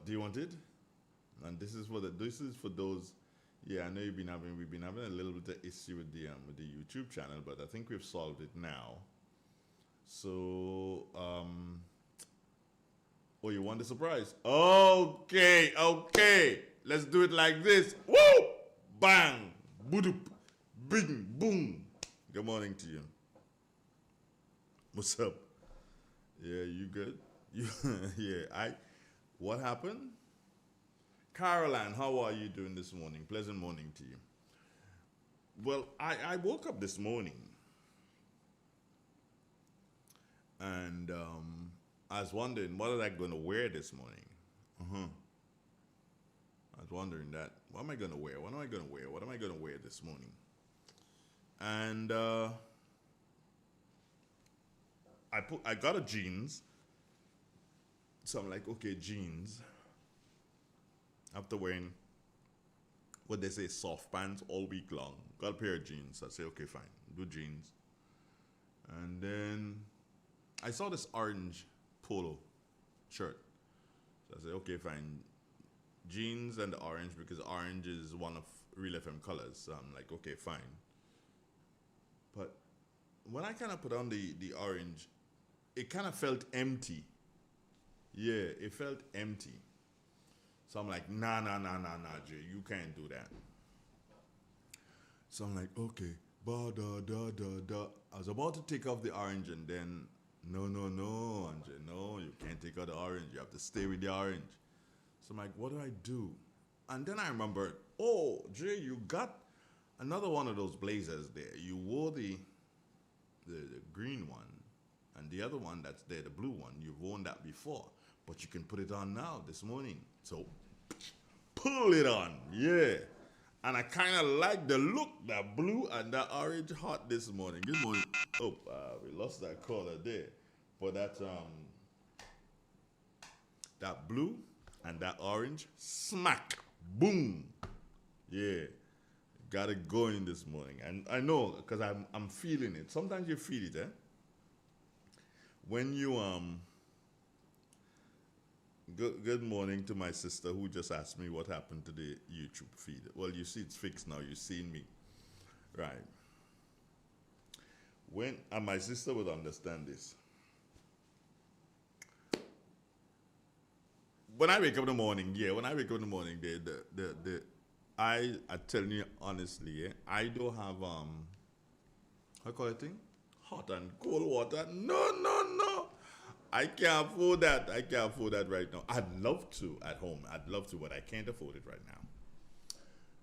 Do you want it? And this is for those. Yeah, I know we've been having a little bit of issue with the YouTube channel, but I think we've solved it now. So oh, you want the surprise? Okay, okay. Let's do it like this. Woo! Bang! Boop! Bing! Boom! Good morning to you. What's up? Yeah, you good? You yeah, what happened? Caroline, how are you doing this morning? Pleasant morning to you. Well, I woke up this morning and I was wondering what am I going to wear this morning? Uh-huh. I was wondering that. What am I going to wear? What am I going to wear? What am I going to wear this morning? And I got a jeans. So I'm like, okay, jeans. After wearing what they say soft pants all week long, got a pair of jeans. I say, okay, fine, do jeans. And then I saw this orange polo shirt. So I said, okay, fine, jeans and the orange because orange is one of Real FM colors. So I'm like, okay, fine. But when I kind of put on the orange, it kind of felt empty. Yeah, it felt empty. So I'm like, nah, Jay, you can't do that. So I'm like, okay, da. I was about to take off the orange and then, no, Andre, no, you can't take out the orange. You have to stay with the orange. So I'm like, what do I do? And then I remembered, oh, Jay, you got another one of those blazers there. You wore the green one and the other one that's there, the blue one. You've worn that before, but you can put it on now this morning. So pull it on, yeah. And I kind of like the look, that blue and that orange hot this morning. Good morning. Oh, we lost that color there. But that blue and that orange, smack, boom. Yeah, got it going this morning. And I know, because I'm feeling it. Sometimes you feel it, eh? When you, good morning to my sister who just asked me what happened to the YouTube feed. Well, you see it's fixed now. You've seen me. Right. And my sister would understand this. When I wake up in the morning, I telling you honestly, I don't have how call it thing? Hot and cold water. No. I can't afford that. I can't afford that right now. I'd love to at home. I'd love to, but I can't afford it right now.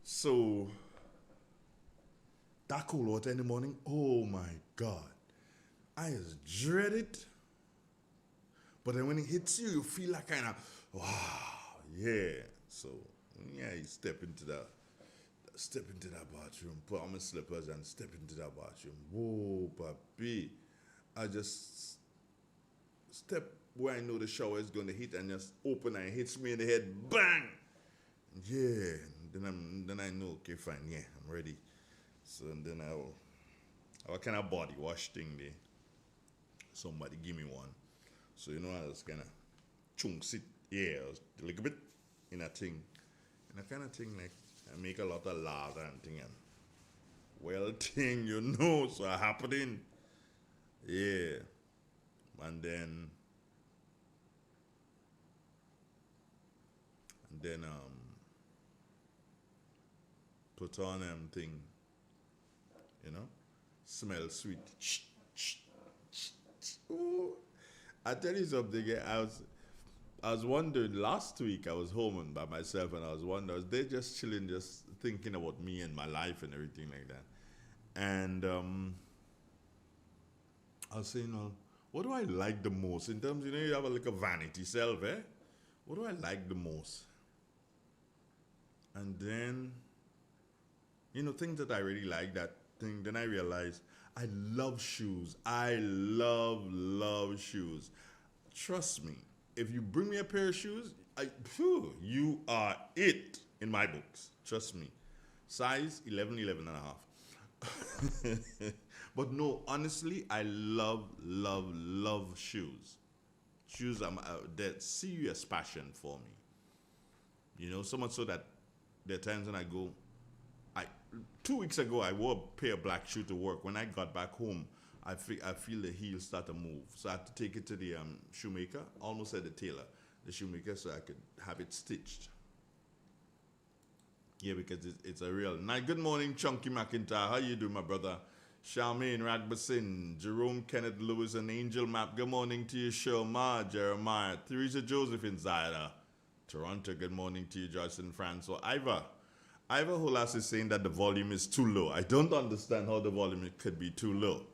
So that cold water in the morning, oh my God. I just dread it. But then when it hits you, you feel like kind of, wow, yeah. So yeah, you step into that bathroom, put on my slippers and step into that bathroom. Whoa, papi. I just step where I know the shower is going to hit and just open and it hits me in the head, bang! Yeah, then I know, okay, fine, yeah, I'm ready. So and then I kind of body wash thing there. Somebody give me one. So I was kind of chunks it, yeah, a little bit in a thing. And I kind of thing like, I make a lot of lather and thing and well thing, so I happening. Yeah. And then put on thing, smell sweet. Ooh. I tell you something, I was wondering last week I was home and by myself and I was wondering, they just chilling, just thinking about me and my life and everything like that. And I was saying, well, what do I like the most? In terms, you have like a vanity self, eh? What do I like the most? And then, things that I really like, that thing, then I realized I love shoes. I love shoes. Trust me, if you bring me a pair of shoes, you are it in my books. Trust me. Size 11, 11 and a half. But no, honestly, I love shoes. Shoes are that serious passion for me. You know, so much so that there are times when I go, I 2 weeks ago I wore a pair of black shoes to work. When I got back home, I feel the heel start to move. So I had to take it to the shoemaker, almost at the tailor, the shoemaker, so I could have it stitched. Yeah, because it's a real night. Good morning, Chunky McIntyre. How you doing, my brother? Charmaine Ragbasin, Jerome Kenneth Lewis, and Angel Map. Good morning to you, Shelma, Jeremiah, Theresa Joseph Insider. Toronto, good morning to you, Joyce Francois. Ivor Holas is saying that the volume is too low. I don't understand how the volume could be too low.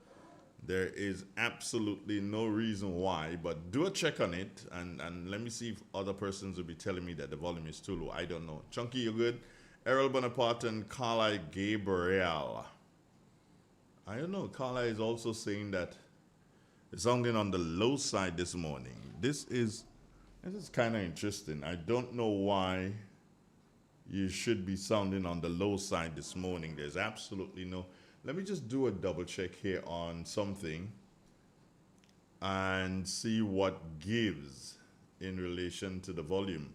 There is absolutely no reason why, but do a check on it, and let me see if other persons will be telling me that the volume is too low. I don't know. Chunky, you good? Errol Bonaparte and Carla Gabriel. I don't know. Carla is also saying that it's sounding on the low side this morning. This is kind of interesting. I don't know why you should be sounding on the low side this morning. There's absolutely no... Let me just do a double check here on something and see what gives in relation to the volume.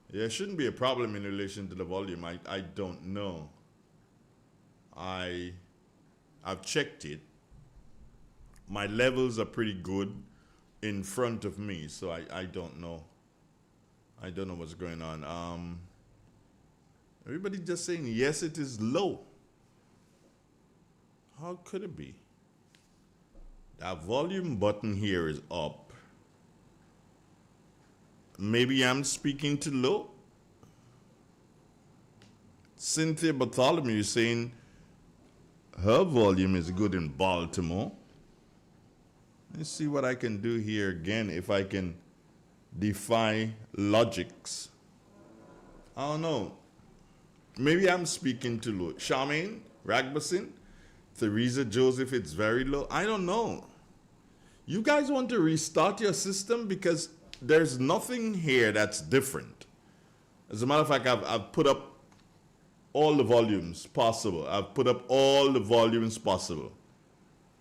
There shouldn't be a problem in relation to the volume. I don't know. I've checked it. My levels are pretty good in front of me, so I don't know. I don't know what's going on. Everybody just saying, yes, it is low. How could it be? That volume button here is up. Maybe I'm speaking too low. Cynthia Bartholomew is saying her volume is good in Baltimore. Let's see what I can do here again, if I can defy logics. I don't know. Maybe I'm speaking too low. Charmaine Ragbasin, Theresa Joseph, it's very low. I don't know. You guys want to restart your system, because there's nothing here that's different. As a matter of fact, I've put up all the volumes possible. I've put up all the volumes possible.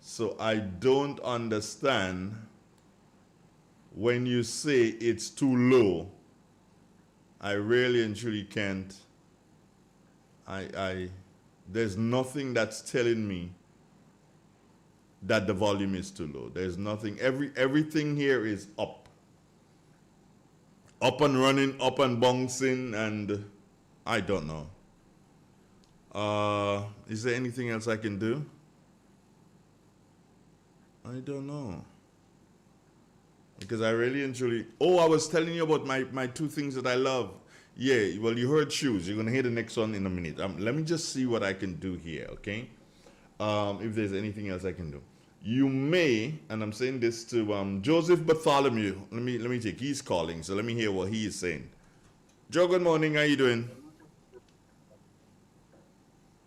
So I don't understand when you say it's too low. I really and truly can't. There's nothing that's telling me that the volume is too low. There's nothing. Everything here is up. Up and running, up and bouncing, and I don't know. Is there anything else I can do? I don't know. Because I really and truly... Oh, I was telling you about my two things that I love. Yeah, well, you heard shoes. You're going to hear the next one in a minute. Let me just see what I can do here, okay? If there's anything else I can do. You may, and I'm saying this to Joseph Bartholomew. Let me take, he's calling, so let me hear what he is saying. Joe, good morning. How you doing?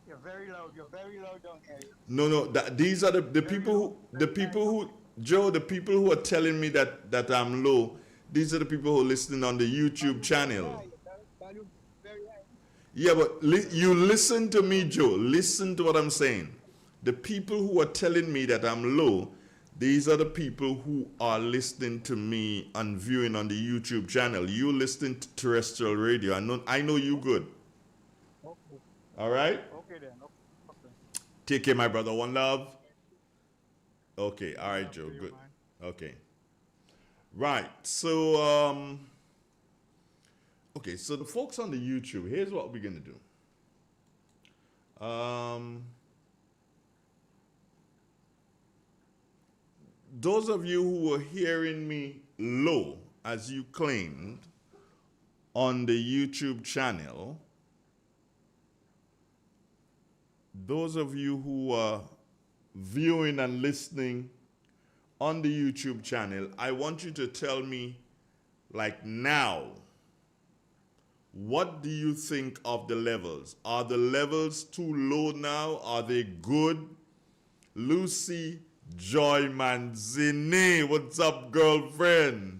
You're very low. You're very low down here. No. These are the people who Joe, the people who are telling me that I'm low. These are the people who are listening on the YouTube channel. Yeah, but you listen to me, Joe. Listen to what I'm saying. The people who are telling me that I'm low, these are the people who are listening to me and viewing on the YouTube channel. You listen to terrestrial radio. I know you good. Okay. All right? Okay then. Okay. Take care, my brother. One love. Okay. All right, Joe. Good. Okay. Right. So, okay. So the folks on the YouTube, here's what we're going to do. Those of you who are hearing me low, as you claimed, on the YouTube channel, those of you who are viewing and listening on the YouTube channel, I want you to tell me, like now, what do you think of the levels? Are the levels too low now? Are they good? Lucy Joy Manzini, what's up, girlfriend?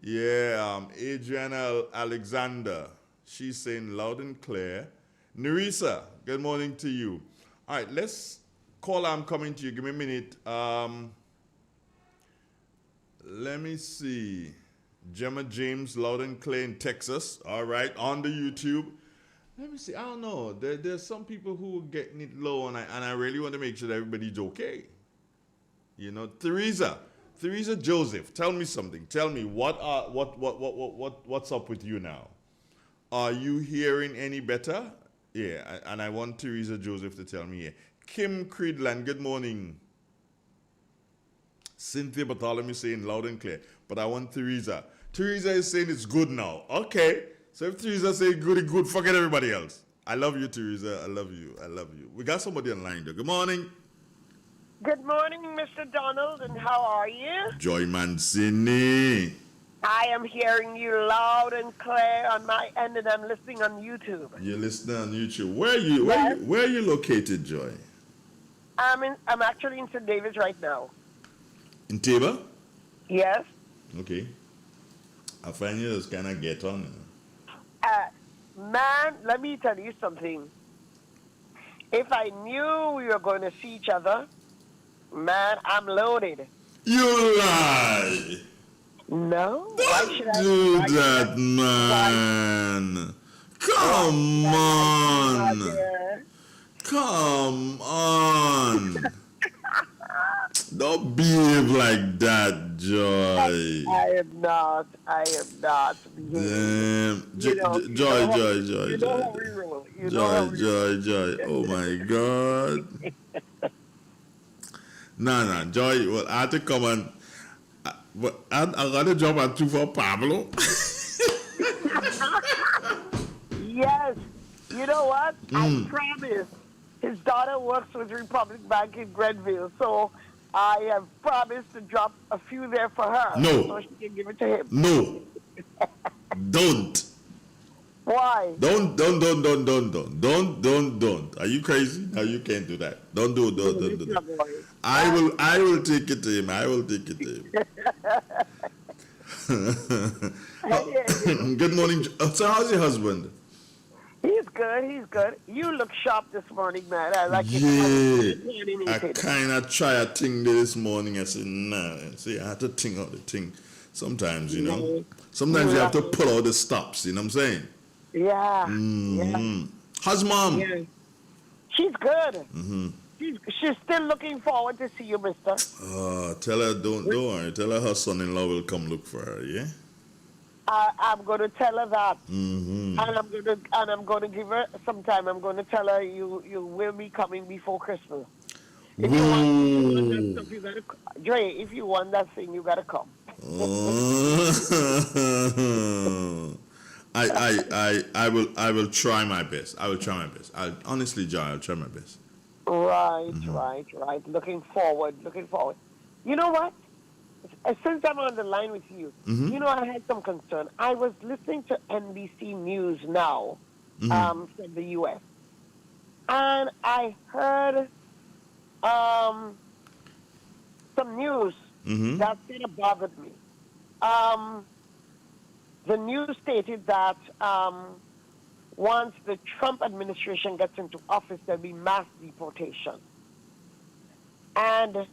Yeah, Adriana Alexander, she's saying loud and clear. Nerissa, good morning to you. All right, let's call. I'm coming to you. Give me a minute. Let me see. Gemma James, loud and clear in Texas. All right, on the YouTube. Let me see. I don't know. There's some people who are getting it low, and I really want to make sure that everybody's okay. You know, Theresa Joseph, tell me something. Tell me what's up with you now? Are you hearing any better? Yeah, and I want Theresa Joseph to tell me. Yeah. Kim Creedland, good morning. Cynthia Bartholomew saying loud and clear, but I want Theresa. Theresa is saying it's good now. Okay, so if Theresa say good, it's good. Forget everybody else. I love you, Theresa. I love you. I love you. We got somebody online though. Good morning. Good morning, Mr. Donald, and how are you? Joy Mancini. I am hearing you loud and clear on my end, and I'm listening on YouTube. You're listening on YouTube. Where are you located, Joy? I'm actually in St. David's right now. In Taba? Yes. Okay. I find you just kind of get on. Man, let me tell you something. If I knew we were going to see each other, man, I'm loaded. You lie. No. Don't do that, man. Come on. Come on. Don't behave like that, Joy. I am not. Damn. Joy. Oh my God. Nah, Joy. Well, I had to come and. I got a job at 2 for Pablo. Yes. You know what? I promise. His daughter works with Republic Bank in Grenville, so I have promised to drop a few there for her. No. So she can give it to him. No. Don't. Why? Don't. Are you crazy? No, you can't do that. Don't do. I will take it to him. Good morning. So how's your husband? He's good. You look sharp this morning, man. I like it. Yeah. I kind of try a thing this morning. I said, nah. See, I had to think out the thing. Sometimes, you know. Sometimes you have to pull out the stops. You know what I'm saying? Yeah. Mm-hmm. How's mom? Yeah. She's good. Mm-hmm. She's still looking forward to see you, mister. Tell her, don't worry. Tell her son-in-law will come look for her, yeah? I'm going to tell her that. Mm-hmm. And I'm going to give her some time. I'm going to tell her you will be coming before Christmas. If you want that stuff, you gotta, Dre, if you want that thing, you got to come. I will try my best. Honestly, John, I'll try my best. Right. Looking forward. You know what? Since I'm on the line with you, you know, I had some concern. I was listening to NBC News now from the U.S., and I heard some news that kind of bothered me. The news stated that once the Trump administration gets into office, there'll be mass deportation. And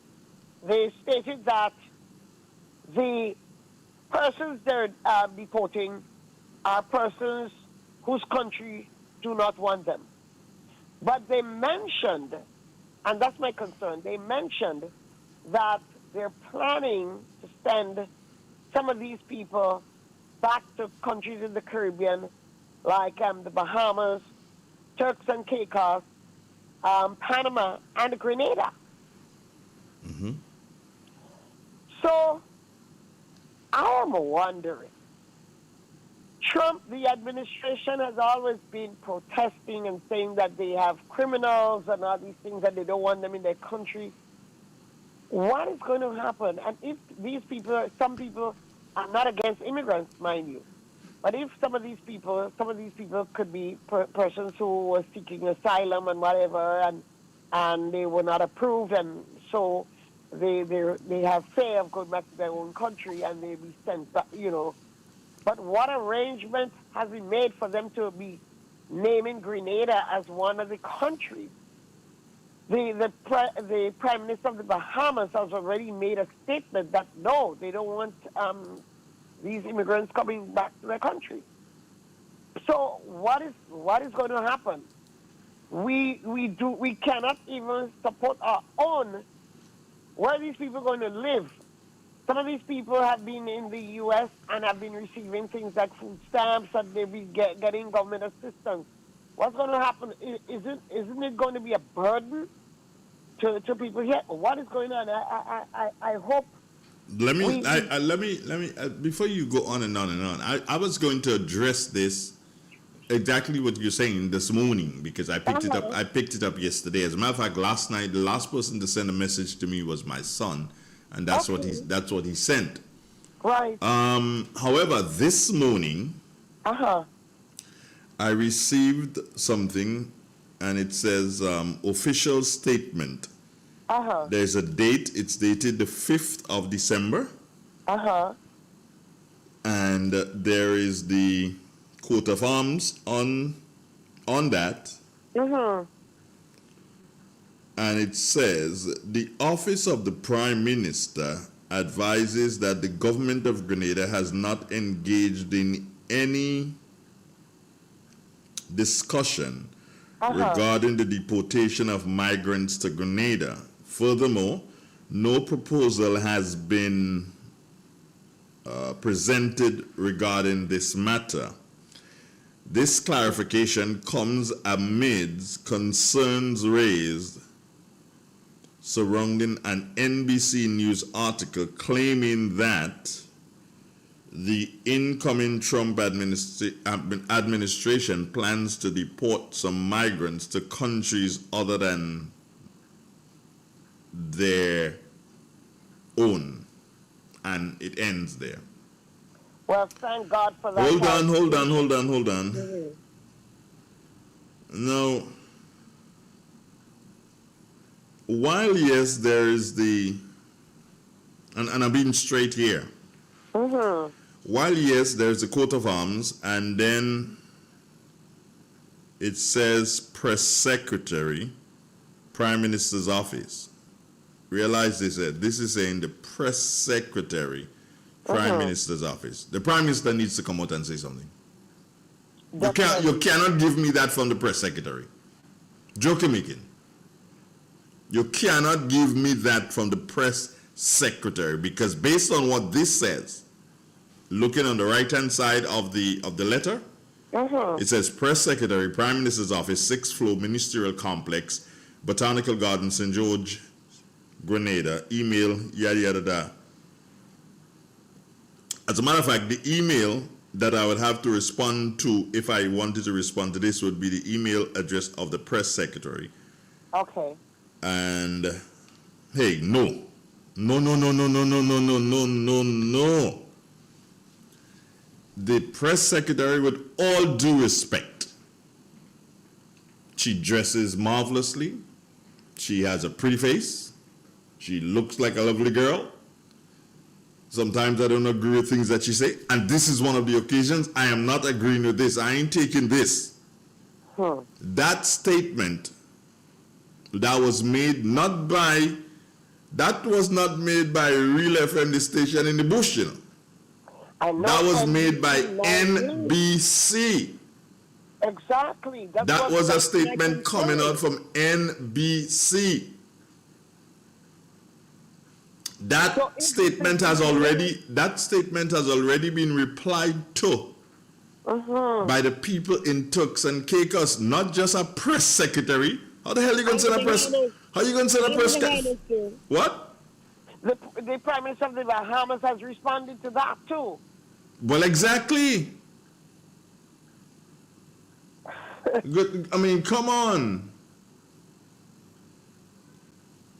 they stated that the persons they're deporting are persons whose country do not want them. But they mentioned, and that's my concern, they mentioned that they're planning to send some of these people back to countries in the Caribbean, like the Bahamas, Turks and Caicos, Panama, and Grenada. Mm-hmm. So I am wondering, Trump, the administration has always been protesting and saying that they have criminals and all these things, that they don't want them in their country. What is going to happen? And if these people, some people are not against immigrants, mind you, but if some of these people could be persons who were seeking asylum and whatever, and they were not approved, and so they have fear of going back to their own country, and they be sent back, you know. But what arrangement has been made for them to be naming Grenada as one of the countries? The Prime Minister of the Bahamas has already made a statement that no, they don't want these immigrants coming back to their country. So what is going to happen? We cannot even support our own. Where are these people going to live? Some of these people have been in the U.S. and have been receiving things like food stamps, and they've been getting government assistance. What's going to happen? Isn't it going to be a burden to people here? What is going on? I hope. Let me before you go on and on and on. I was going to address this exactly what you're saying this morning because I picked it up. I picked it up yesterday. As a matter of fact, last night the last person to send a message to me was my son, and that's what he sent. Right. However, this morning, I received something, and it says official statement. There's a date. It's dated the 5th of December. And there is the coat of arms on that. And it says, the office of the Prime Minister advises that the government of Grenada has not engaged in any discussion regarding the deportation of migrants to Grenada. Furthermore, no proposal has been presented regarding this matter. This clarification comes amidst concerns raised surrounding an NBC News article claiming that the incoming Trump administration plans to deport some migrants to countries other than their own. And it ends there. Well, thank God for that. Hold on. Now, while yes, there is the, and I'm being straight here. While yes, there's a coat of arms, and then it says press secretary, Prime Minister's office. Realize this, this is saying the press secretary, Prime Minister's office. The Prime Minister needs to come out and say something. You cannot give me that from the press secretary. Joking making. You cannot give me that from the press secretary, because based on what this says, looking on the right-hand side of the letter, it says press secretary, Prime Minister's office, 6th floor, ministerial complex, Botanical Garden, St. George, Grenada, email, yada yada yada. As a matter of fact, the email that I would have to respond to if I wanted to respond to this would be the email address of the press secretary. Okay. And hey, no. The press secretary, with all due respect, she dresses marvelously. She has a pretty face. She looks like a lovely girl. Sometimes I don't agree with things that she say, and this is one of the occasions I am not agreeing with this. I ain't taking this. That statement that was made that was not made by Real FM, the station in the bush, you know. That was made by NBC. Exactly. That was a statement coming out from NBC. That statement has already been replied to by the people in Turks and Caicos, not just a press secretary. How the hell are you going to send a press? How are you going to send a press? What? The Prime Minister of the Bahamas has responded to that too. Well, exactly. Good. I mean, come on.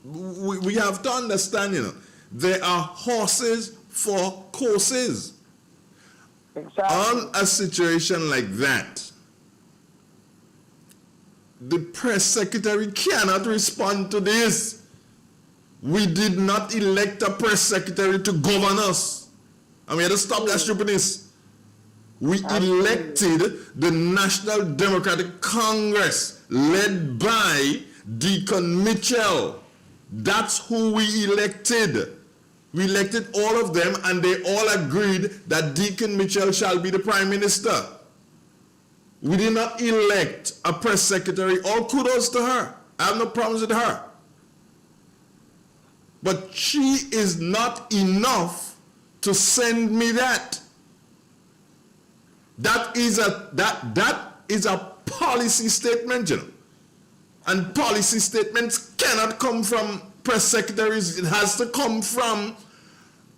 We have to understand, you know, there are horses for courses. Exactly. On a situation like that, the press secretary cannot respond to this. We did not elect a press secretary to govern us. And we had to stop that stupidness. We elected the National Democratic Congress, led by Deacon Mitchell. That's who we elected. We elected all of them, and they all agreed that Deacon Mitchell shall be the Prime Minister. We did not elect a press secretary. All kudos to her. I have no problems with her. But she is not enough to send me that. That is a policy statement, you know. And policy statements cannot come from press secretaries. It has to come from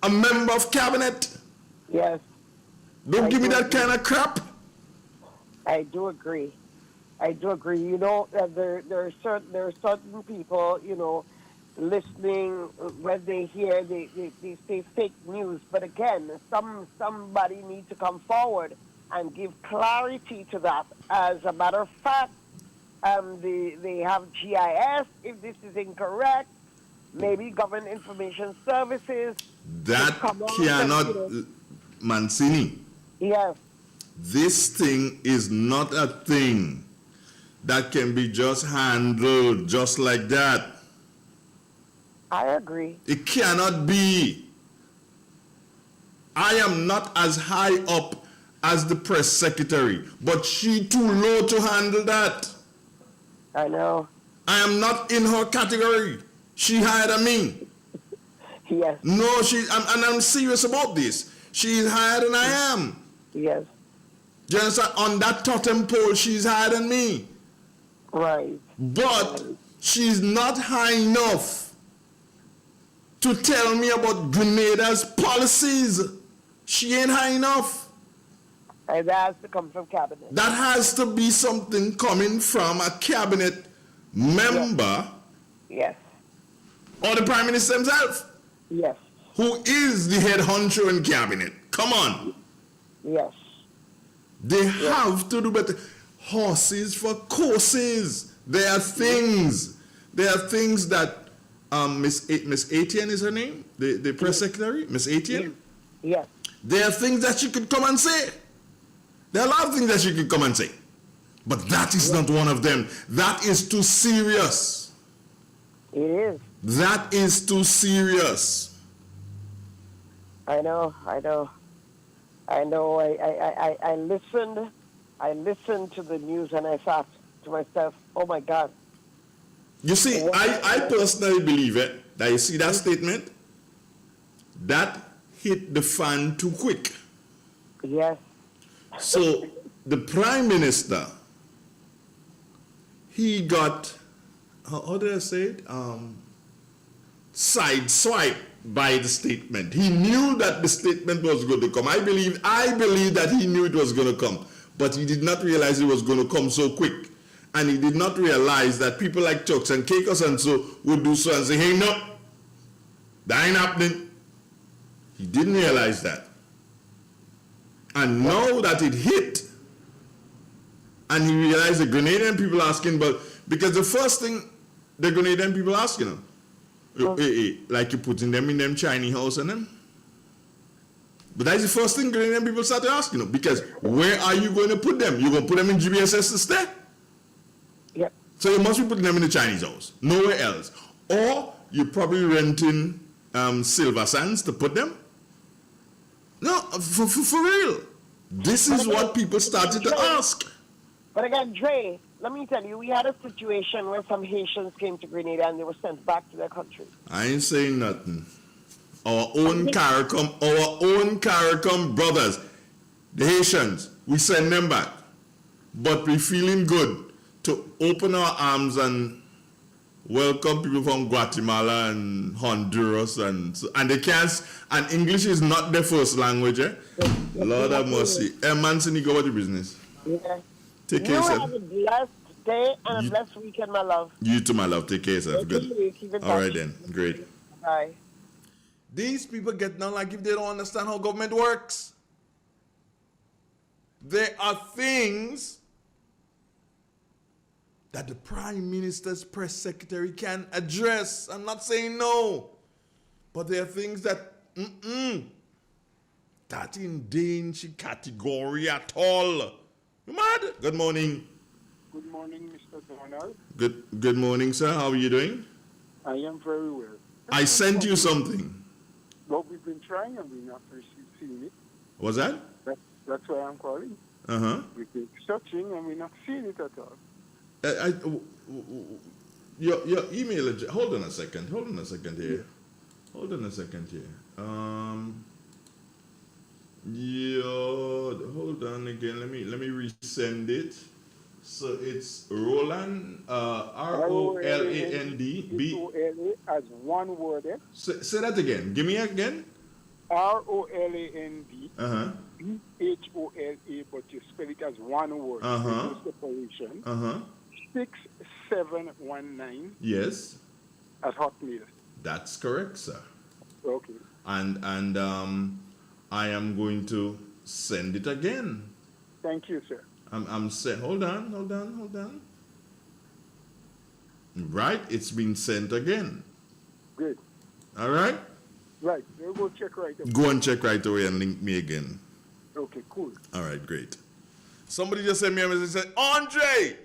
a member of cabinet. Yes. Don't give me that kind of crap. I do agree. You know, there are certain people, you know, listening when they hear they say fake news. But again, somebody needs to come forward and give clarity to that. As a matter of fact, they have GIS. If this is incorrect, maybe Government Information Services. That cannot, Mancini. Yes. This thing is not a thing that can be just handled just like that. I agree. It cannot be. I am not as high up as the press secretary, but she too low to handle that. I know. I am not in her category. She higher than me. Yes. No, I'm serious about this. She is higher than I am. Yes. Do you understand? On that totem pole, she's higher than me. Right. But she's not high enough to tell me about Grenada's policies. She ain't high enough. And that has to come from cabinet. That has to be something coming from a cabinet member. Yes. Or the Prime Minister himself. Yes. Who is the head honcho in cabinet. Come on. Yes. They have to do better. Horses for courses. There are things. There are things that Miss Etienne is her name? The press secretary? Miss Etienne? Yes. There are things that she could come and say. There are a lot of things that she could come and say. But that is not one of them. That is too serious. It is. That is too serious. I know. I listened to the news and I thought to myself, oh my God. You see, I personally believe it. That you see that statement? That hit the fan too quick. Yes. So the Prime Minister, he got, how did I say it? Sideswiped by the statement. He knew that the statement was going to come. I believe that he knew it was going to come, but he did not realize it was going to come so quick. And he did not realize that people like Chucks and Caicos and so would do so and say, hey, no, that ain't happening. He didn't realize that. And now that it hit, and he realized the Grenadian people asking, but because the first thing the Grenadian people asking him, like you putting them in them Chinese house and them. But that's the first thing Grenadian people started asking him, because where are you going to put them? You're going to put them in GBSS to stay? Yep. So you must be putting them in the Chinese house, nowhere else. Or you're probably renting Silver Sands to put them. No, for real. This is what people started to ask. But again, Dre, let me tell you, we had a situation where some Haitians came to Grenada and they were sent back to their country. I ain't saying nothing. Our own CARICOM brothers, the Haitians, we send them back. But we feeling good to open our arms and welcome people from Guatemala and Honduras and they can't, and English is not their first language, eh? Lord have mercy. Mancini, go about the business. Yeah. Take care, sir. You have a blessed day and a blessed weekend, my love. You too, my love. Take care, sir. Good. All right then. Great. Bye. These people get down like if they don't understand how government works. There are things that the Prime Minister's press secretary can address. I'm not saying no. But there are things that, that in danger category at all. You mad? Good morning. Good morning, Mr. Donald. Good morning, sir. How are you doing? I am very well. I sent you something. But we've been trying and we're not seeing it. Was that? That's why I'm calling. Uh-huh. We've been searching and we're not seeing it at all. Your email address. Hold on a second here. Hold on a second here. Hold on again. Let me resend it. So it's Roland, Roland B. Rola as one word. Say that again. Give me again. Roland Uh-huh. Bhola, but you spell it as one word. Uh-huh. Separation. Uh-huh. 6719 Yes. at Hotmail. That's correct, sir. Okay. And I am going to send it again. Thank you, sir. I'm saying, hold on. Right, it's been sent again. Good. All right? Right. We'll go check right away. Go and check right away and link me again. Okay, cool. All right, great. Somebody just sent me a message and said, Andre,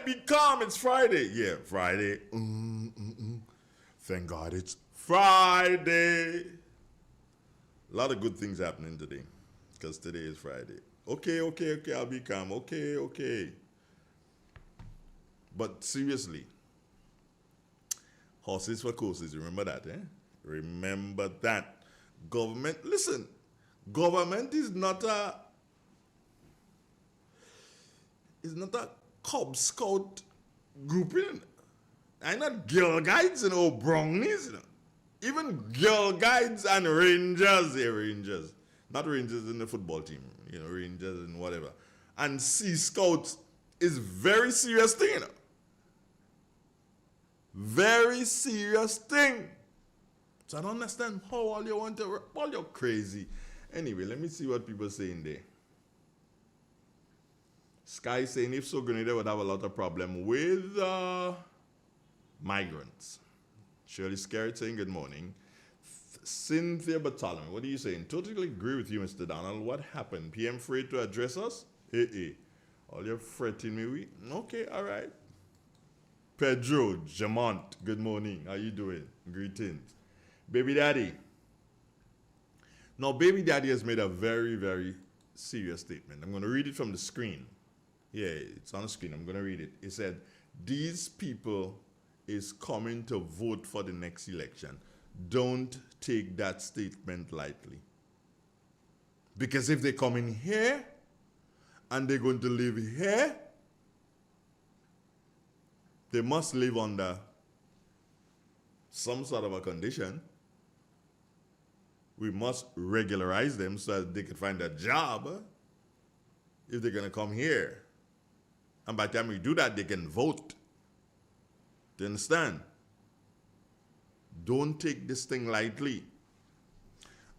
be calm, it's Friday. Yeah, Friday. Thank God it's Friday. A lot of good things happening today because today is Friday. Okay, I'll be calm. Okay. But seriously, horses for courses, remember that, eh? Remember that. Government is not a Cub Scout grouping. I'm not Girl Guides or Brownies, Even Girl Guides and Rangers, Rangers. Not Rangers in the football team, Rangers and whatever. And Sea Scouts is very serious thing, Very serious thing. So I don't understand how all you're crazy. Anyway, let me see what people are saying there. Sky saying if so, Grenada would have a lot of problem with migrants. Shirley Scarrett saying good morning. Cynthia Bartholomew, what are you saying? Totally agree with you, Mr. Donald. What happened? PM afraid to address us? All you're fretting me. Okay, all right. Pedro, Jamont, good morning. How you doing? Greetings. Baby Daddy. Now, Baby Daddy has made a very, very serious statement. I'm going to read it from the screen. Yeah, it's on the screen. I'm going to read it. It said, these people is coming to vote for the next election. Don't take that statement lightly. Because if they come in here and they're going to live here, they must live under some sort of a condition. We must regularize them so that they can find a job if they're going to come here. And by the time we do that, they can vote. Do you understand? Don't take this thing lightly.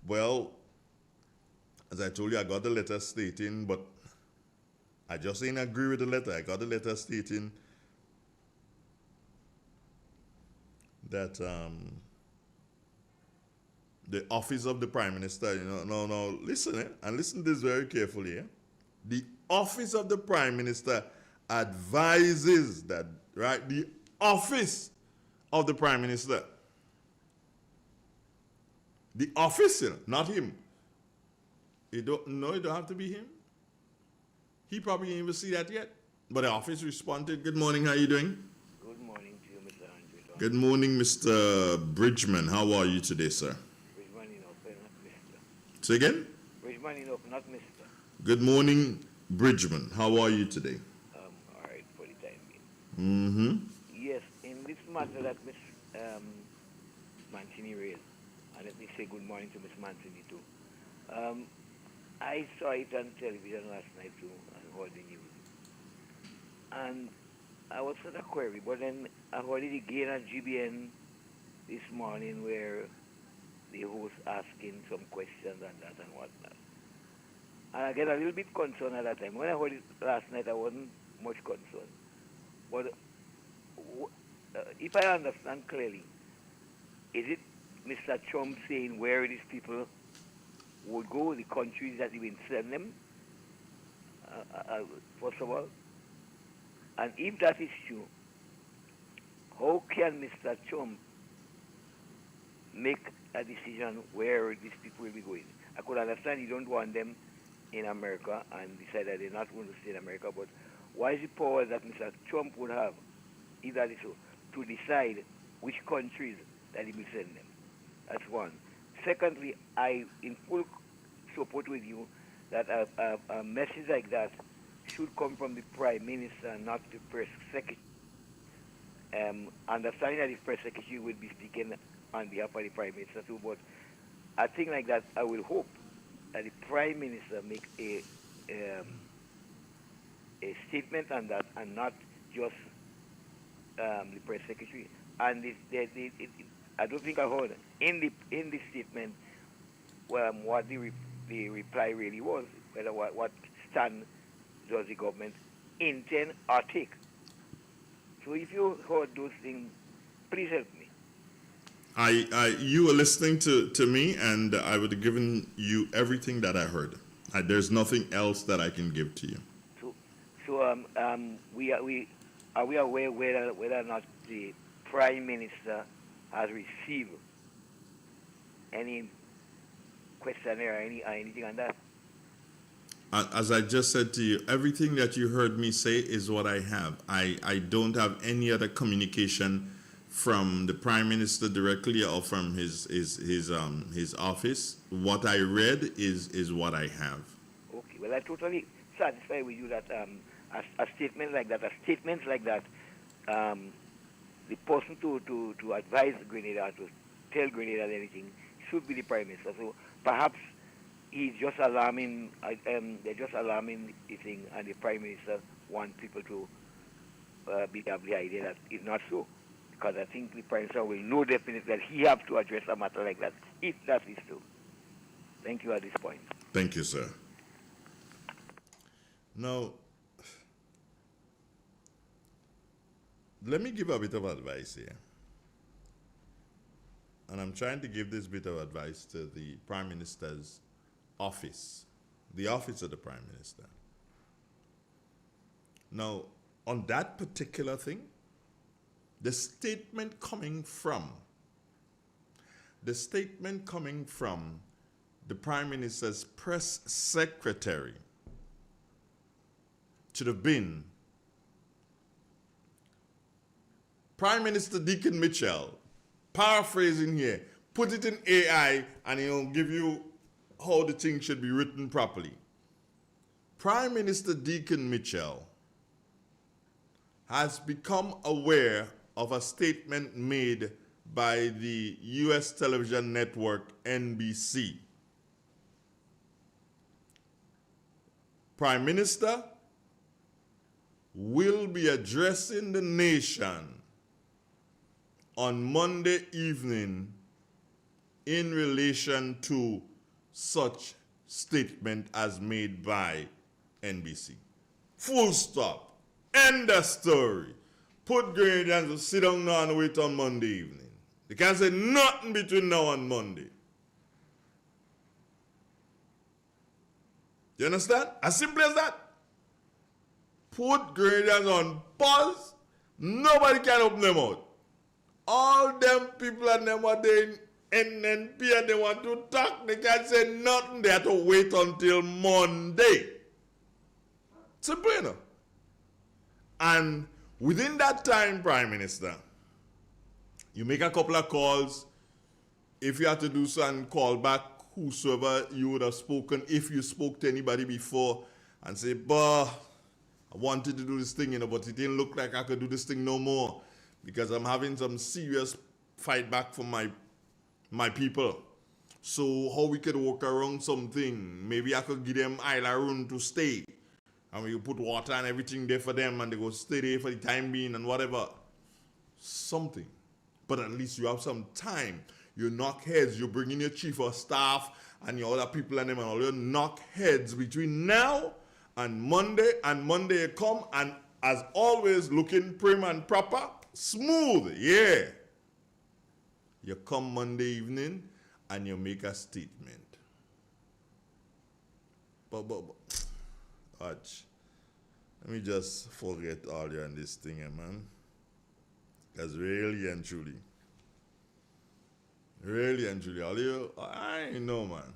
Well, as I told you, I got the letter stating, but I just didn't agree with the letter. I got the letter stating that the office of the Prime Minister, no, listen, and listen to this very carefully. The office of the Prime Minister advises that, right? The office of the Prime Minister. The office, not him. It don't have to be him. He probably didn't even see that yet. But the office responded, good morning, how are you doing? Good morning to you, Mr. Andrew. Good morning, Mr. Bridgman. How are you today, sir? Bridgman enough, not Mr. Say again? Bridgman enough, not Mr. Good morning, Bridgman. How are you today? All right, for the time being. Mm-hmm. Yes, in this matter that Miss Mancini raised, and let me say good morning to Miss Mancini too. I saw it on television last night too, and heard the news. And I was sort of query, but then I heard it again at GBN this morning where the host asking some questions and that and whatnot. And I get a little bit concerned at that time. When I heard it last night, I wasn't much concerned. But if I understand clearly, is it Mr. Trump saying where these people would go, the countries that he will send them, first of all? And if that is true, how can Mr. Trump make a decision where these people will be going. I could understand you don't want them in America and decide that they're not going to stay in America, but why is the power that Mr. Trump would have, if that is so, to decide which countries that he will send them? That's one. Secondly, I in full support with you that a message like that should come from the Prime Minister, not the Press Secretary. Understanding that the Press Secretary will be speaking on behalf of the Prime Minister too, but a thing like that, I will hope that the Prime Minister make a statement on that and not just the Press Secretary. And I don't think I heard in the statement what the reply really was, whether what stand does the government intend or take. So if you heard those things, please help me. You were listening to me, and I would have given you everything that I heard. There's nothing else that I can give to you. So we are we aware whether or not the Prime Minister has received any questionnaire or anything on that? As I just said to you, everything that you heard me say is what I have. I don't have any other communication from the Prime Minister directly or from his office. What I read is what I have. Okay, well, I totally satisfied with you that a statement like that, the person to advise Grenada, to tell Grenada anything, should be the Prime Minister. So perhaps he's just alarming, they're just alarming the thing, and the Prime Minister wants people to be of the idea that it's not so. Because I think the Prime Minister will know definitely that he has to address a matter like that, if that is so. Thank you at this point. Thank you, sir. Now, let me give a bit of advice here. And I'm trying to give this bit of advice to the Prime Minister's office, the office of the Prime Minister. Now, on that particular thing, the statement coming from the Prime Minister's press secretary should have been Prime Minister Deacon Mitchell, paraphrasing here, put it in AI and he'll give you how the thing should be written properly. Prime Minister Deacon Mitchell has become aware of a statement made by the U.S. television network NBC. Prime Minister will be addressing the nation on Monday evening in relation to such statement as made by NBC. Full stop. End of story. Put Grenadians to sit down now and wait on Monday evening. They can't say nothing between now and Monday. You understand? As simple as that. Put Grenadians on pause. Nobody can open them out. All them people and them what they NNP and they want to talk, they can't say nothing. They have to wait until Monday. Simple enough. And within that time, Prime Minister, you make a couple of calls. If you have to do some call back, whosoever you would have spoken, if you spoke to anybody before, and say, bah, I wanted to do this thing, but it didn't look like I could do this thing no more because I'm having some serious fight back from my people. So how we could work around something? Maybe I could give them island room to stay. And we put water and everything there for them and they go stay there for the time being and whatever. Something. But at least you have some time. You knock heads. You bring in your chief of staff and your other people and them and all. You knock heads between now and Monday. And Monday you come and as always looking prim and proper. Smooth. Yeah. You come Monday evening and you make a statement. But. Arch, let me just forget all you on this thing, man. Because really and truly, Really and truly, I ain't know, man.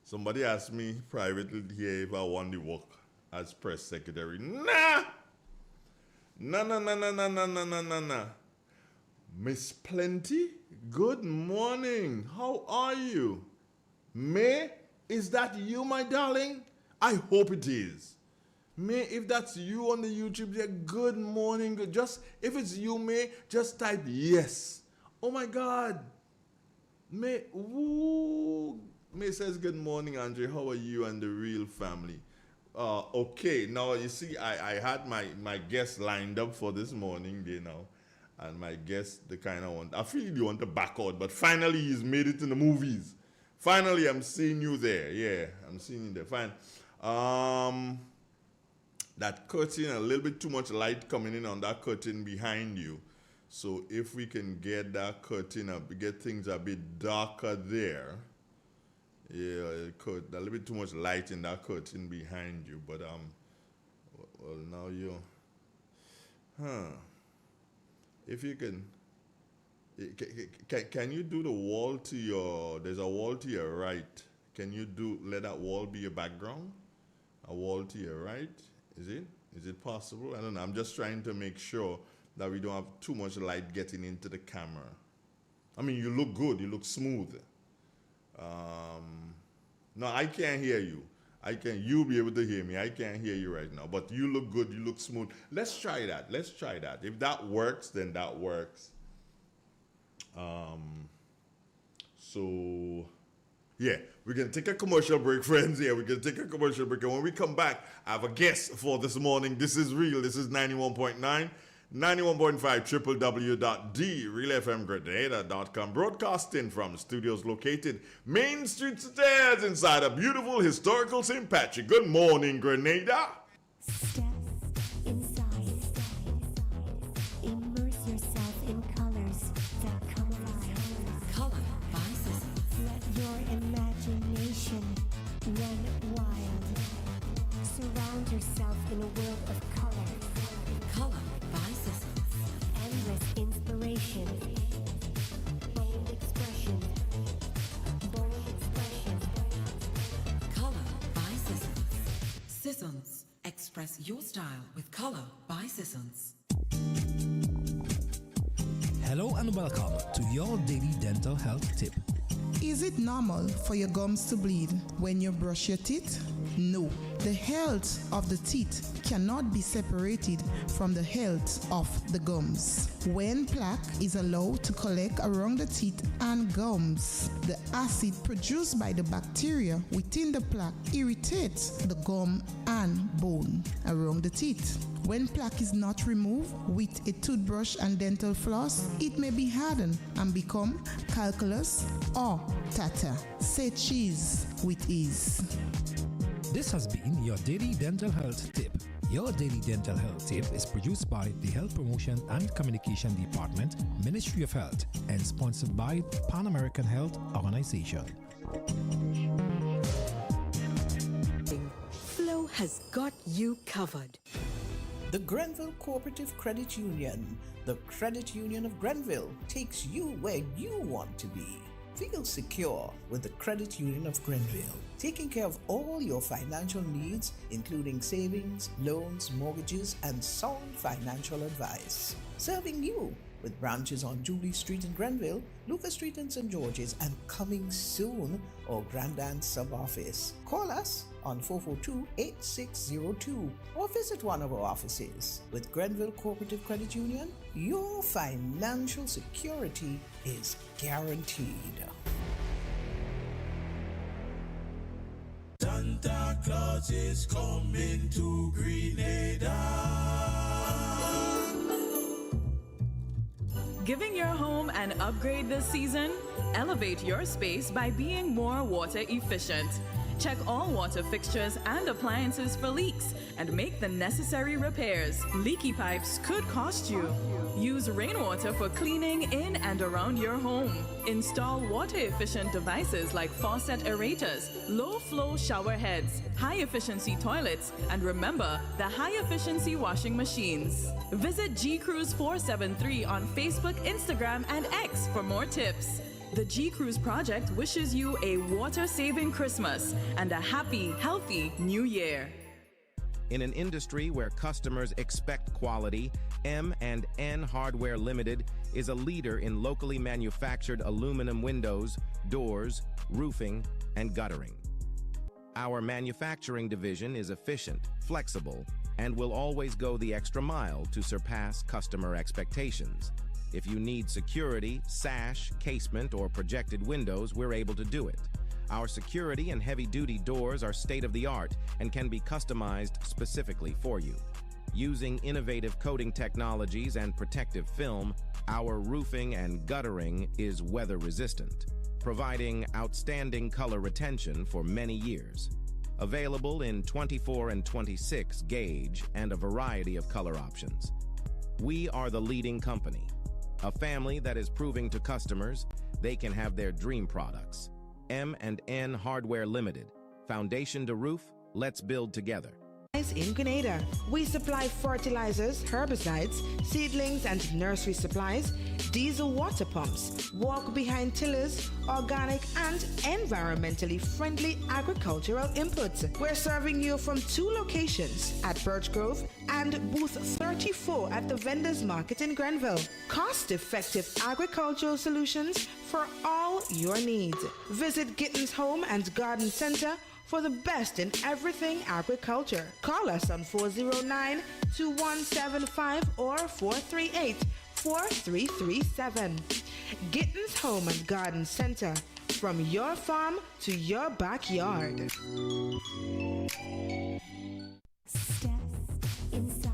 Somebody asked me privately here if I want to work as press secretary. Nah! Nah. Miss Plenty, good morning. How are you? May, is that you, my darling? I hope it is. May, if that's you on the YouTube, yeah, good morning. Just, if it's you, May, just type yes. Oh my God. May, woo. May says, good morning, Andre. How are you and the real family? Okay, now you see, I had my guest lined up for this morning, you know. And my guest, the kind of one, I feel you want to back out, but finally he's made it in the movies. Finally, I'm seeing you there. Yeah, I'm seeing you there. Fine. That curtain, a little bit too much light coming in on that curtain behind you. So if we can get that curtain up, get things a bit darker there. Yeah, a little bit too much light in that curtain behind you. But well, now you, if you can you do the wall to your, there's a wall to your right. Can you let that wall be your background? A wall to your right? Is it possible? I don't know. I'm just trying to make sure that we don't have too much light getting into the camera. I mean, you look good. You look smooth. No, I can't hear you. You'll be able to hear me. I can't hear you right now. But you look good. You look smooth. Let's try that. If that works, then that works. So, yeah, we're going to take a commercial break, friends. Yeah, we're going to take a commercial break. And when we come back, I have a guest for this morning. This is real. This is 91.9, 91.5, www.therealfmgrenada.com. Broadcasting from studios located Main Street Stairs inside a beautiful historical St. Patrick. Good morning, Grenada. Step inside. Immerse yourself in colors that come alive. Color by Sissons. Let your imagination run wild. Surround yourself in a world of color. Color by Sissons. Endless inspiration. Bold expression. Color by Sissons. Sissons. Express your style with Color by Sissons. Hello and welcome to your daily dental health tip. Is it normal for your gums to bleed when you brush your teeth? No. The health of the teeth cannot be separated from the health of the gums. When plaque is allowed to collect around the teeth and gums, the acid produced by the bacteria within the plaque irritates the gum and bone around the teeth. When plaque is not removed with a toothbrush and dental floss, it may be hardened and become calculus or tartar. Say cheese with ease. This has been your daily dental health tip. Your daily dental health tip is produced by the Health Promotion and Communication Department, Ministry of Health, and sponsored by Pan American Health Organization. Flow has got you covered. The Grenville Cooperative Credit Union, the credit union of Grenville, takes you where you want to be. Feel secure with the Credit Union of Grenville, taking care of all your financial needs, including savings, loans, mortgages, and sound financial advice. Serving you with branches on Jubilee Street in Grenville, Lucas Street in St. George's, and coming soon, our Grandstand sub-office. Call us on 442-8602 or visit one of our offices. With Grenville Cooperative Credit Union, your financial security is guaranteed. Santa Claus is coming to Grenada. Giving your home an upgrade this season? Elevate your space by being more water efficient. Check all water fixtures and appliances for leaks and make the necessary repairs. Leaky pipes could cost you. Use rainwater for cleaning in and around your home. Install water-efficient devices like faucet aerators, low-flow shower heads, high-efficiency toilets, and remember the high-efficiency washing machines. Visit G Cruise 473 on Facebook, Instagram, and X for more tips. The G Cruise Project wishes you a water-saving Christmas and a happy, healthy New Year. In an industry where customers expect quality, M&N Hardware Limited is a leader in locally manufactured aluminum windows, doors, roofing, and guttering. Our manufacturing division is efficient, flexible, and will always go the extra mile to surpass customer expectations. If you need security, sash, casement, or projected windows, we're able to do it. Our security and heavy-duty doors are state-of-the-art and can be customized specifically for you. Using innovative coating technologies and protective film, our roofing and guttering is weather-resistant, providing outstanding color retention for many years. Available in 24 and 26 gauge and a variety of color options. We are the leading company, a family that is proving to customers they can have their dream products. M&N Hardware Limited. Foundation to roof, let's build together. In Grenada, we supply fertilizers, herbicides, seedlings and nursery supplies, diesel water pumps, walk-behind tillers, organic and environmentally friendly agricultural inputs. We're serving you from 2 locations at Birch Grove and booth 34 at the Vendors Market in Grenville. Cost-effective agricultural solutions for all your needs. Visit Gittins Home and Garden Center for the best in everything agriculture. Call us on 409-2175 or 438-4337. Gittins Home and Garden Center, from your farm to your backyard. Step inside.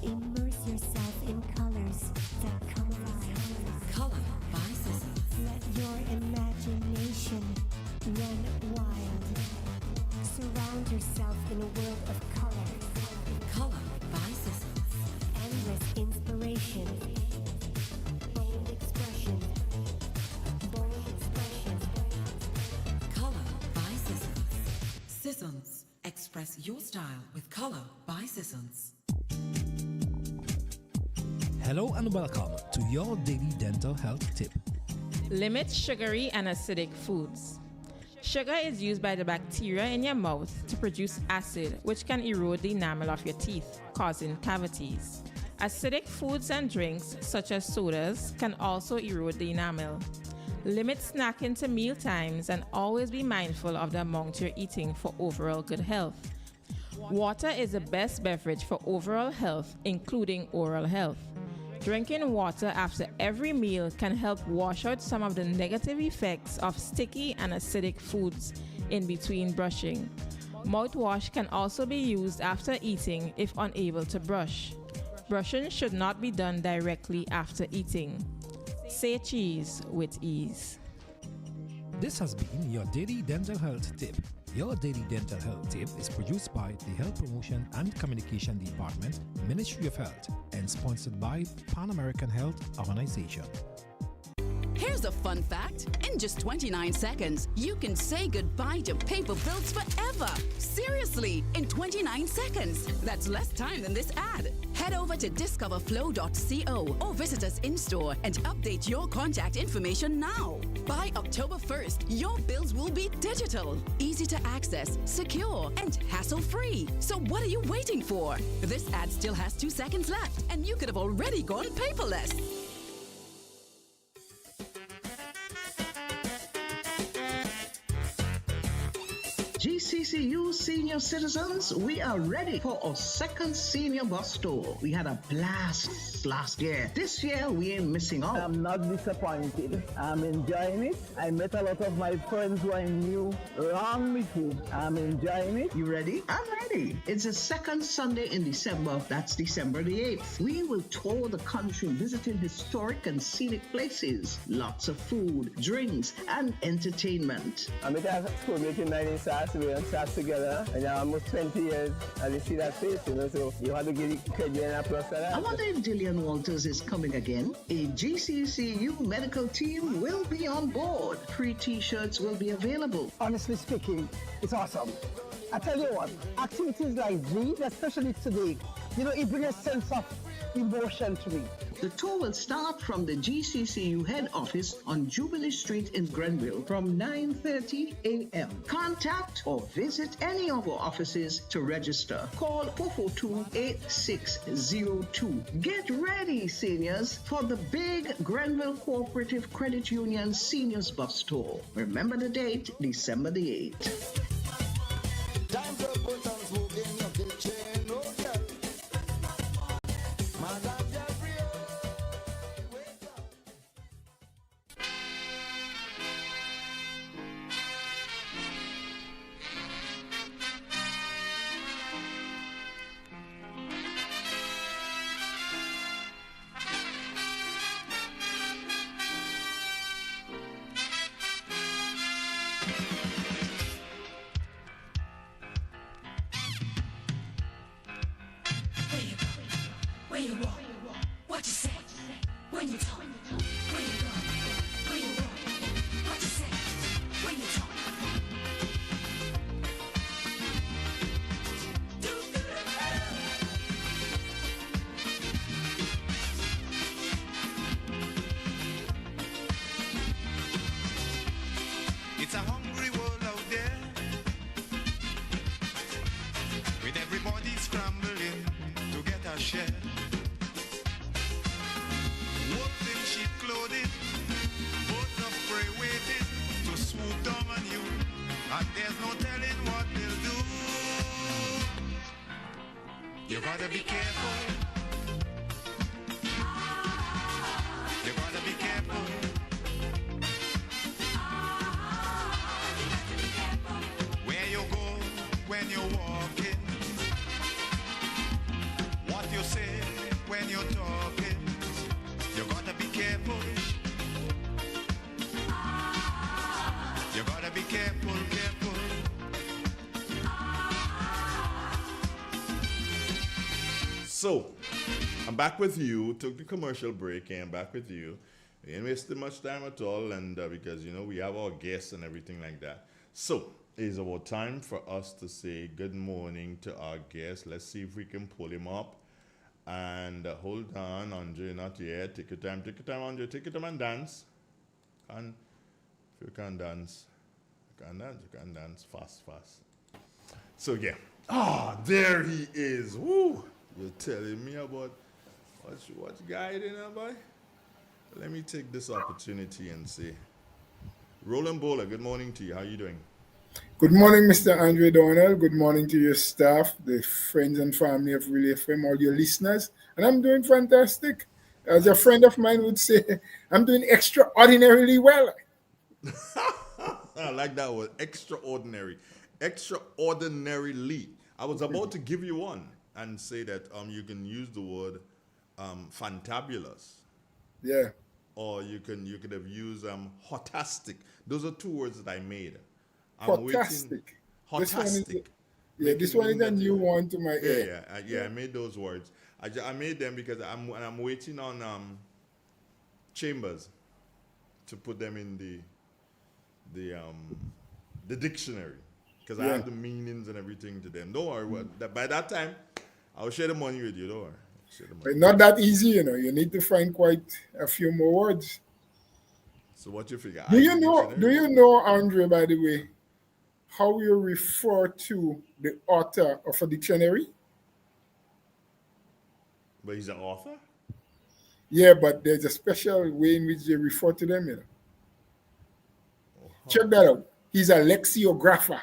Immerse yourself in colors that come alive. Color by Sissons. Let your imagination run wild. Surround yourself in a world of color. Color by Sissons. Endless inspiration. Bold expression. Bold expression. Color by Sissons. Sissons. Express your style with Color by Sissons. Hello and welcome to your daily dental health tip. Limit sugary and acidic foods. Sugar is used by the bacteria in your mouth to produce acid, which can erode the enamel of your teeth, causing cavities. Acidic foods and drinks, such as sodas, can also erode the enamel. Limit snacking to meal times and always be mindful of the amount you're eating for overall good health. Water is the best beverage for overall health, including oral health. Drinking water after every meal can help wash out some of the negative effects of sticky and acidic foods in between brushing. Mouthwash can also be used after eating if unable to brush. Brushing should not be done directly after eating. Say cheese with ease. This has been your daily dental health tip. Your daily dental health tip is produced by the Health Promotion and Communication Department, Ministry of Health, and sponsored by Pan American Health Organization. Here's a fun fact. In just 29 seconds, you can say goodbye to paper bills forever. Seriously, in 29 seconds. That's less time than this ad. Head over to discoverflow.co or visit us in-store and update your contact information now. By October 1st, your bills will be digital, easy to access, secure, and hassle-free. So what are you waiting for? This ad still has 2 seconds left, and you could have already gone paperless. GCCU senior citizens, we are ready for our second senior bus tour. We had a blast last year. This year, we ain't missing out. I'm not disappointed. I'm enjoying it. I met a lot of my friends who I knew long before. I'm enjoying it. You ready? I'm ready. It's the second Sunday in December. That's December the 8th. We will tour the country visiting historic and scenic places. Lots of food, drinks, and entertainment. I'm at school meeting night in Sass. We and sat together and almost 20 years and you see that face, so you have to give it credit and applause for that. I wonder if Jillian Walters is coming again. A GCCU medical team will be on board. Free t-shirts will be available. Honestly speaking, it's awesome. I tell you what, activities like these, especially today, it brings a sense of emotion to me. The tour will start from the GCCU head office on Jubilee Street in Grenville from 9:30 a.m. Contact or visit any of our offices to register. Call 442-8602. Get ready, seniors, for the big Grenville Cooperative Credit Union Seniors Bus Tour. Remember the date, December the 8th. Time to put some smoke in your kitchen, oh girl. My God, Jeffrey, wake up. Where you walk, what you say, when you talk, where you go, where you walk, what you say, when you talk. It's a hungry world out there, with everybody scrambling to get a share. Wolves in sheep clothing, both of prey waiting to swoop down on you, and there's no telling what they'll do. You gotta be careful. You gotta be careful. Where you go when you're walking, what you say when you're talking, you gotta be careful. You gotta be careful, careful. So, I'm back with you. Took the commercial break and back with you. We ain't wasted much time at all, and because, you know, we have our guests and everything like that. So, it's about time for us to say good morning to our guest. Let's see if we can pull him up. And hold on, Andre, not yet. Take your time, Andre. Take your time and dance. And if you can dance, you can dance fast. So, yeah. Ah, there he is. Woo! You're telling me about what's guiding her, boy? Let me take this opportunity and say, Roland Bowler, good morning to you. How are you doing? Good morning, Mr. Andre Donald. Good morning to your staff, the friends and family of Relay FM, all your listeners. And I'm doing fantastic. As a friend of mine would say, I'm doing extraordinarily well. I like that word, extraordinary. Extraordinarily. I was about to give you one and say that you can use the word fantabulous. Yeah. Or you could have used hotastic. Those are two words that I made. Hotastic. Hotastic. This one is a new one to my ear. I made those words. I made them because I'm waiting on Chambers to put them in the dictionary, because I have the meanings and everything to them. Don't worry. By that time, I'll share the money with you. Don't worry. But not that easy, you know. You need to find quite a few more words. So what you figure? Do you know, Andre, by the way, how you refer to the author of a dictionary? But he's an author? Yeah, but there's a special way in which they refer to them, you know. Check that out. He's a lexicographer.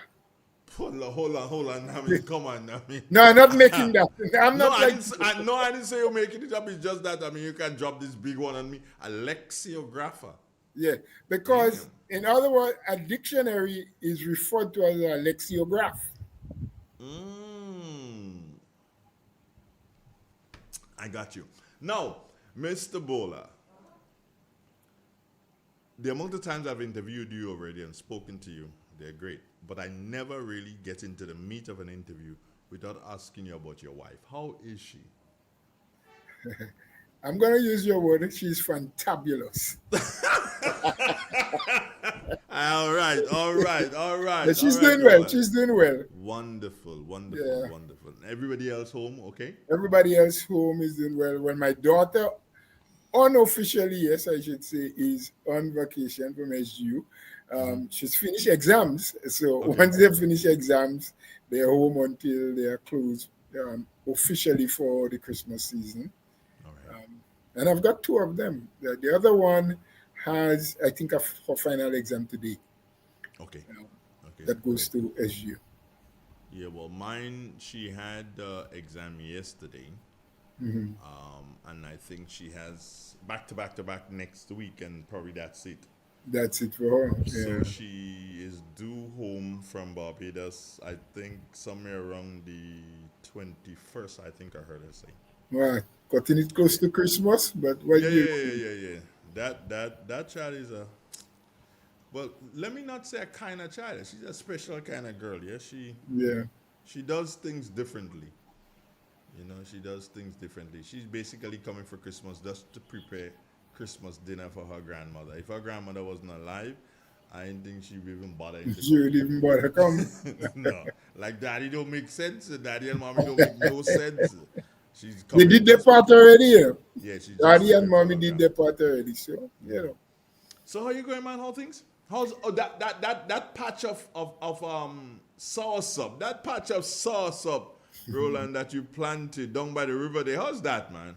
Hold on. I mean, come on. No, I'm not making that. I didn't say you're making it up. It's just that, you can drop this big one on me. A lexicographer. Yeah, because in other words, a dictionary is referred to as a lexicograph. I got you. Now, Mr. Bowler, the amount of times I've interviewed you already and spoken to you, they're great. But I never really get into the meat of an interview without asking you about your wife. How is she? I'm going to use your word. She's fantabulous. All right, all right, all right. But she's all right, doing well. Roland. She's doing well. Wonderful, wonderful, Yeah. wonderful. Everybody else home, okay? Everybody else home is doing well. When my daughter, unofficially, yes, I should say, is on vacation from SGU. She's finished exams. So once they finish exams, they're home until they are closed officially for the Christmas season. And I've got two of them. The other one has, I think, her final exam today. Okay. Okay. That goes to SGU. Yeah, well, mine, she had exam yesterday. Mhm. And I think she has back to back to back next week, and probably that's it. That's it for her. So Yeah. she is due home from Barbados, I think, somewhere around the 21st, I think I heard her say. Well, cutting it close to Christmas, but what Yeah, you yeah. That child is a, well, let me not say a kind of child. She's a special kind of girl. Yeah, she does things differently. You know, she does things differently. She's basically coming for Christmas just to prepare Christmas dinner for her grandmother. If her grandmother wasn't alive, I didn't think she would even bother. She would even bother come. No, like daddy don't make sense. Daddy and mommy don't make no sense. She's They did their part already. Yeah, Yeah, she's Daddy and mommy did their part already. So, you know. So how you going, man? How things? How's that patch of soursop? That patch of soursop, Roland, that you planted down by the river there. How's that, man?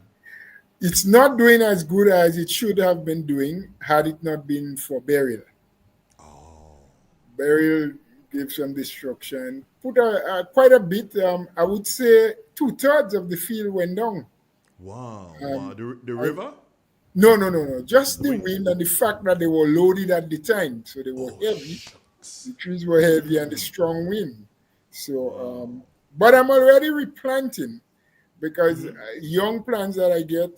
It's not doing as good as it should have been doing had it not been for burial. Burial gave some destruction. Put quite a bit. I would say 2/3 of the field went down. Wow. Wow. The river? No. Just the wind and the fact that they were loaded at the time. So they were heavy. The trees were heavy and the strong wind. So, but I'm already replanting because young plants that I get,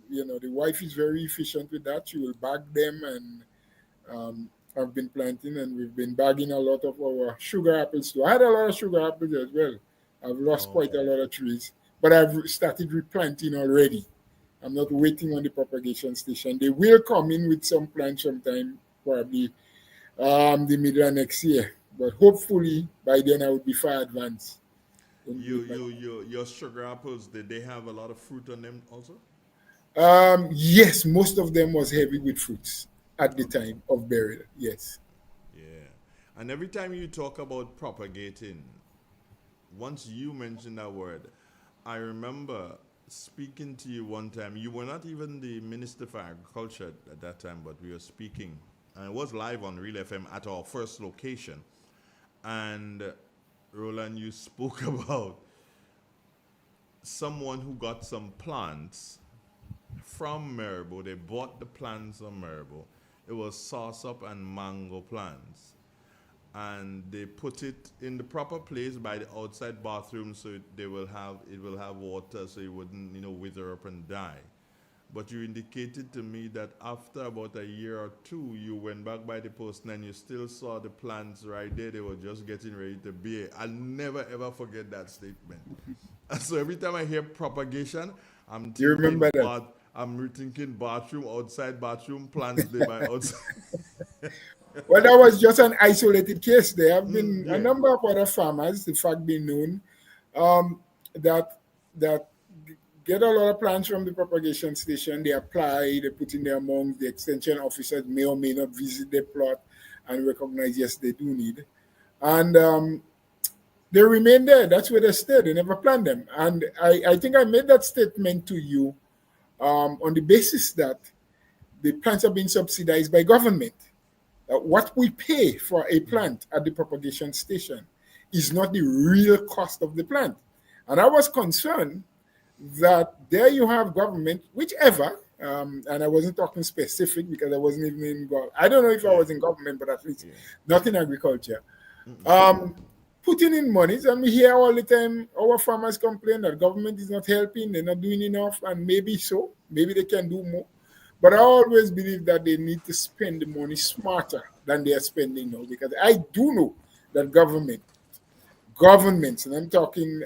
you know, the wife is very efficient with that. She will bag them, and I've been planting, and we've been bagging a lot of our sugar apples too. I had a lot of sugar apples as well. I've lost quite a lot of trees, but I've started replanting already. I'm not waiting on the propagation station. They will come in with some plants sometime, probably the middle of next year. But hopefully by then I would be far advanced. Your sugar apples, did they have a lot of fruit on them also? Yes, most of them was heavy with fruits at the time of burial. Yes. Yeah. And every time you talk about propagating, once you mention that word, I remember speaking to you one time. You were not even the Minister for Agriculture at that time, but we were speaking. And it was live on Real FM at our first location. And Roland, you spoke about someone who got some plants from Maribor. They bought the plants from Maribor. It was saursop and mango plants. And they put it in the proper place by the outside bathroom, so it will have water, so it wouldn't, wither up and die. But you indicated to me that after about a year or two, you went back by the post and you still saw the plants right there. They were just getting ready to bear. I'll never ever forget that statement. So every time I hear propagation, I'm thinking bathroom, outside bathroom, plants there by outside. Well, that was just an isolated case. There have been a number of other farmers, the fact being known, that get a lot of plants from the propagation station. They apply, they put in their mongs. The extension officers may or may not visit their plot and recognize, yes, they do need. And they remain there. That's where they stay. They never plant them. And I think I made that statement to you on the basis that the plants are being subsidized by government. What we pay for a plant at the propagation station is not the real cost of the plant. And I was concerned that there you have government, whichever, and I wasn't talking specific because I wasn't even in government. I don't know if I was in government, but at least not in agriculture. Putting in monies, and we hear all the time our farmers complain that government is not helping, they're not doing enough, and maybe so, maybe they can do more. But I always believe that they need to spend the money smarter than they are spending now, because I do know that governments, and I'm talking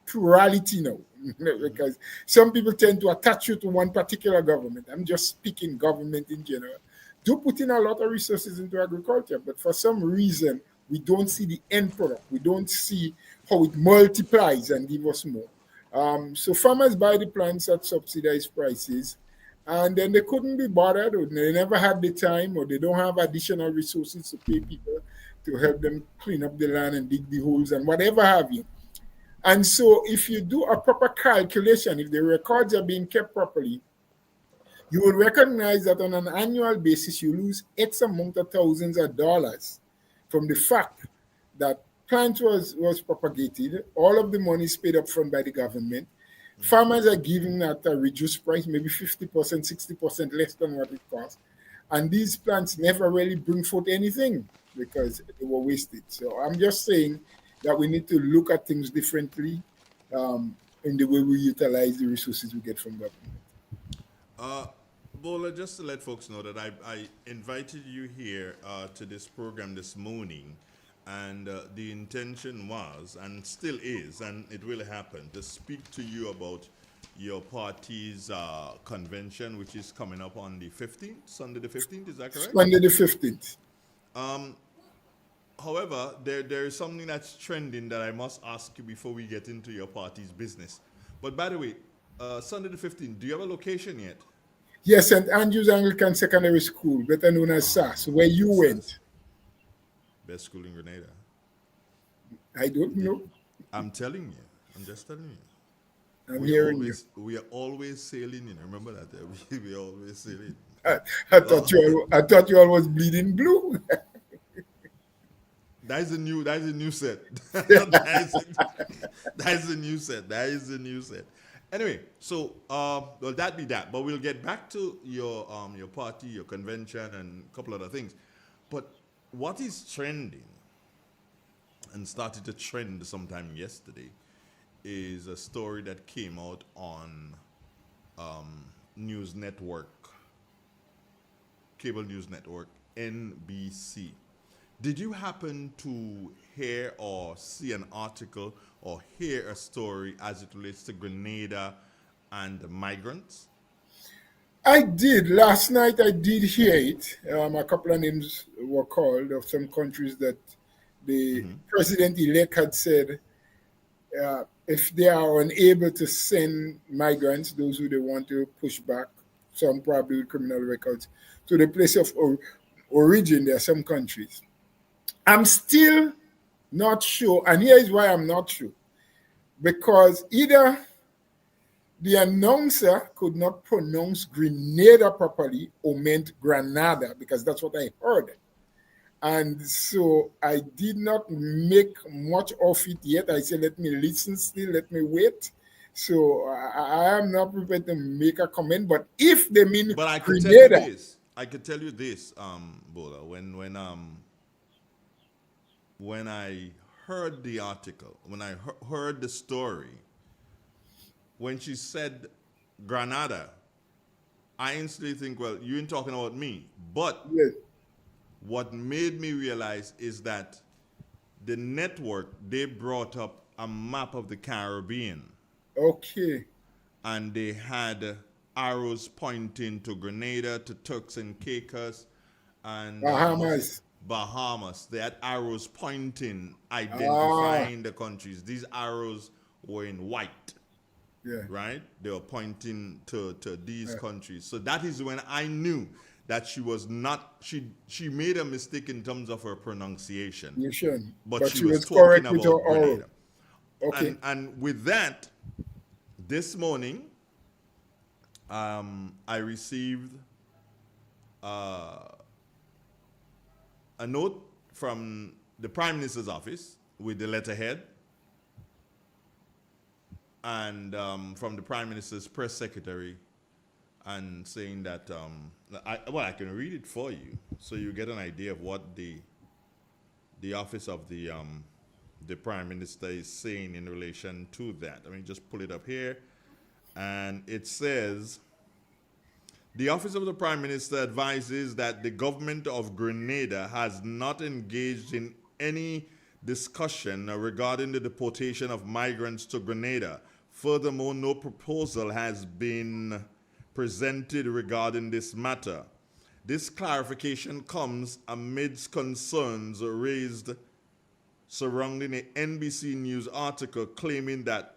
plurality now, because some people tend to attach you to one particular government. I'm just speaking government in general. do put in a lot of resources into agriculture, but for some reason, we don't see the end product. We don't see how it multiplies and give us more. So farmers buy the plants at subsidized prices, and then they couldn't be bothered, or they never had the time, or they don't have additional resources to pay people to help them clean up the land and dig the holes and whatever have you. And so if you do a proper calculation, if the records are being kept properly, you will recognize that on an annual basis, you lose X amount of thousands of dollars from the fact that plant was propagated, all of the money is paid up front by the government. Farmers are giving at a reduced price, maybe 50%, 60% less than what it costs. And these plants never really bring forth anything because they were wasted. So I'm just saying that we need to look at things differently in the way we utilize the resources we get from government. Bowler, just to let folks know that I invited you here to this program this morning, and the intention was, and still is, and it will happen, to speak to you about your party's convention, which is coming up on the 15th, Sunday the 15th, is that correct? Sunday the 15th. However, there is something that's trending that I must ask you before we get into your party's business. But by the way, Sunday the 15th, do you have a location yet? Yes, St. Andrew's Anglican Secondary School, better known as SAS, where you went. Best school in Grenada. I don't know. I'm telling you. I'm just telling you. I'm hearing you. We are always sailing, remember that? We are always sailing. I thought you all was bleeding blue. That is a new set. That is a new set. Anyway, so well, that be that. But we'll get back to your party, your convention, and a couple other things. But what is trending and started to trend sometime yesterday is a story that came out on news network, cable news network, NBC. Did you happen to hear or see an article or hear a story as it relates to Grenada and migrants? I did. Last night I did hear it. A couple of names were called of some countries that the president-elect had said if they are unable to send migrants, those who they want to push back, some probably with criminal records, to the place of origin, there are some countries. I'm still not sure, and here is why I'm not sure. Because either the announcer could not pronounce Grenada properly or meant Granada, because that's what I heard. And so I did not make much of it yet. I said, let me listen still, let me wait. So I am not prepared to make a comment, but if they mean but I Grenada. I could tell you this, Bowler, when I heard the article, when I heard the story, when she said Granada, I instantly think, well, you ain't talking about me. But what made me realize is that the network, they brought up a map of the Caribbean. Okay. And they had arrows pointing to Grenada, to Turks and Caicos, and Bahamas. They had arrows pointing, identifying the countries. These arrows were in white. Yeah. Right? They were pointing to these countries. So that is when I knew that she was not, she made a mistake in terms of her pronunciation. But she was talking about Grenada. Okay. And with that, this morning, I received a note from the Prime Minister's office with the letterhead, and from the Prime Minister's press secretary, and saying that, I can read it for you so you get an idea of what the office of the Prime Minister is saying in relation to that. I mean, just pull it up here. And it says, the Office of the Prime Minister advises that the government of Grenada has not engaged in any discussion regarding the deportation of migrants to Grenada. Furthermore, no proposal has been presented regarding this matter. This clarification comes amidst concerns raised surrounding an NBC News article claiming that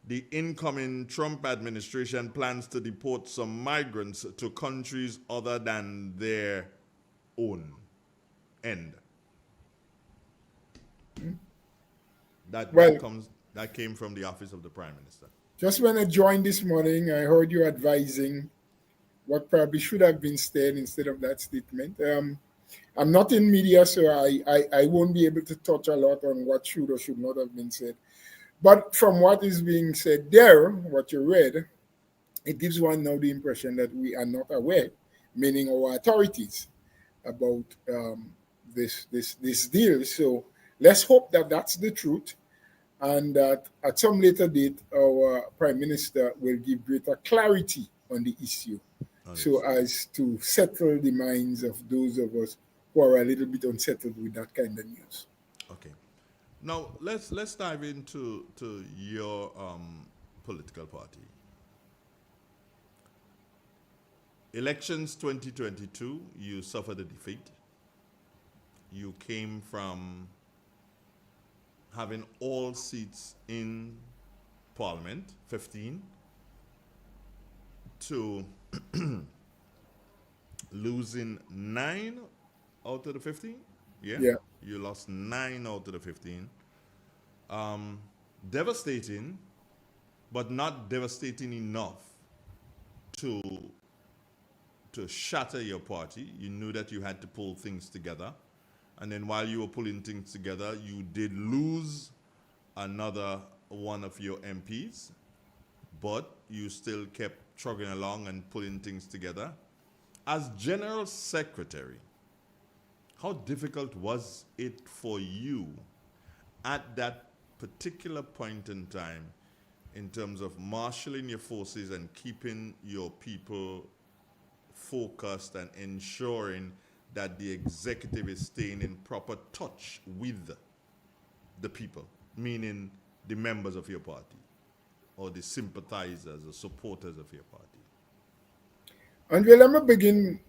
the incoming Trump administration plans to deport some migrants to countries other than their own end. That came from the office of the Prime Minister. Just when I joined this morning, I heard you advising what probably should have been said instead of that statement. I'm not in media, so I won't be able to touch a lot on what should or should not have been said. But from what is being said there, what you read, it gives one now the impression that we are not aware, meaning our authorities, about this deal. So let's hope that that's the truth, and that at some later date, our Prime Minister will give greater clarity on the issue, so as to settle the minds of those of us who are a little bit unsettled with that kind of news. Okay. Now, let's dive into your political party. Elections 2022, you suffered a defeat. You came from having all seats in Parliament, 15, to losing 9 out of the 15. Yeah. You lost 9 out of the 15. Devastating, but not devastating enough to shatter your party. You knew that you had to pull things together. And then while you were pulling things together, you did lose another one of your MPs, but you still kept trugging along and pulling things together. As General Secretary, how difficult was it for you at that particular point in time in terms of marshalling your forces and keeping your people focused and ensuring that the executive is staying in proper touch with the people, meaning the members of your party or the sympathizers or supporters of your party? And let me begin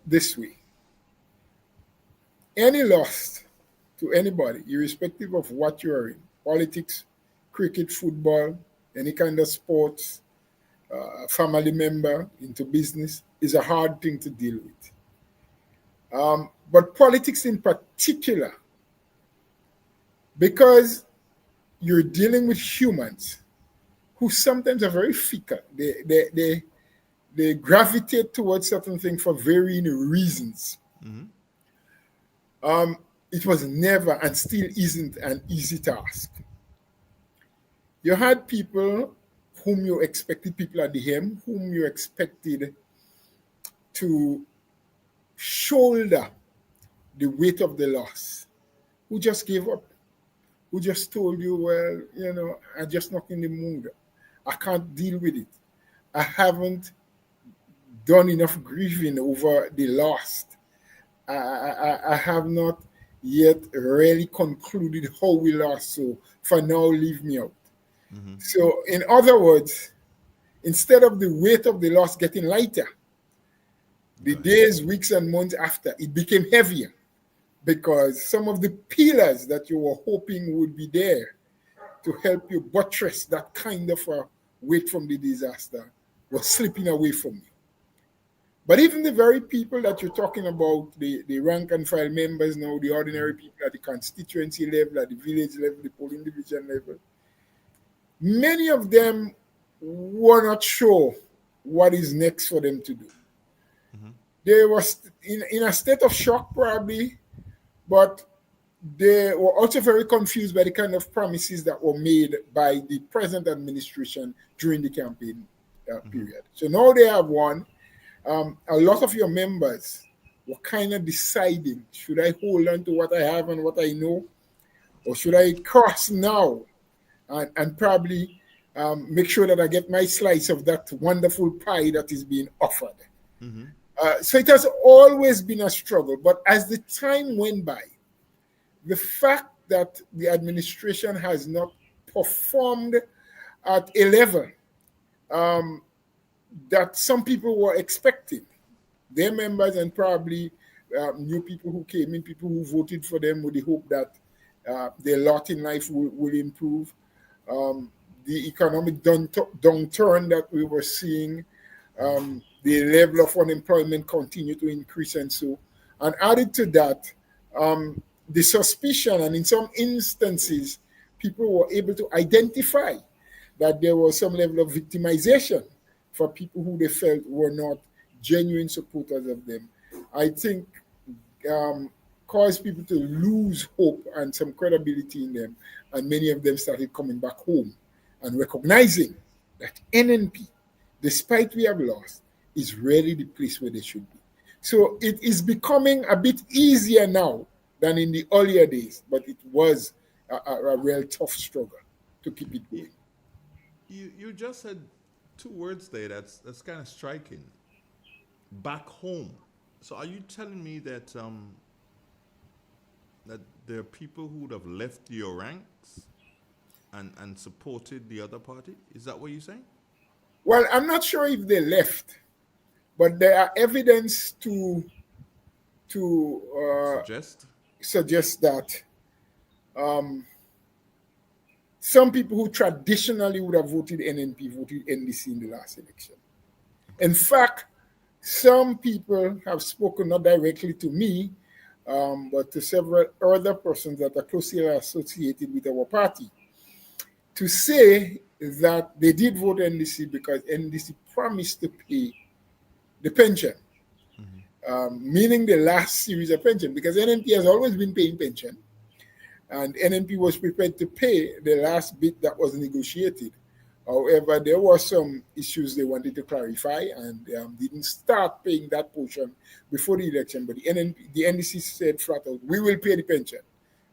this way. Any loss to anybody, irrespective of what you are in, politics, cricket, football, any kind of sports, family member into business, is a hard thing to deal with. But politics in particular, because you're dealing with humans who sometimes are very fickle. They gravitate towards certain things for varying reasons. Mm-hmm. It was never and still isn't an easy task. You had people whom you expected, people at the hem, whom you expected to shoulder the weight of the loss, who just gave up, who just told you, well, I'm just not in the mood. I can't deal with it. I haven't done enough grieving over the lost. I have not yet really concluded how we lost, so for now, leave me out. Mm-hmm. So, in other words, instead of the weight of the loss getting lighter, the days, weeks, and months after, it became heavier, because some of the pillars that you were hoping would be there to help you buttress that kind of a weight from the disaster was slipping away from you. But even the very people that you're talking about, the rank and file members now, the ordinary people at the constituency level, at the village level, the polling division level, many of them were not sure what is next for them to do. Mm-hmm. They were in a state of shock probably, but they were also very confused by the kind of promises that were made by the present administration during the campaign period. So now they have won. A lot of your members were kind of deciding, should I hold on to what I have and what I know, or should I cross now and probably make sure that I get my slice of that wonderful pie that is being offered. Mm-hmm. So it has always been a struggle. But as the time went by, the fact that the administration has not performed at a level that some people were expecting, their members and probably new people who came in, people who voted for them with the hope that their lot in life will improve. The economic downturn that we were seeing, the level of unemployment continued to increase, and so. And added to that, the suspicion, and in some instances, people were able to identify that there was some level of victimization for people who they felt were not genuine supporters of them. I think caused people to lose hope and some credibility in them, and many of them started coming back home and recognizing that NNP, despite we have lost, is really the place where they should be. So it is becoming a bit easier now than in the earlier days, but it was a real tough struggle to keep it going. You just said two words there that's kind of striking. Back home. So are you telling me that that there are people who would have left your ranks and supported the other party? Is that what you're saying? Well, I'm not sure if they left, but there are evidence to suggest that some people who traditionally would have voted NNP voted NDC in the last election. In fact, some people have spoken not directly to me, but to several other persons that are closely associated with our party, to say that they did vote NDC because NDC promised to pay the pension, meaning the last series of pension, because NNP has always been paying pension, and NNP was prepared to pay the last bit that was negotiated. However, there were some issues they wanted to clarify, and didn't start paying that portion before the election. But the NDC said flat out, we will pay the pension.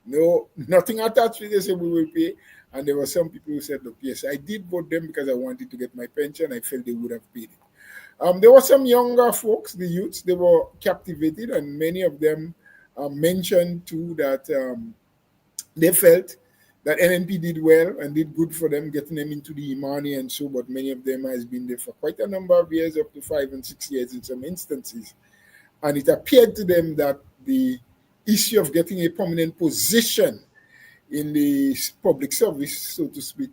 No, nothing attached to it. They said we will pay. And there were some people who said, look, yes, I did vote them because I wanted to get my pension. I felt they would have paid it. There were some younger folks, the youths, they were captivated, and many of them mentioned too that they felt that NNP did well and did good for them, getting them into the Imani and so, but many of them has been there for quite a number of years, up to 5 and 6 years in some instances. And it appeared to them that the issue of getting a permanent position in the public service, so to speak,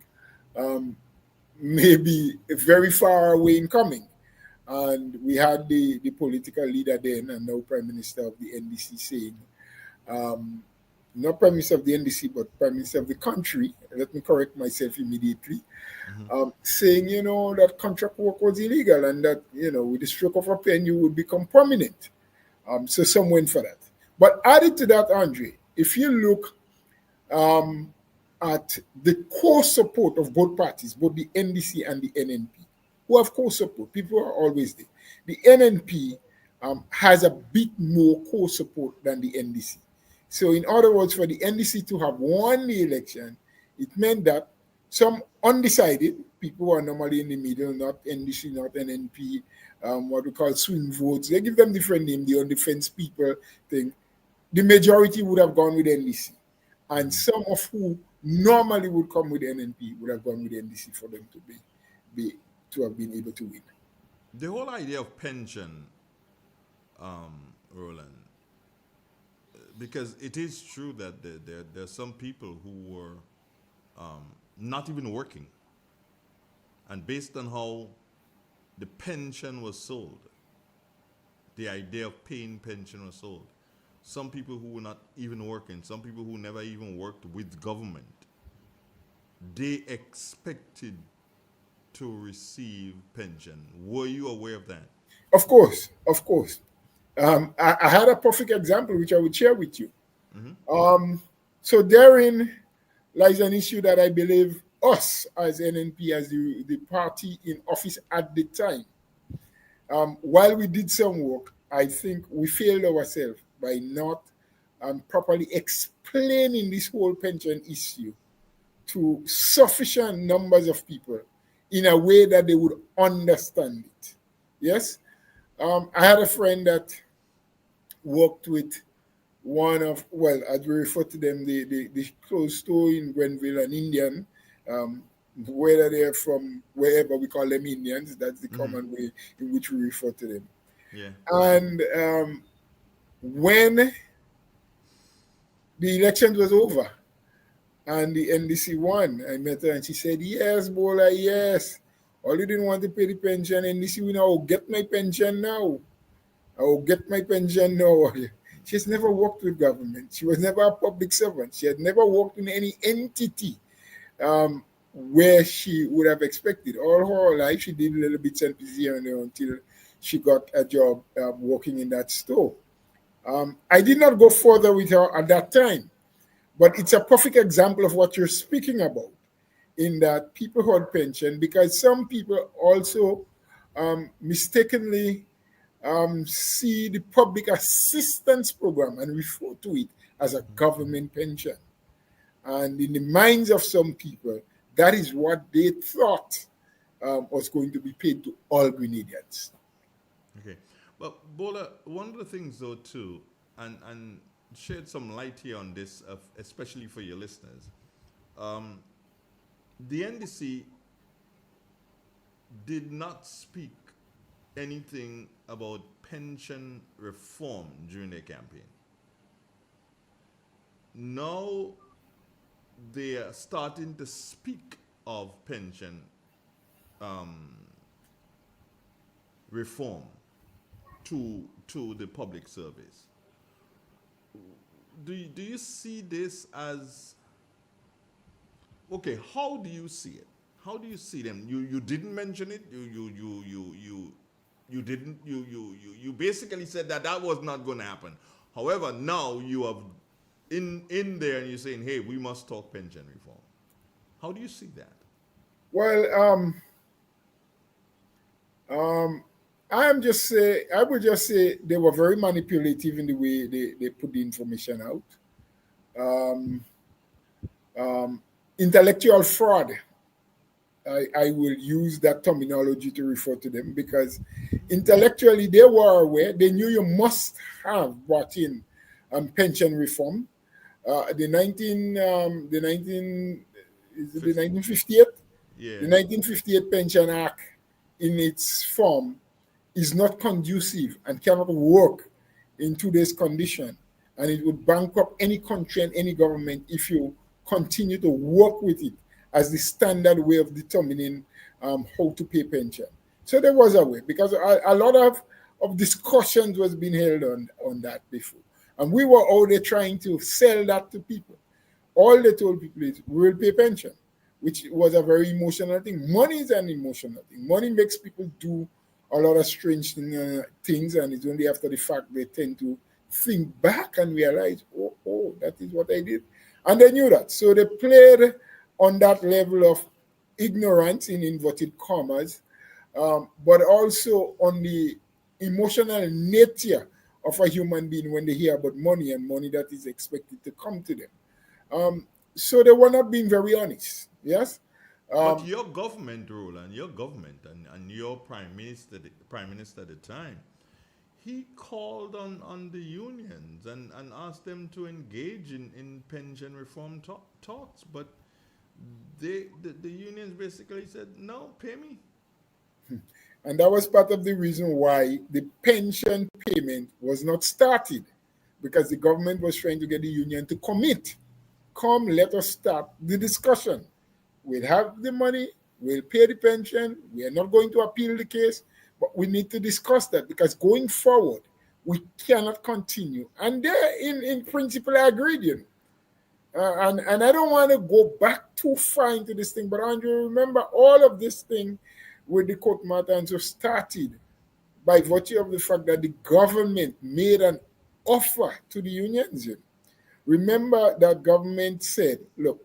may be very far away in coming. And we had the political leader then, and now Prime Minister of the NDC, saying, not Prime Minister of the NDC, but Prime Minister of the country, let me correct myself immediately, saying, that contract work was illegal and that, with the stroke of a pen, you would become permanent. So some went for that. But added to that, Andre, if you look at the core support of both parties, both the NDC and the NNP, who have core support, people are always there. The NNP has a bit more core support than the NDC. So in other words, for the NDC to have won the election, it meant that some undecided people who are normally in the middle, not NDC, not NNP, what we call swing votes, they give them different names, the on-the-fence people thing, the majority would have gone with NDC. And some of who normally would come with NNP would have gone with NDC for them to have been able to win. The whole idea of pension, Roland, because it is true that there are some people who were not even working. And based on how the pension was sold, the idea of paying pension was sold, some people who were not even working, some people who never even worked with government, they expected to receive pension. Were you aware of that? Of course. I had a perfect example which I would share with you. So therein lies an issue that I believe us as NNP, as the party in office at the time, while we did some work, I think we failed ourselves by not properly explaining this whole pension issue to sufficient numbers of people in a way that they would understand it. Yes? I had a friend that worked with one of, well, as we refer to them, the clothes store in Grenville, an Indian, whether they're from wherever we call them Indians, that's the common way in which we refer to them. Yeah. And when the election was over and the NDC won, I met her and she said, yes, Bola, yes. All you didn't want to pay the pension, NDC, we now get my pension now. I will get my pension now. She's never worked with government. She was never a public servant. She had never worked in any entity where she would have expected. All her life, she did little bits and pieces here and there until she got a job working in that store. I did not go further with her at that time, but it's a perfect example of what you're speaking about in that people hold pension, because some people also mistakenly see the public assistance program and refer to it as a government pension. And in the minds of some people, that is what they thought was going to be paid to all Grenadians. Okay. But Bola, one of the things though too, and shed some light here on this, especially for your listeners, the NDC did not speak anything about pension reform during their campaign. Now they are starting to speak of pension reform to the public service. Do you see this as okay? How do you see it? How do you see them? You didn't mention it. You didn't. You basically said that was not going to happen. However, now you have in there and you're saying, hey, we must talk pension reform. How do you see that? Well, I would just say they were very manipulative in the way they put the information out. Intellectual fraud. I will use that terminology to refer to them because intellectually they were aware. They knew you must have brought in pension reform. The 1958? Yeah. The 1958 Pension Act in its form is not conducive and cannot work in today's condition. And it would bankrupt any country and any government if you continue to work with it as the standard way of determining how to pay pension. So there was a way, because a lot of discussions was being held on that before. And we were out there trying to sell that to people. All they told people is, we will pay pension, which was a very emotional thing. Money is an emotional thing. Money makes people do a lot of strange things, and it's only after the fact they tend to think back and realize, oh, that is what I did. And they knew that. So they played on that level of ignorance, in inverted commas, but also on the emotional nature of a human being when they hear about money and money that is expected to come to them. So they were not being very honest, yes? But your government, Roland, your government and your prime minister at the time, he called on the unions and asked them to engage in pension reform talks, but the unions basically said, no, pay me. And that was part of the reason why the pension payment was not started, because the government was trying to get the union to commit. Come, let us start the discussion. We'll have the money, we'll pay the pension, we are not going to appeal the case, but we need to discuss that, because going forward, we cannot continue. And they, in principle, I agreed, you know. And I don't want to go back too far into this thing, but Andrew, remember all of this thing with the court matters started by virtue of the fact that the government made an offer to the unions. Remember that government said, look,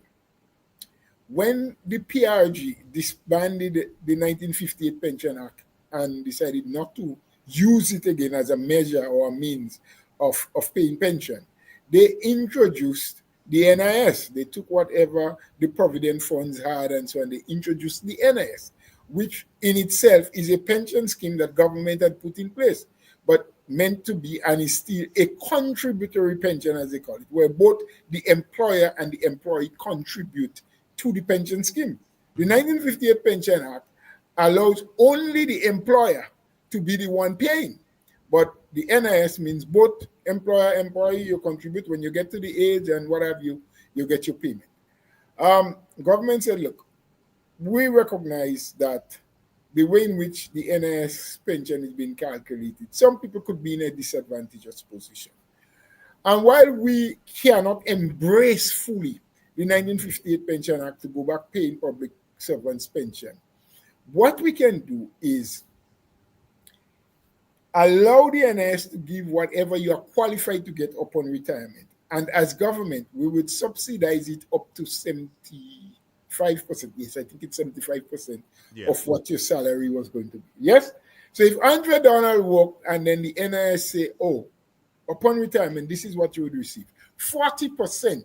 when the PRG disbanded the 1958 Pension Act and decided not to use it again as a measure or a means of paying pension, they introduced the NIS. They took whatever the Provident Funds had and so on. They introduced the NIS, which in itself is a pension scheme that government had put in place, but meant to be, and is still, a contributory pension, as they call it, where both the employer and the employee contribute to the pension scheme. The 1958 Pension Act allows only the employer to be the one paying. But the NIS means both employer, employee, you contribute when you get to the age and what have you, you get your payment. Government said, look, we recognize that the way in which the NIS pension is being calculated, some people could be in a disadvantageous position. And while we cannot embrace fully the 1958 Pension Act to go back paying public servants' pension, what we can do is allow the NIS to give whatever you are qualified to get upon retirement. And as government, we would subsidize it up to 75%. Yes, I think it's 75% of what your salary was going to be. Yes? So if Andre Donald worked and then the NIS say, oh, upon retirement, this is what you would receive. 40%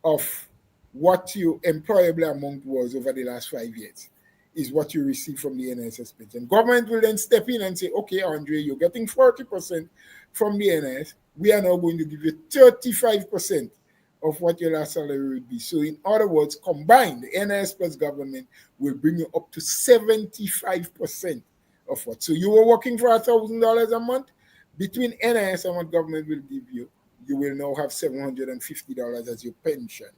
of what your employable amount was over the last 5 years is what you receive from the NIS pension. Government will then step in and say, okay, Andre, you're getting 40% from the NIS. We are now going to give you 35% of what your last salary would be. So in other words, combined, the NIS plus government will bring you up to 75% of what. So you were working for $1,000 a month. Between NIS and what government will give you, you will now have $750 as your pension.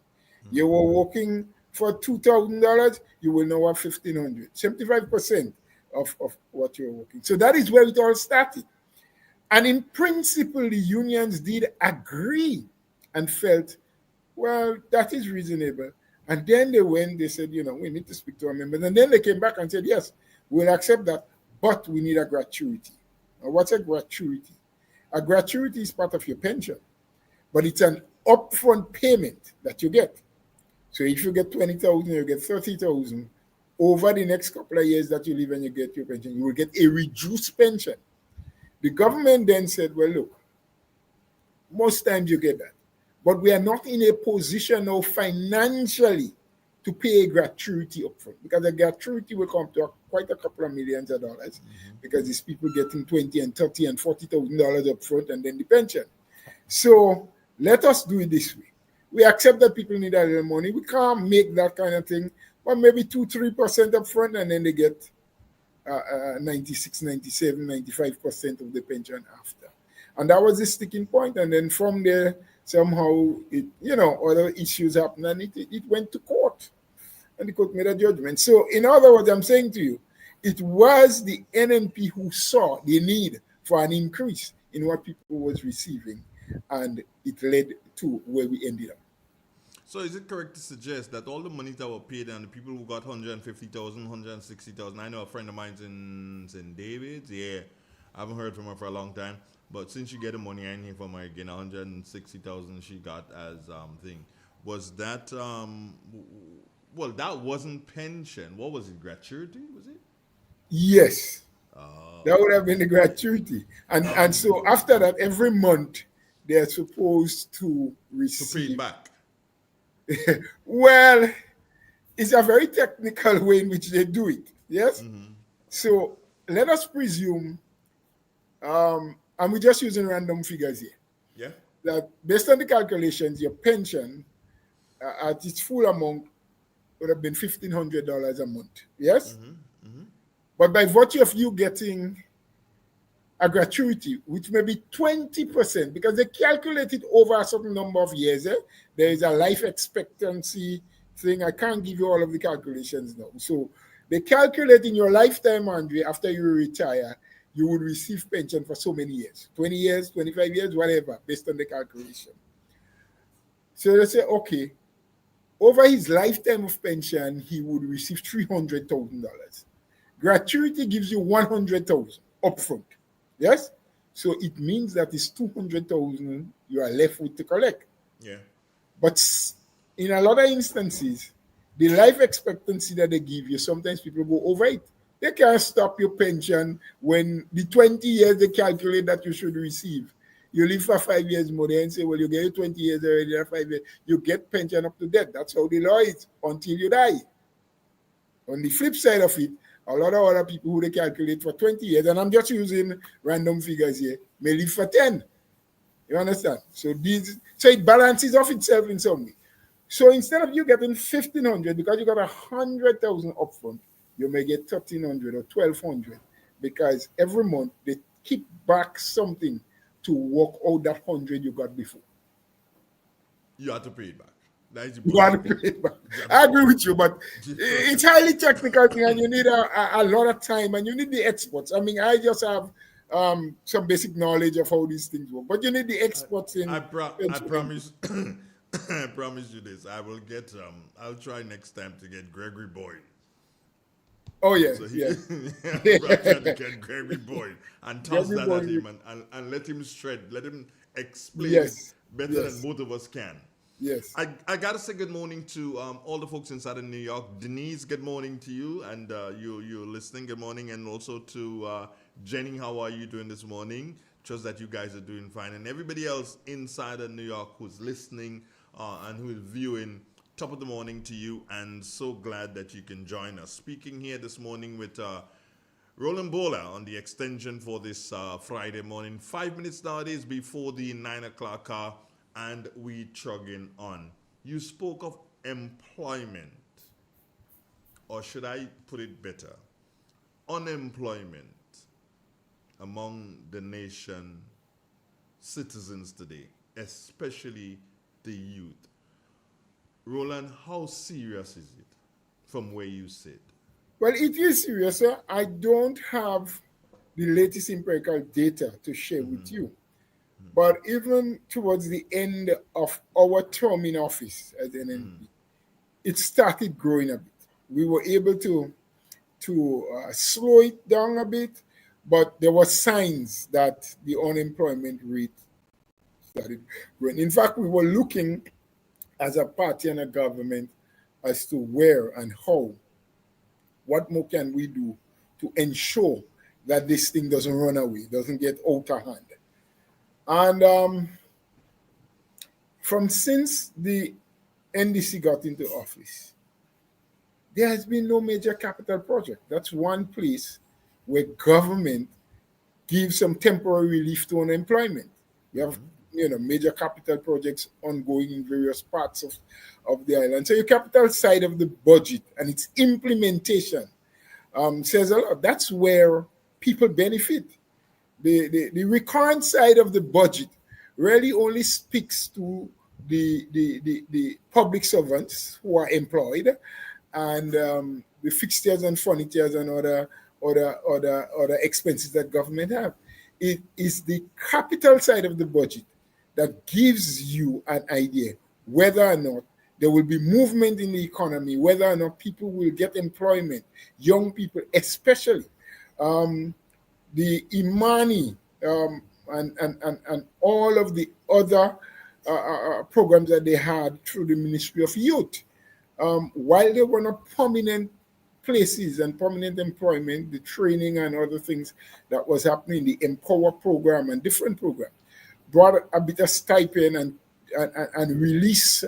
You were working for $2,000, you will now have $1,500. 75% of what you're working. So that is where it all started. And in principle, the unions did agree and felt, well, that is reasonable. And then they said, we need to speak to our members. And then they came back and said, yes, we'll accept that, but we need a gratuity. Now, what's a gratuity? A gratuity is part of your pension, but it's an upfront payment that you get. So if you get 20,000, you get 30,000. Over the next couple of years that you live and you get your pension, you will get a reduced pension. The government then said, well, look, most times you get that, but we are not in a position now financially to pay a gratuity upfront, because the gratuity will come to quite a couple of millions of dollars, because these people getting $20,000 and $30,000 and $40,000 upfront and then the pension. So let us do it this way. We accept that people need a little money. We can't make that kind of thing, but maybe 2-3% upfront, and then they get 96, 97, 95% of the pension after. And that was the sticking point. And then from there, somehow, other issues happened, and it went to court. And the court made a judgment. So, in other words, I'm saying to you, it was the NNP who saw the need for an increase in what people was receiving, and it led to where we ended up. So is it correct to suggest that all the money that were paid and the people who got 150,000, 160,000, I know a friend of mine's in St. David's, I haven't heard from her for a long time, but since she get the money I need from her again, 160,000 she got as thing, was that, that wasn't pension. What was it, gratuity, was it? Yes. That would have been the gratuity. And so after that, every month, they're supposed to receive. To pay it back. Well, it's a very technical way in which they do it. Yes? Mm-hmm. So let us presume, and we're just using random figures here. Yeah. That based on the calculations, your pension at its full amount would have been $1,500 a month. Yes? Mm-hmm. Mm-hmm. But by virtue of you getting a gratuity, which may be 20%, because they calculate it over a certain number of years. There is a life expectancy thing. I can't give you all of the calculations now. So they calculate in your lifetime, Andre, after you retire, you would receive pension for so many years, 20 years, 25 years, whatever, based on the calculation. So they say, okay, over his lifetime of pension, he would receive $300,000. Gratuity gives you $100,000 upfront. Yes? So it means that it's $200,000 you are left with to collect. Yeah. But in a lot of instances, the life expectancy that they give you, sometimes people go over it. They can't stop your pension when the 20 years they calculate that you should receive. You live for 5 years more and say, well, you get 20 years already, 5 years. You get pension up to death. That's how the law is until you die. On the flip side of it, a lot of other people who they calculate for 20 years, and I'm just using random figures here, may live for 10. You understand? So it balances off itself in some way. So instead of you getting 1,500 because you got 100,000 upfront, you may get 1,300 or 1,200 because every month they keep back something to work out that 100 you got before. You have to pay it back. That is You got to pay it back. I agree with you, but it's highly technical thing, and you need a lot of time, and you need the experts. I mean, I just have some basic knowledge of how these things work, but you need the experts in. I promise. I promise you this. I will get. I'll try next time to get Gregory Boyd. Oh yeah, So yeah. I'll try to get Gregory Boyd and toss Gregory that Boyd. at him and let him shred. Let him explain Yes, it better yes. than both of us can. Yes. I gotta say good morning to all the folks inside of New York. Denise, good morning to you, and you're listening. Good morning, and also to Jenny. How are you doing this morning? Trust that you guys are doing fine, and everybody else inside of New York who's listening and who is viewing. Top of the morning to you, and so glad that you can join us. Speaking here this morning with Roland Bowler on the extension for this Friday morning. 5 minutes nowadays before the 9 o'clock hour, and we chugging on. You spoke of employment, or should I put it better? Unemployment among the nation citizens today, especially the youth. Roland, how serious is it from where you sit? Well, it is serious, sir. I don't have the latest empirical data to share with you. But even towards the end of our term in office as NNP, it started growing a bit. We were able to slow it down a bit, but there were signs that the unemployment rate started growing. In fact, we were looking as a party and a government as to where and how, what more can we do to ensure that this thing doesn't run away, doesn't get out of hand. And from since the NDC got into office, there has been no major capital project. That's one place where government gives some temporary relief to unemployment. You have major capital projects ongoing in various parts of the island. So your capital side of the budget and its implementation says a lot. That's where people benefit. The recurrent side of the budget really only speaks to the public servants who are employed and the fixtures and furnitures and other expenses that government have. It is the capital side of the budget that gives you an idea whether or not there will be movement in the economy, whether or not people will get employment, young people especially. The Imani and all of the other programs that they had through the Ministry of Youth, while they were not permanent places and permanent employment, the training and other things that was happening, the Empower program and different programs, brought a bit of stipend and release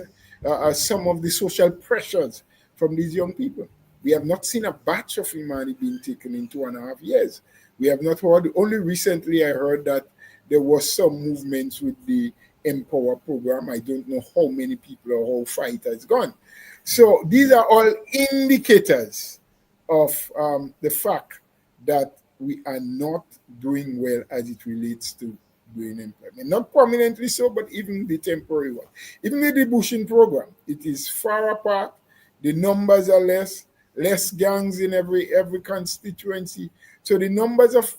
some of the social pressures from these young people. We have not seen a batch of Imani being taken in 2.5 years. We have not heard, only recently I heard that there was some movements with the Empower program. I don't know how many people or how far it has gone. So these are all indicators of the fact that we are not doing well as it relates to doing employment. Not permanently so, but even the temporary one. Even the debushing program, it is far apart. The numbers are less gangs in every constituency. So the numbers of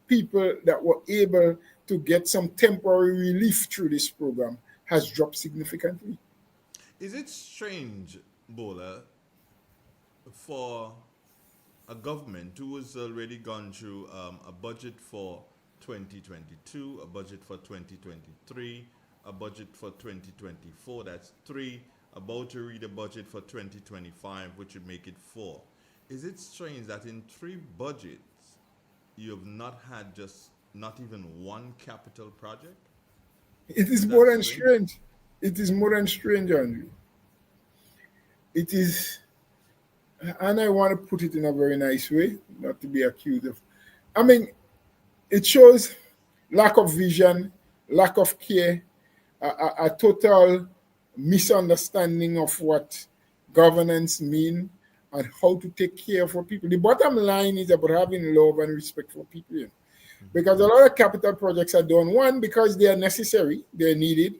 people that were able to get some temporary relief through this program has dropped significantly. Is it strange, Bowler, for a government who has already gone through a budget for 2022, a budget for 2023, a budget for 2024, that's 3, about to read a budget for 2025, which would make it 4. Is it strange that in 3 budgets, you have not had not even one capital project? It is more than strange. It is more than strange, Andrew. It is, and I want to put it in a very nice way, not to be accused of. I mean, it shows lack of vision, lack of care, a total misunderstanding of what governance mean and how to take care of our people. The bottom line is about having love and respect for people. Because a lot of capital projects are done, one, because they are necessary, they're needed,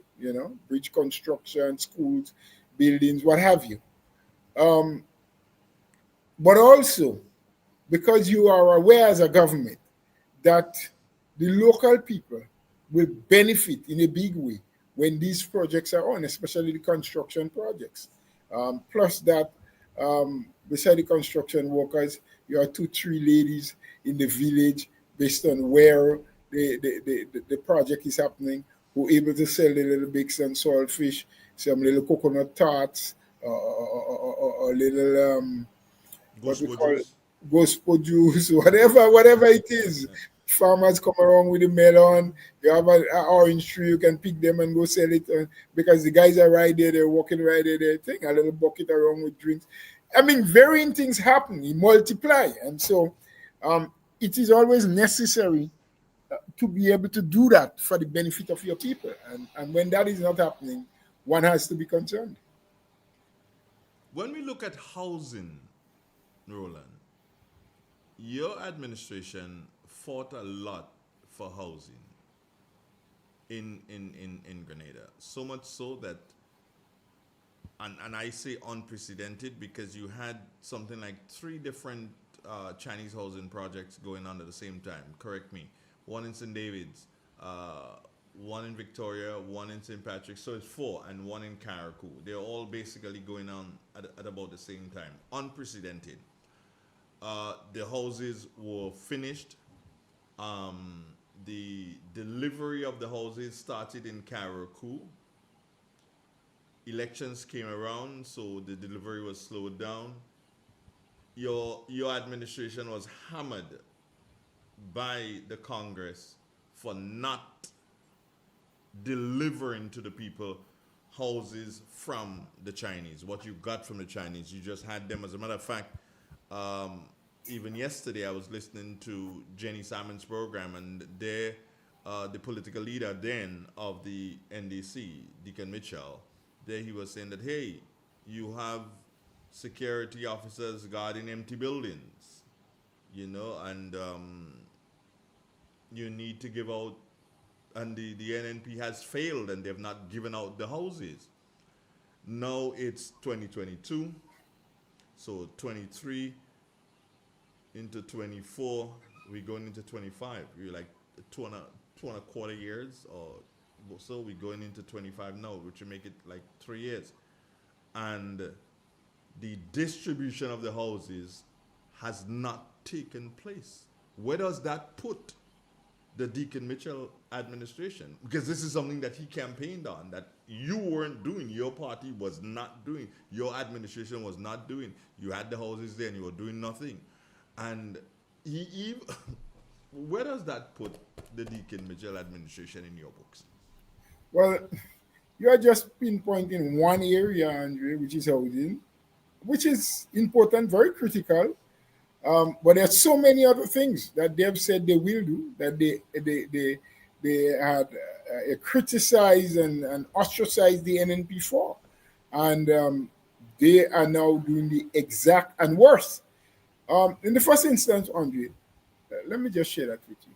bridge construction, schools, buildings, what have you. But also because you are aware as a government that the local people will benefit in a big way when these projects are on, especially the construction projects. Plus that, beside the construction workers, you have 2-3 ladies in the village based on where the project is happening who are able to sell the little bakes and saltfish, some little coconut tarts, or little what we call gospel juice, whatever it is. Farmers come around with the melon. You have an orange tree, you can pick them and go sell it because the guys are right there, they're walking right there, they take a little bucket around with drinks. I mean, varying things happen, you multiply. And so it is always necessary to be able to do that for the benefit of your people. And when that is not happening, one has to be concerned. When we look at housing, Roland, your administration fought a lot for housing in Grenada. So much so that, and I say unprecedented because you had something like 3 different Chinese housing projects going on at the same time. Correct me. One in St. David's, one in Victoria, one in St. Patrick's. So it's 4, and one in Carriacou. They're all basically going on at about the same time. Unprecedented. The houses were finished. The delivery of the houses started in Carriacou. Elections came around, so the delivery was slowed down. Your administration was hammered by the Congress for not delivering to the people houses from the Chinese. What you got from the Chinese, you just had them. As a matter of fact, even yesterday I was listening to Jenny Salmon's program, and there, the political leader then of the NDC, Deacon Mitchell, there he was saying that, hey, you have security officers guarding empty buildings, and you need to give out, and the NNP has failed and they've not given out the houses. Now it's 2022, so 23 into 24, we're going into 25. We're like two and a quarter years or so. We're going into 25 now, which will make it like 3 years. And the distribution of the houses has not taken place. Where does that put the Deacon Mitchell administration? Because this is something that he campaigned on, that you weren't doing, your party was not doing, your administration was not doing. You had the houses there and you were doing nothing. And where does that put the Deacon Mitchell administration in your books? Well, you are just pinpointing one area, Andre, which is housing, which is important, very critical. But there are so many other things that they've said they will do that they had criticized and ostracized the NNP for. And they are now doing the exact and worse. In the first instance, Andre, let me just share that with you.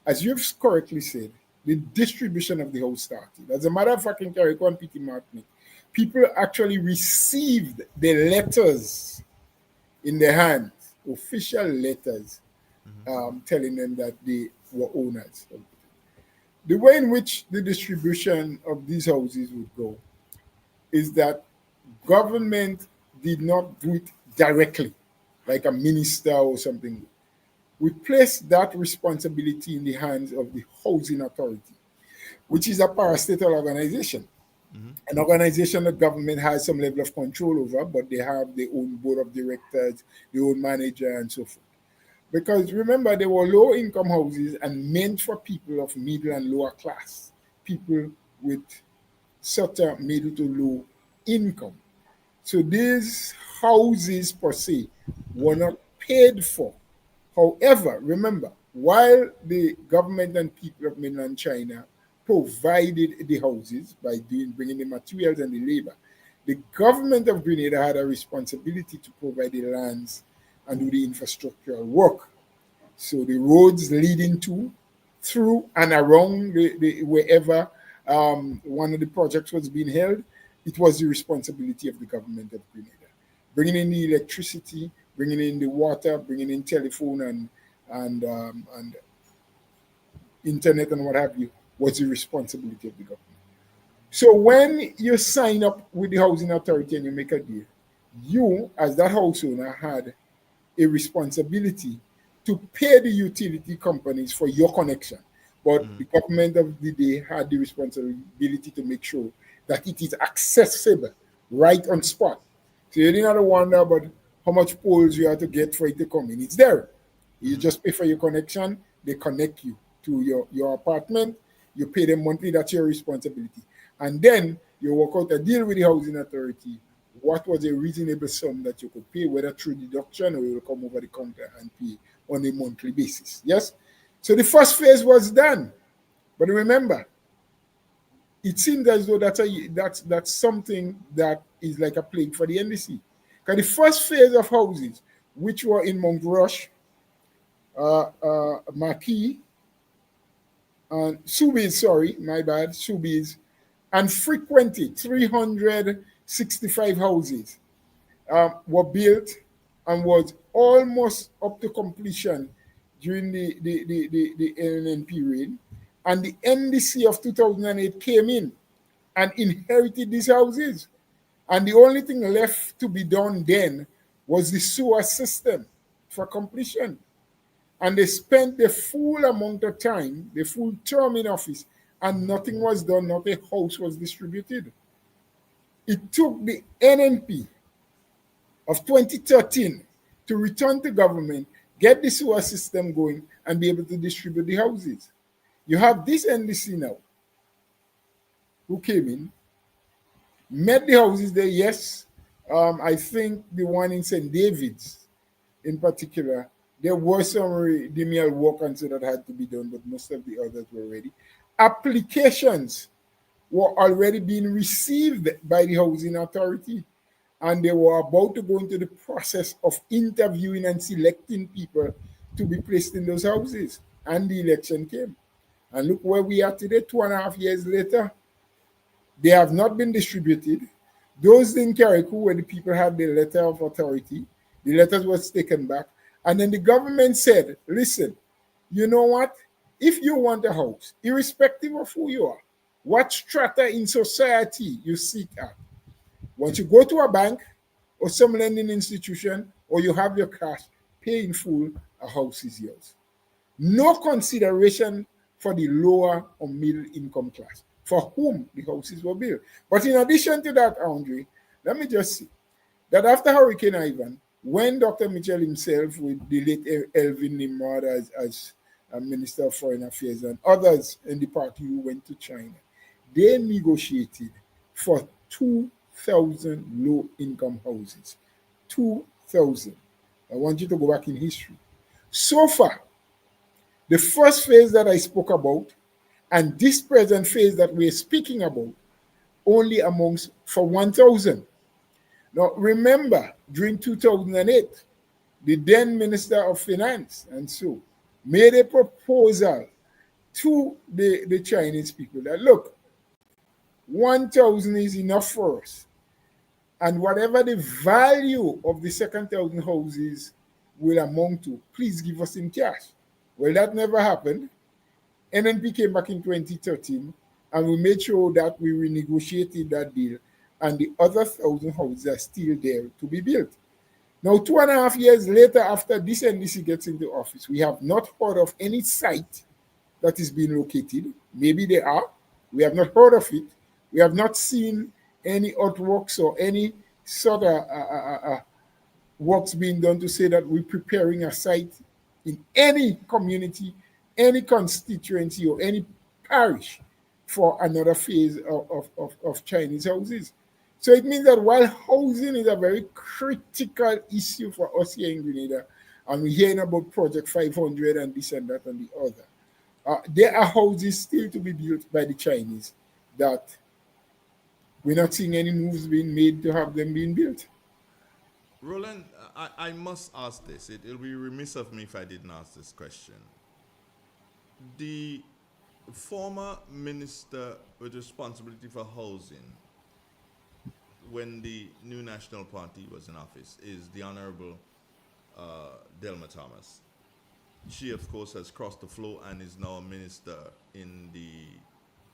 As you've correctly said, the distribution of the house started. As a matter of fact, in Carriacou and Petit Martinique, people actually received the letters in their hands, official letters, telling them that they were owners. The way in which the distribution of these houses would go is that government did not do it directly, like a minister or something. We placed that responsibility in the hands of the Housing Authority, which is a parastatal organization. An organization that government has some level of control over, but they have their own board of directors, their own manager, and so forth. Because remember, they were low-income houses and meant for people of middle and lower class, people with certain middle to low income. So these houses per se were not paid for. However, remember, while the government and people of mainland China provided the houses by bringing the materials and the labor, the government of Grenada had a responsibility to provide the lands and do the infrastructural work. So the roads leading to, through, and around wherever one of the projects was being held, it was the responsibility of the government of Grenada. Bringing in the electricity, bringing in the water, bringing in telephone and internet and what have you was the responsibility of the government. So when you sign up with the housing authority and you make a deal, you, as that house owner, had a responsibility to pay the utility companies for your connection. But the government of the day had the responsibility to make sure that it is accessible right on spot. So you didn't have to wonder about how much poles you have to get for it to come in. It's there. You just pay for your connection, they connect you to your apartment, you pay them monthly, that's your responsibility. And then you work out a deal with the housing authority. What was a reasonable sum that you could pay, whether through deduction or you will come over the counter and pay on a monthly basis. Yes? So the first phase was done. But remember, it seems as though that's something that is like a plague for the NDC. Because the first phase of houses, which were in Montrush, Marquis, and Soubise, and frequented 365 houses were built and was almost up to completion during the NNP period. And the NDC of 2008 came in and inherited these houses. And the only thing left to be done then was the sewer system for completion. And they spent the full amount of time, the full term in office, and nothing was done, not a house was distributed. It took the NNP of 2013 to return to government, get the sewer system going, and be able to distribute the houses. You have this NDC now, who came in, met the houses there, yes. I think the one in St. David's in particular, there was some remedial work and so that had to be done, but most of the others were ready. Applications were already being received by the housing authority, and they were about to go into the process of interviewing and selecting people to be placed in those houses. And the election came. And look where we are today, 2.5 years later. They have not been distributed. Those in Carriacou, where the people had the letter of authority, the letters was taken back. And then the government said, listen, you know what? If you want a house, irrespective of who you are, what strata in society you sit at, once you go to a bank or some lending institution or you have your cash, pay in full, a house is yours. No consideration for the lower or middle income class, for whom the houses were built. But in addition to that, Andre, let me just say that after Hurricane Ivan, when Dr. Mitchell himself, with the late Elvin Nimrod as Minister of Foreign Affairs and others in the party who went to China, they negotiated for 2,000 low-income houses. 2,000. I want you to go back in history. So far, the first phase that I spoke about and this present phase that we're speaking about only amounts for 1,000. Now, remember, during 2008, the then Minister of Finance and so made a proposal to the Chinese people that, look, 1,000 is enough for us. And whatever the value of the second 1,000 houses will amount to, please give us in cash. Well, that never happened. NNP came back in 2013, and we made sure that we renegotiated that deal, and the other 1,000 houses are still there to be built. Now, 2.5 years later, after this NDC gets into office, we have not heard of any site that is being located. Maybe they are. We have not heard of it. We have not seen any earthworks or any sort of works being done to say that we're preparing a site in any community, any constituency, or any parish for another phase of Chinese houses. So it means that while housing is a very critical issue for us here in Grenada, and we're hearing about Project 500 and this and that and the other, there are houses still to be built by the Chinese that we're not seeing any moves being made to have them being built. Roland, I must ask this. It'll be remiss of me if I didn't ask this question. The former minister with responsibility for housing when the New National Party was in office is the Honorable Delma Thomas. She, of course, has crossed the floor and is now a minister in the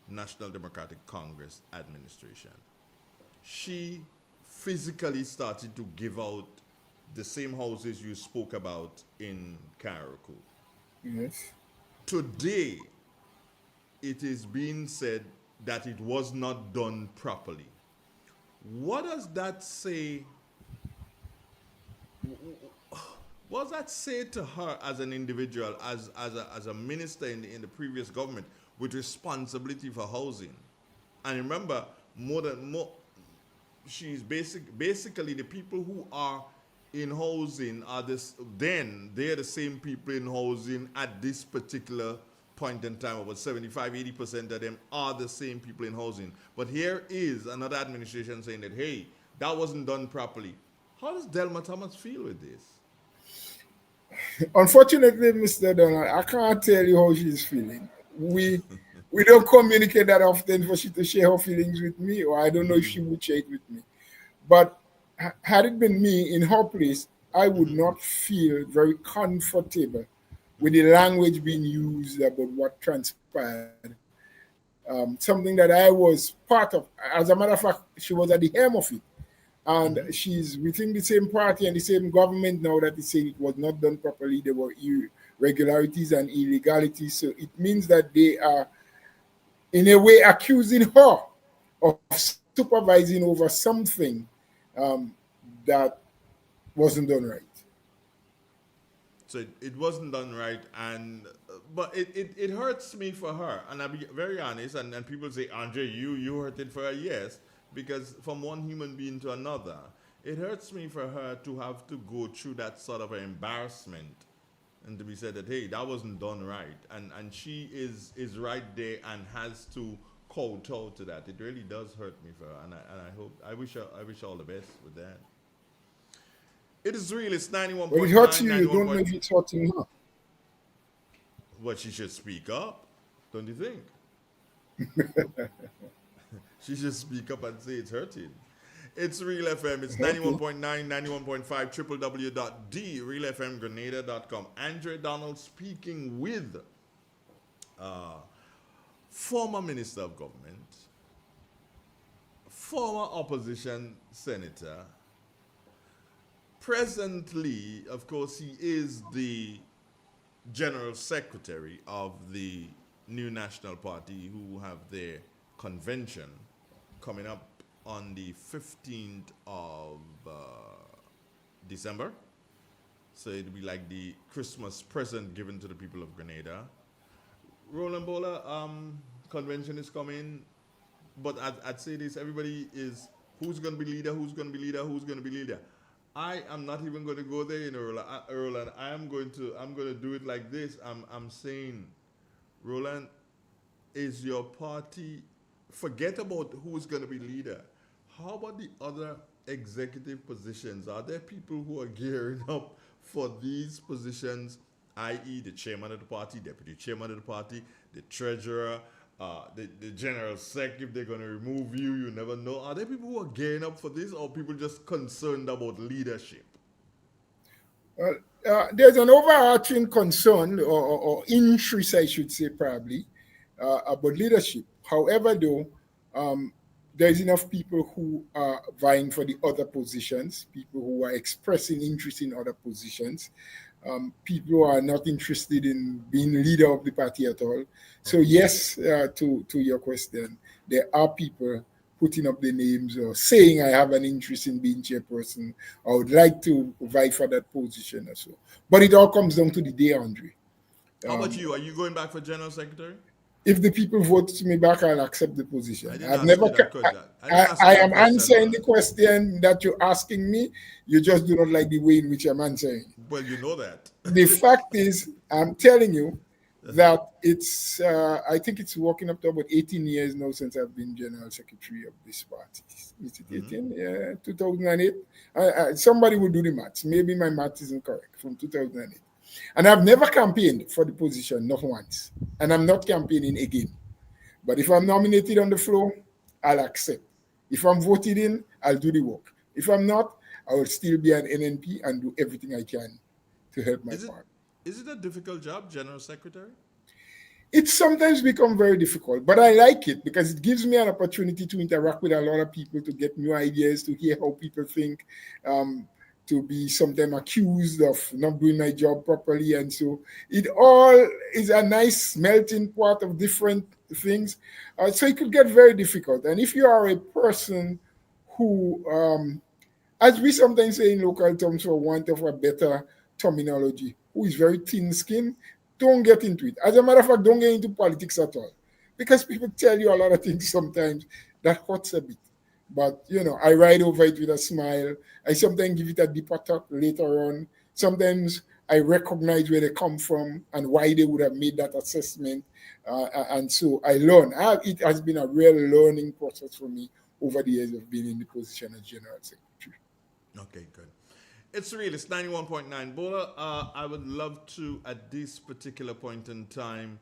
National Democratic Congress administration. She physically started to give out the same houses you spoke about in Karaku. Yes. Today, it is being said that it was not done properly. What does that say? What does that say to her as an individual, as a minister in the previous government with responsibility for housing? And remember, she's basically the people who are in housing are they're the same people in housing at this particular point in time. About 75-80% of them are the same people in housing. But here is another administration saying that, hey, that wasn't done properly. How does Delma Thomas feel with this? Unfortunately, Mr. Donald, I can't tell you how she's feeling. We don't communicate that often for she to share her feelings with me, or I don't know if she would share it with me. But had it been me in her place, I would not feel very comfortable with the language being used about what transpired. Something that I was part of. As a matter of fact, she was at the helm of it. And she's within the same party and the same government now that is saying it was not done properly. There were irregularities and illegalities. So it means that they are, in a way, accusing her of supervising over something that wasn't done right. So it wasn't done right, but it hurts me for her. And I'll be very honest, and people say, Andre, you hurt it for her, yes. Because from one human being to another, it hurts me for her to have to go through that sort of an embarrassment and to be said that, hey, that wasn't done right. And she is right there and has to kowtow to that. It really does hurt me for her. And I wish her all the best with that. It is real. It's 91.9. When it hurts you, you don't know if it's hurting her. Well, she should speak up, don't you think? She should speak up and say it's hurting. It's Real FM. It's 91.9, 91.5, www.therealfmgrenada.com. Andre Donald speaking with former Minister of Government, former opposition senator. Presently, of course, he is the General Secretary of the New National Party, who have their convention coming up on the 15th of December. So it'll be like the Christmas present given to the people of Grenada. Roland Bowler, convention is coming, but I'd say this, everybody is, who's going to be leader, who's going to be leader, who's going to be leader. I am not even going to go there, Roland. I'm going to do it like this. I'm saying, Roland, is your party, forget about who's going to be leader. How about the other executive positions? Are there people who are gearing up for these positions, i.e. the chairman of the party, deputy chairman of the party, the treasurer, the general sec, if they're going to remove you, you never know. Are there people who are gearing up for this, or people just concerned about leadership? Well, there's an overarching concern or interest, I should say, probably, about leadership. However, though, there's enough people who are vying for the other positions, people who are expressing interest in other positions, people who are not interested in being leader of the party at all. So yes, to your question, there are people putting up their names or saying I have an interest in being chairperson. I would like to vie for that position or so. But it all comes down to the day, Andre. How about you? Are you going back for general secretary? If the people vote me back, I'll accept the position. I am answering the question that you're asking me. You just do not like the way in which I'm answering. Well, you know that. The fact is, I'm telling you, that it's, I think it's working up to about 18 years now since I've been General Secretary of this party. Is it 18? Yeah, 2008. Somebody will do the maths. Maybe my math isn't correct, from 2008. And I've never campaigned for the position, not once. And I'm not campaigning again. But if I'm nominated on the floor, I'll accept. If I'm voted in, I'll do the work. If I'm not, I will still be an NNP and do everything I can to help my party. Is it a difficult job, General Secretary? It's sometimes become very difficult, but I like it because it gives me an opportunity to interact with a lot of people, to get new ideas, to hear how people think, to be sometimes accused of not doing my job properly. And so it all is a nice melting pot of different things. So it could get very difficult. And if you are a person who, as we sometimes say in local terms, for want of a better terminology, who is very thin-skinned, don't get into it. As a matter of fact, don't get into politics at all. Because people tell you a lot of things sometimes that hurts a bit. But, I ride over it with a smile. I sometimes give it a deeper thought later on. Sometimes I recognize where they come from and why they would have made that assessment. And so I learn. It has been a real learning process for me over the years of being in the position as General Secretary. Okay, good. It's real. It's 91.9. Bowler, I would love to, at this particular point in time,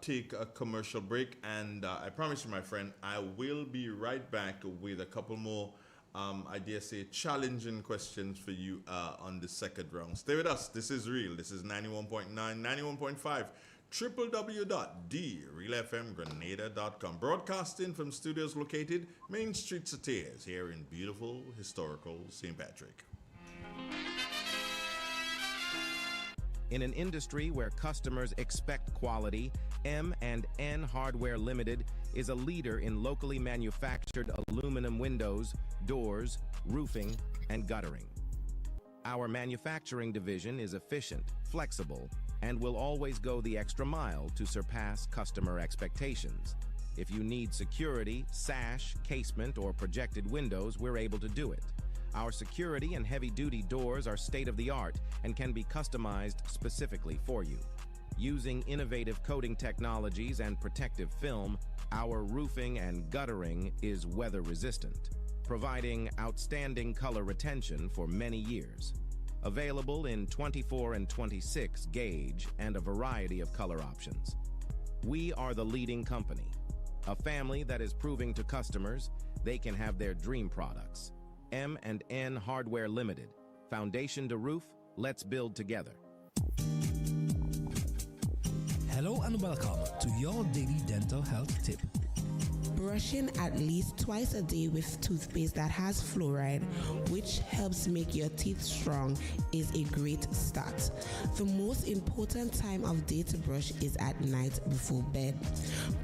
take a commercial break. And I promise you, my friend, I will be right back with a couple more, I dare say, challenging questions for you on the second round. Stay with us. This is real. This is 91.9, 91.5. www.therealfmgrenada.com. Broadcasting from studios located Main Street Satyrs here in beautiful, historical St. Patrick. In an industry where customers expect quality, M&N Hardware Limited is a leader in locally manufactured aluminum windows, doors, roofing, and guttering. Our manufacturing division is efficient, flexible, and will always go the extra mile to surpass customer expectations. If you need security, sash, casement, or projected windows, we're able to do it. Our security and heavy-duty doors are state-of-the-art and can be customized specifically for you. Using innovative coating technologies and protective film, our roofing and guttering is weather-resistant, providing outstanding color retention for many years. Available in 24 and 26 gauge and a variety of color options. We are the leading company, a family that is proving to customers they can have their dream products. M&N Hardware Limited. Foundation to roof, let's build together. Hello and welcome to your daily dental health tip. Brushing at least twice a day with toothpaste that has fluoride, which helps make your teeth strong, is a great start. The most important time of day to brush is at night before bed.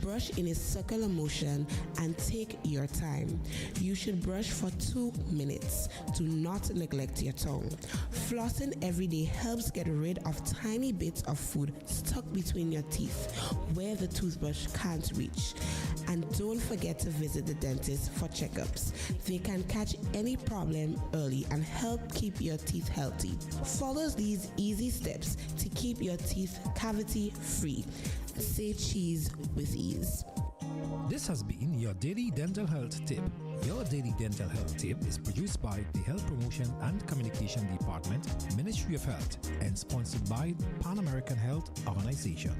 Brush in a circular motion and take your time. You should brush for 2 minutes. Do not neglect your tongue. Flossing every day helps get rid of tiny bits of food stuck between your teeth where the toothbrush can't reach. And don't forget to visit the dentist for checkups. They can catch any problem early and help keep your teeth healthy. Follow these easy steps to keep your teeth cavity free. Say cheese with ease. This has been your daily dental health tip. Your daily dental health tip is produced by the Health Promotion and Communication Department, Ministry of Health, and sponsored by Pan American Health Organization.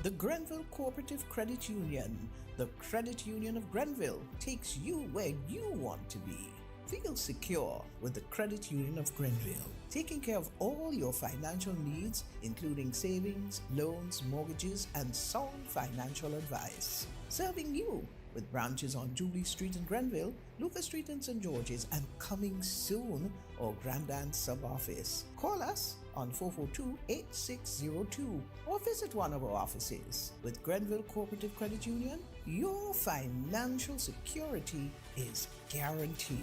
The Grenville Cooperative Credit Union, the credit union of Grenville, takes you where you want to be. Feel secure with the Credit Union of Grenville, taking care of all your financial needs, including savings, loans, mortgages, and sound financial advice. Serving you with branches on Jubilee Street in Grenville, Lucas Street in St. George's, and coming soon, our Grandstand sub-office. Call us on 442-8602 or visit one of our offices. With Grenville Cooperative Credit Union, your financial security is guaranteed.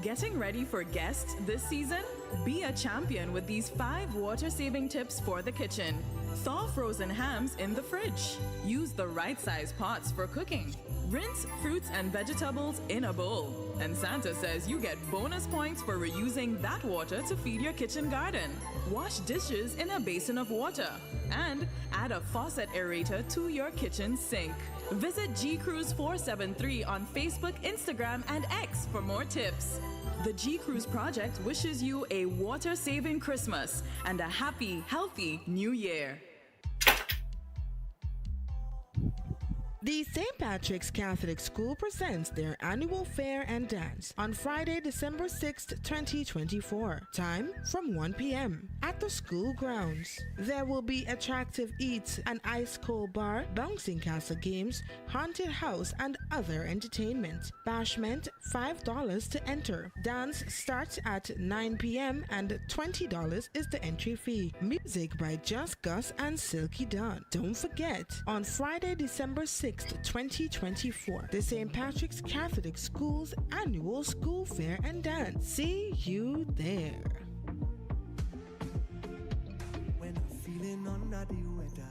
Getting ready for guests this season? Be a champion with these 5 water-saving tips for the kitchen. Thaw frozen hams in the fridge. Use the right size pots for cooking. Rinse fruits and vegetables in a bowl. And Santa says you get bonus points for reusing that water to feed your kitchen garden. Wash dishes in a basin of water. And add a faucet aerator to your kitchen sink. Visit G Cruise 473 on Facebook, Instagram, and X for more tips. The G Cruise Project wishes you a water-saving Christmas and a happy, healthy New Year. The St. Patrick's Catholic School presents their annual fair and dance on Friday, December 6th, 2024. Time from 1 p.m. at the school grounds. There will be attractive eats, an ice-cold bar, bouncing castle games, haunted house, and other entertainment. Bashment, $5 to enter. Dance starts at 9 p.m. and $20 is the entry fee. Music by Just Gus and Silky Dawn. Don't forget, on Friday, December 6th, 2024, the St. Patrick's Catholic School's annual school fair and dance. See you there. When I'm feeling under the weather.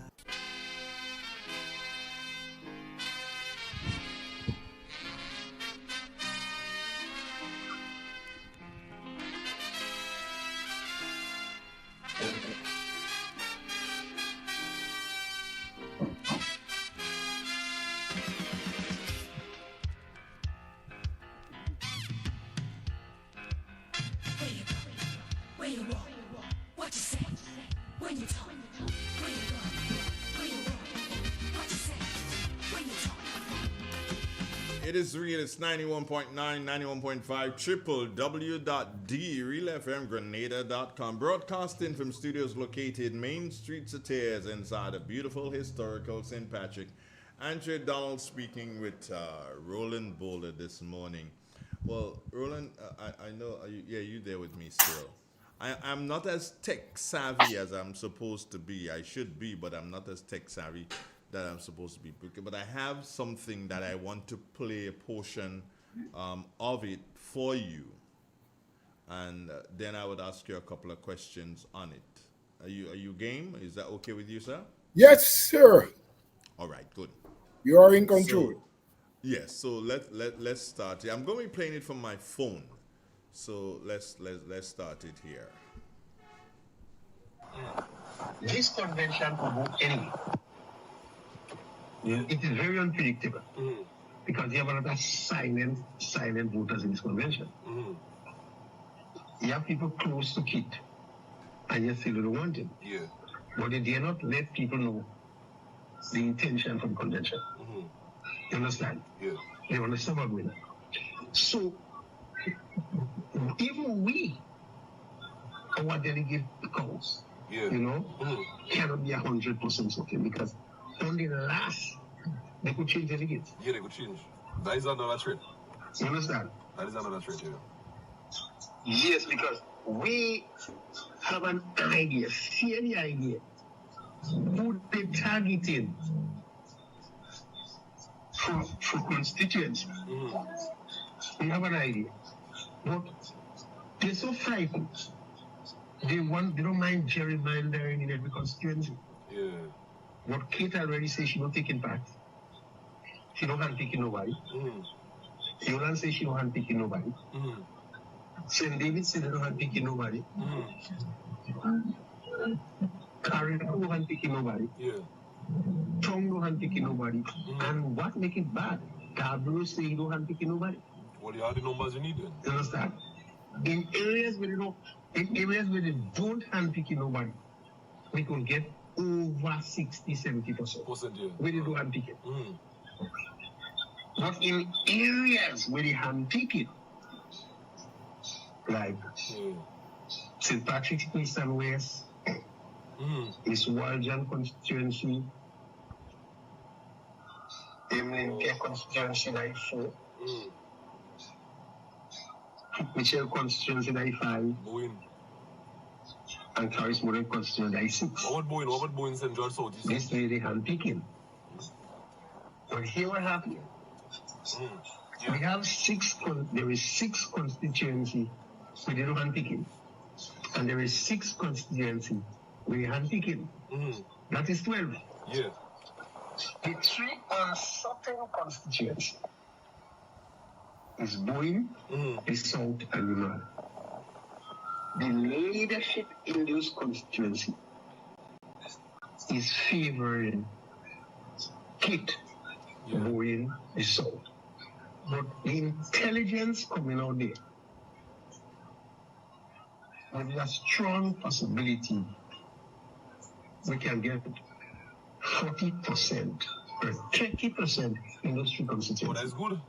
Where you walk, what you say, when you talk, where you go, where you walk, what you say, when you talk. It is real. It's 91.9, 91.5, www.drealfmgrenada.com. Broadcasting from studios located Main Street Satyrs inside a beautiful historical St. Patrick. Andrew Donald speaking with Roland Bowler this morning. Well, Roland, I know, you there with me still. I'm not as tech savvy as I'm supposed to be. I should be, but I'm not as tech savvy that I'm supposed to be. But I have something that I want to play a portion of it for you. And then I would ask you a couple of questions on it. Are you game? Is that okay with you, sir? Yes, sir. All right, good. You are in control. Yes, so let's start. I'm going to be playing it from my phone. So let's start it here. This convention will go anyway. Yeah. It is very unpredictable because you have a lot of silent voters in this convention. You have people close to Kit, and you still don't want him. Yeah. But they dare not let people know the intention for the convention. You understand? Yeah. They want to suffer with it. So even we, our delegate counts, cannot be 100% certain because on the last, they could change delegates. Yeah, they could change. That is another threat. You understand? That is another threat, yeah. Yes, because we have an idea, see the idea, who they targeted for constituency. We have an idea. But they're so frightened. They don't mind gerrymandering in every constituency. Yeah. But Kate already says she not taking part. She don't handpick nobody. Yolan says she don't handpick nobody. St. David said they don't handpick nobody. Karen don't handpick nobody. Yeah. Tom don't handpick nobody. And what make it bad? Gabriel say he don't handpick nobody. Well, you have the numbers you need then. You understand? In areas where they don't handpick nobody, we could get over 60-70%. Yeah. Where they do handpick it. But in areas where they handpick it, like St. Patrick's East and West, Miss Waljan constituency, Emlyn Care constituency 94, Michelle constituency 95, and Clarice Moran constituency 96. What about Boeing St. George Southeast? This way they handpicking. But here what happened? We have there is 6 constituency where they don't handpicking. And there is 6 constituency where they handpicking. That is 12. Yeah. The 3 uncertain constituency is Boeing, is South and the North. The leadership in those constituencies is favoring Kit, Boeing, the South. But the intelligence coming out there, there's a strong possibility we can get 40% or 30% in those three constituencies. Oh, that's good.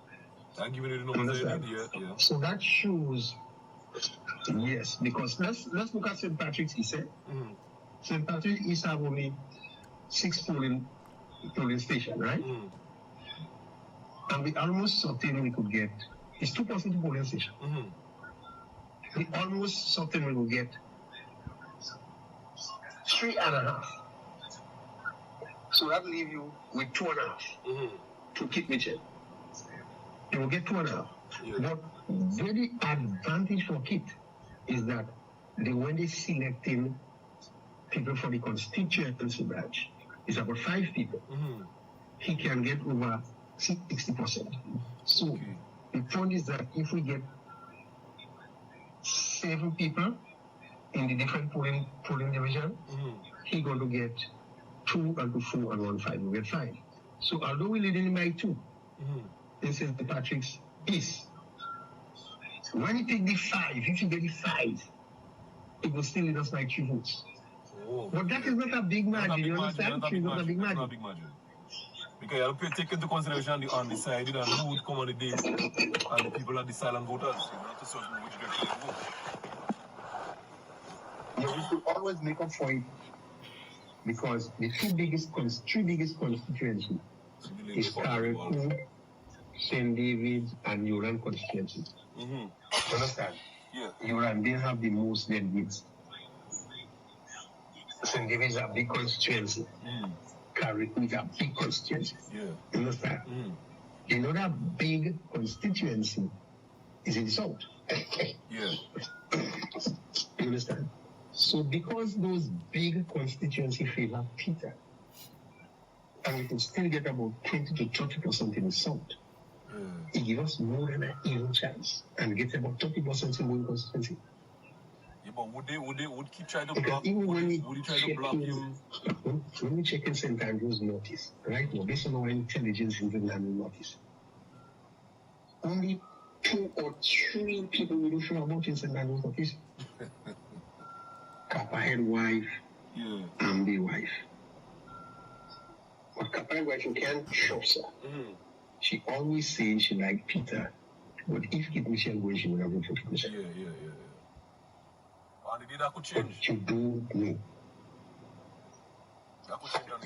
I'm giving you the numbers. Yeah. So that shows, yes, because let's look at St. Patrick's East. St. Patrick's East have only 6 polling stations, right? And we almost certain we could get, it's 2% polling station. We almost certain we will get 3.5. So that leave you with 2.5 to keep Mitchell. You will get 2.5. But very advantage for Kit is that when they selecting people for the constituency branch, it's about 5 people. He can get over 60%. So the point is that if we get 7 people in the different polling division, he's going to get 2 and 2, 4 and 1, 5. We get 5. So although we lead him by 2, this is the Patrick's East. When you take the 5, if you get the 5, it will still lead us by 3 votes. But that is not a big margin, you understand? It's not a big margin. Because you have to take into consideration the undecided and who would come on the day and the people are the silent voters. You have to sort of know which direction to go. Yeah, we should always make up for it because the three biggest constituencies is Carriacou, St. David's, and Yoran constituencies. Understand? Yeah. Yoran, they have the most delegates. St. David's a big constituency. Carriacou is a big constituency. Understand? Another big constituency is in the south. You understand? So because those big constituency favor Peter, and we can still get about 20 to 30% in the south, it gives us more than an even chance and get about 30% in one constituency. Yeah, but would keep trying to block? Would he try to block him? When we check in St. Andrew's notice, right now, based on our intelligence in the Andrew notice, only 2 or 3 people we don't know about in St. Andrew's notice. Copperhead wife, and the wife. But Copperhead wife, you can't trust her. She always says she liked Peter, but if Kit Michelle goes, she would have voted for Kit Michelle. And the day that could change. But you don't know.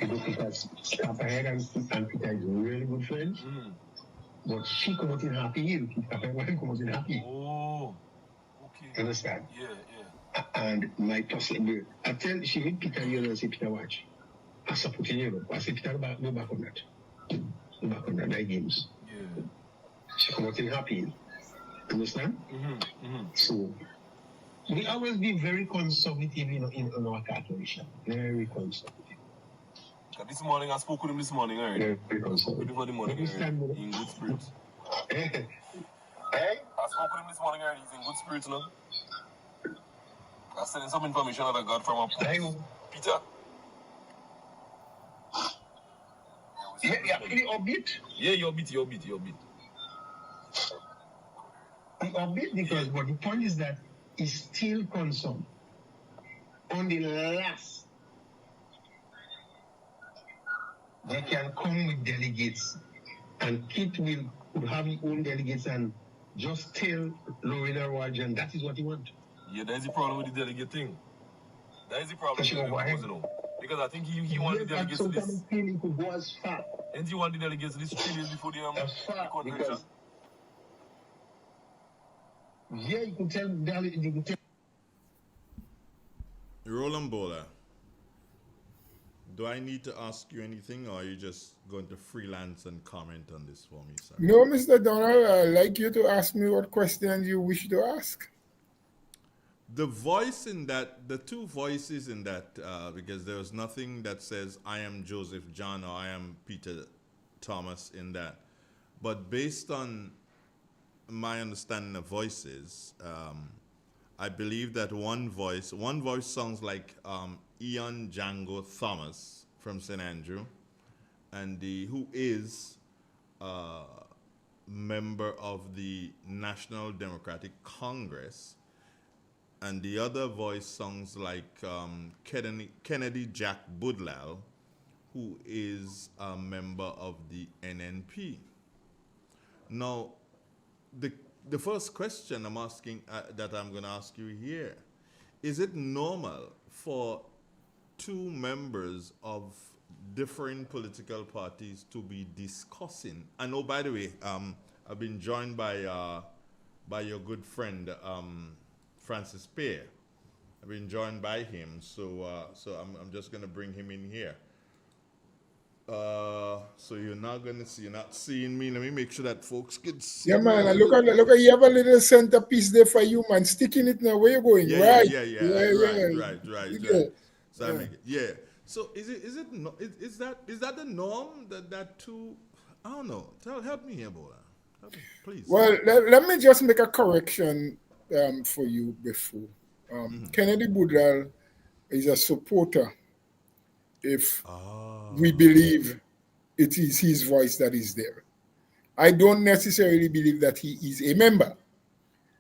You know, because Copperhead and Peter is really good friends. But she come out in happy hill. Copperhead wife come out in happy. Oh, okay. Understand? Yeah. And my possible, I tell she meet Peter, you know, and say, Peter, watch. I support you, I say, Peter, no back on that. No back on that, that games. She come out in happy. Understand? So, we always be very conservative in our calculation. Very conservative. This morning, I spoke with him this morning, right? Very conservative. Before the morning, in good spirits. Hey? I spoke with him this morning, right? He's in good spirits now. I sent him some information that I got from Peter. Yeah, the upbeat? Yeah, you're beat. The upbeat because, but the point is that it's still concerned. On the last, they can come with delegates, and Kit will have his own delegates and just tell Lorena Rajan that is what he wants. Yeah, that's the problem with the delegate thing. That is the problem with the delegate, because I think he wanted the delegates to this. He could go as far. And he wanted the delegates to this 3 days before the convention. Yeah, you could tell. Roland Bowler, do I need to ask you anything, or are you just going to freelance and comment on this for me, sir? No, Mr. Donald, I'd like you to ask me what questions you wish to ask. The voice in that, the 2 voices in that, because there was nothing that says I am Joseph John or I am Peter Thomas in that. But based on my understanding of voices, I believe that one voice sounds like Ian Django Thomas from St. Andrew, and who is member of the National Democratic Congress, and the other voice sounds like Kennedy Jack Budlal, who is a member of the NNP. Now, the first question I'm asking, that I'm going to ask you here, is it normal for two members of different political parties to be discussing? And oh, by the way, I've been joined by your good friend Francis Pear. I've been joined by him, so I'm just going to bring him in here. So you're not seeing me. Let me make sure that folks can see. Yeah, man. And look at you have a little centerpiece there for you, man. Sticking it now. Where you going? Yeah, Right. Right. So I make it. Yeah. So is that the norm that two? I don't know. Help me here, Bowler. Help me, please. Well, let me just make a correction for you before. Kennedy Budlal is a supporter. If we believe it is his voice that is there. I don't necessarily believe that he is a member.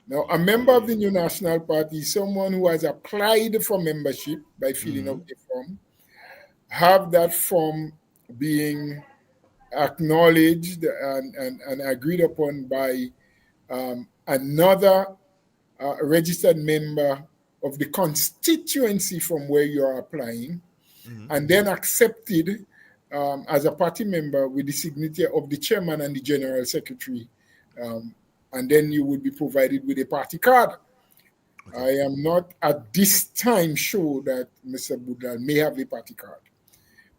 Now, a member of the New National Party is someone who has applied for membership by filling out the form, have that form being acknowledged and agreed upon by another registered member of the constituency from where you are applying, and then accepted as a party member with the signature of the chairman and the general secretary. And then you would be provided with a party card. Okay. I am not at this time sure that Mr. Budlal may have a party card.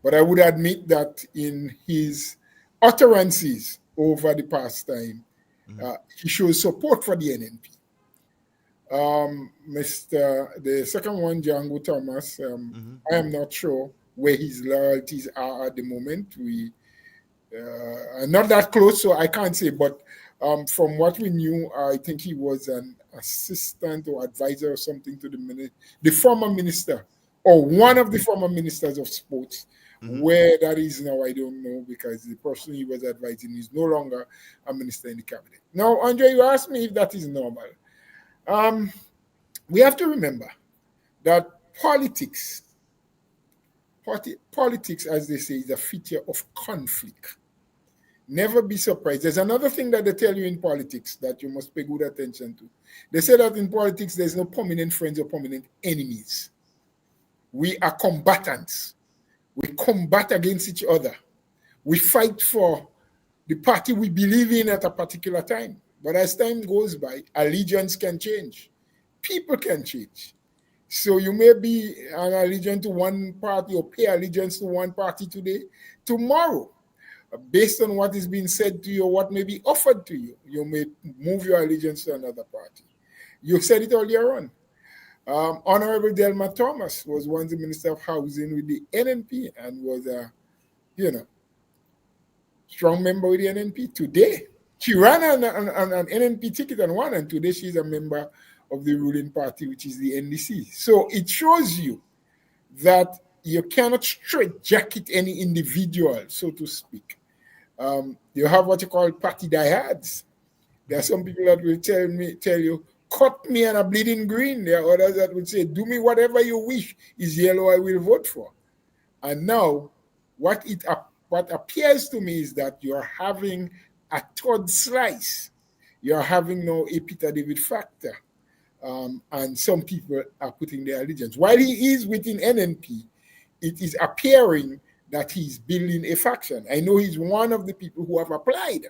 But I would admit that in his utterances over the past time, he shows support for the NNP. The second one, Django Thomas, I am not sure where his loyalties are at the moment. We are not that close, so I can't say, but from what we knew, I think he was an assistant or advisor or something to the former minister, or one of the former ministers of sports. Where that is now, I don't know, because the person he was advising is no longer a minister in the cabinet. Now, Andre, you asked me if that is normal. We have to remember that politics, as they say, is a feature of conflict. Never be surprised. There's another thing that they tell you in politics that you must pay good attention to. They say that in politics, there's no permanent friends or permanent enemies. We are combatants. We combat against each other. We fight for the party we believe in at a particular time. But as time goes by, allegiance can change. People can change. So you may be an allegiance to one party or pay allegiance to one party today. Tomorrow, based on what is being said to you or what may be offered to you, you may move your allegiance to another party. You said it earlier on. Honorable Delma Thomas was once the Minister of Housing with the NNP and was a, strong member with the NNP. Today, she ran on an NNP ticket and won, and today she's a member of the ruling party, which is the NDC. So it shows you that you cannot straitjacket any individual, so to speak. You have what you call party diehards. There are some people that will tell you, cut me and a bleeding green. There are others that would say, do me whatever you wish. Is yellow, I will vote for. And now, what appears to me is that you're having a third slice. You're having now a Peter David factor. And some people are putting their allegiance. While he is within NNP, it is appearing that he's building a faction. I know he's one of the people who have applied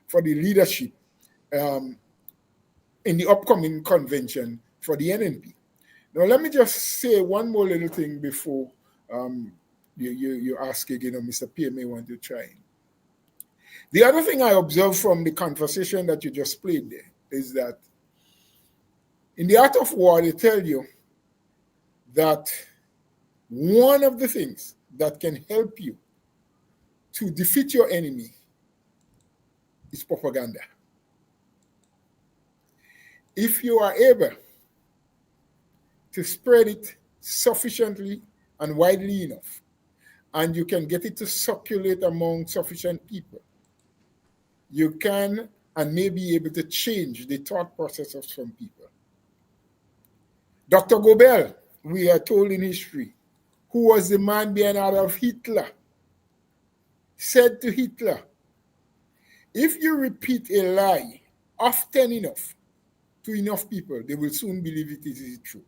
for the leadership in the upcoming convention for the NNP. Now, let me just say one more little thing before you ask again, or Mr. Pierre may want to try. The other thing I observed from the conversation that you just played there is that in the art of war, they tell you that one of the things that can help you to defeat your enemy is propaganda. If you are able to spread it sufficiently and widely enough, and you can get it to circulate among sufficient people, you can and may be able to change the thought process of some people. Dr. Goebbels, we are told in history, who was the man behind Adolf Hitler, said to Hitler, if you repeat a lie often enough to enough people, they will soon believe it is true.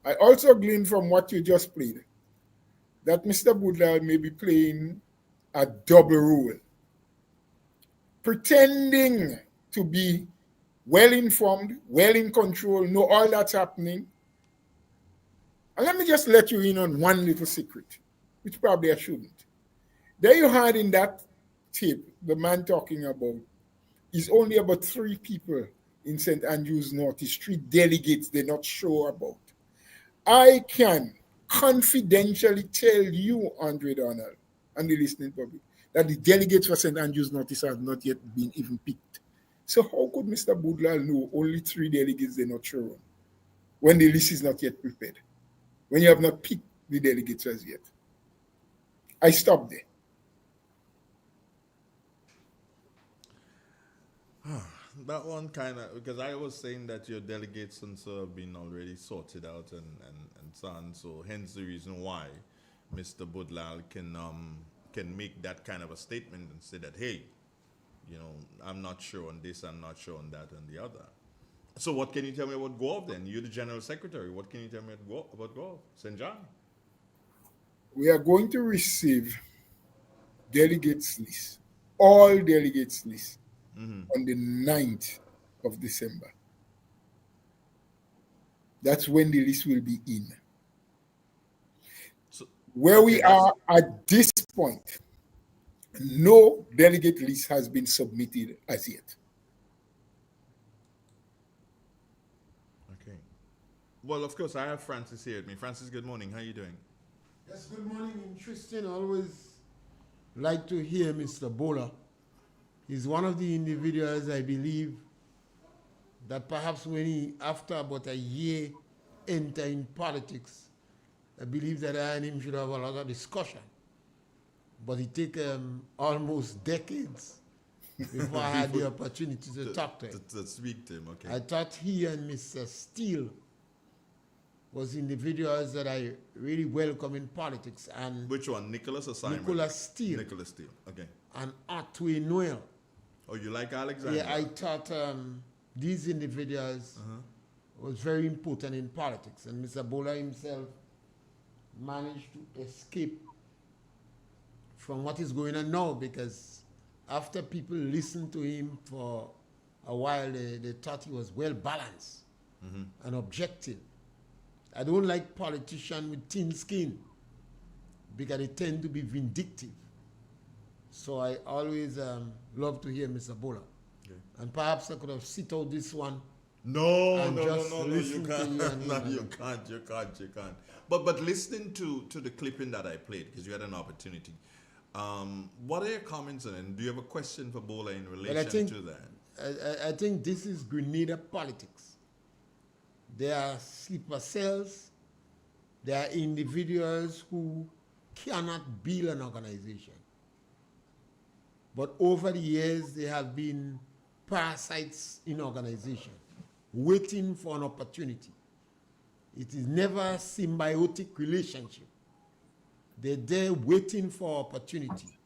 I also gleaned from what you just played that Mr. Boudlal may be playing a double role, pretending to be well informed, well in control, know all that's happening. And let me just let you in on one little secret, which probably I shouldn't. There you had in that tape, the man talking about, is only about 3 people in St. Andrews North. It's 3 delegates they're not sure about. I can confidentially tell you, Andre Donald, and the listening public, that the delegates for St. Andrews North have not yet been even picked. So how could Mr. Boudlal know only 3 delegates they're not sure on when the list is not yet prepared, when you have not picked the delegates as yet? I stop there. That one kind of, because I was saying that your delegates and so have been already sorted out and so on, so hence the reason why Mr. Boudlal can make that kind of a statement and say that, hey, you know, I'm not sure on this, I'm not sure on that and the other. So what can you tell me about Gov then? You're the General Secretary. What can you tell me about Gov, St. John? We are going to receive delegates list, all delegates list, on the 9th of December. That's when the list will be in. So, where we are at this point, no delegate list has been submitted as yet. Okay. Well, of course, I have Francis here with me. Francis, good morning. How are you doing? Yes, good morning. Interesting. Always like to hear Mr. Bowler. He's one of the individuals, I believe, that perhaps when he, after about a year, enter in politics, I believe that I and him should have a lot of discussion. But it took almost decades before I had the opportunity to talk to him. To speak to him, okay. I thought he and Mr. Steele was individuals that I really welcome in politics. And which one, Nicholas or Simon? Nicholas Steele. Nicholas Steele, okay. And Otway Noel. Oh, you like Alexander? Yeah, I thought these individuals was very important in politics. And Mr. Bowler himself managed to escape from what is going on now, because after people listened to him for a while, they thought he was well balanced and objective. I don't like politicians with thin skin because they tend to be vindictive. So I always love to hear Mr. Bowler. Okay. And perhaps I could have sit out this one. No, and no, just no, listen you to can't. you and No, him. you can't. But listening to the clipping that I played, because you had an opportunity, what are your comments on it? And do you have a question for Bowler in relation to that? I think this is Grenada politics. There are sleeper cells. There are individuals who cannot build an organization. But over the years, there have been parasites in organization, waiting for an opportunity. It is never a symbiotic relationship. They're there waiting for opportunity.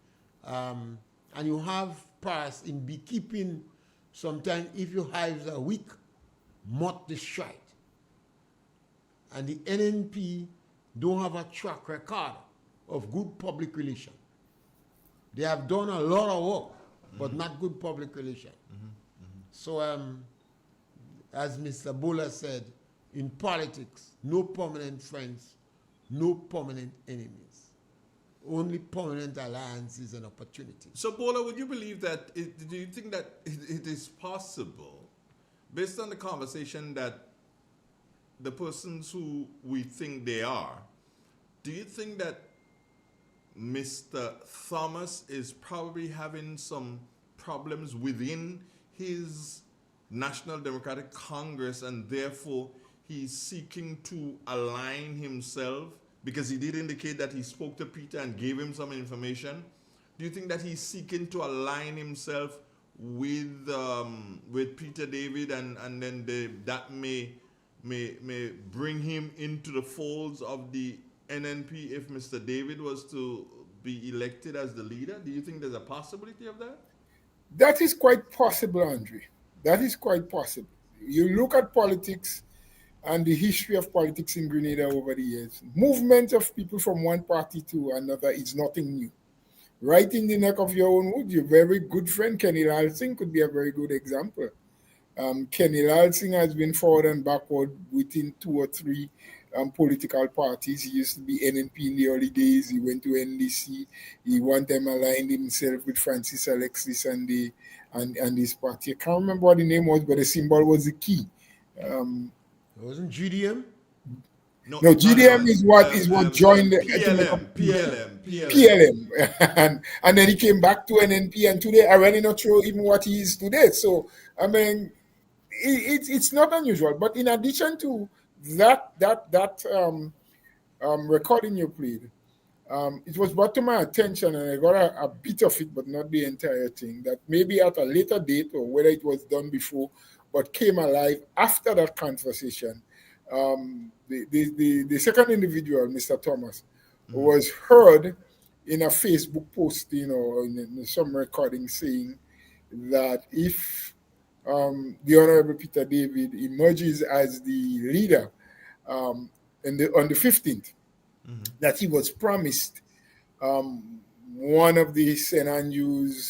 And you have parasites in beekeeping. Sometimes if your hives are weak, moth destroy it. And the NNP don't have a track record of good public relations. They have done a lot of work, but not good public relations. So, as Mr. Bowler said, in politics, no permanent friends, no permanent enemies. Only permanent alliances and opportunity. So, Bowler, would you believe that, do you think that it is possible, based on the conversation, that the persons who we think they are, do you think that Mr. Thomas is probably having some problems within his National Democratic Congress, and therefore he's seeking to align himself, because he did indicate that he spoke to Peter and gave him some information. Do you think that he's seeking to align himself with Peter David, and then that may bring him into the folds of the NNP if Mr. David was to be elected as the leader? Do you think there's a possibility of that? That is quite possible, Andre. That is quite possible. You look at politics and the history of politics in Grenada over the years. Movement of people from one party to another is nothing new. Right in the neck of your own wood, your very good friend Kenny Lalsing could be a very good example. Kenny Lalsing has been forward and backward within 2 or 3 political parties. He used to be NNP in the early days. He went to NDC. He one time aligned himself with Francis Alexis and his party. I can't remember what the name was, but the symbol was the key. It wasn't GDM? No, GDM is what joined the PLM. And then he came back to NNP, and today I really not sure even what he is today. So I mean, it's not unusual. But in addition to that recording you played, it was brought to my attention, and I got a bit of it, but not the entire thing, that maybe at a later date, or whether it was done before, but came alive after that conversation. The second individual, Mr. Thomas, was heard in a Facebook posting or in some recording saying that if the Honorable Peter David emerges as the leader on the 15th, that he was promised one of the St. Andrews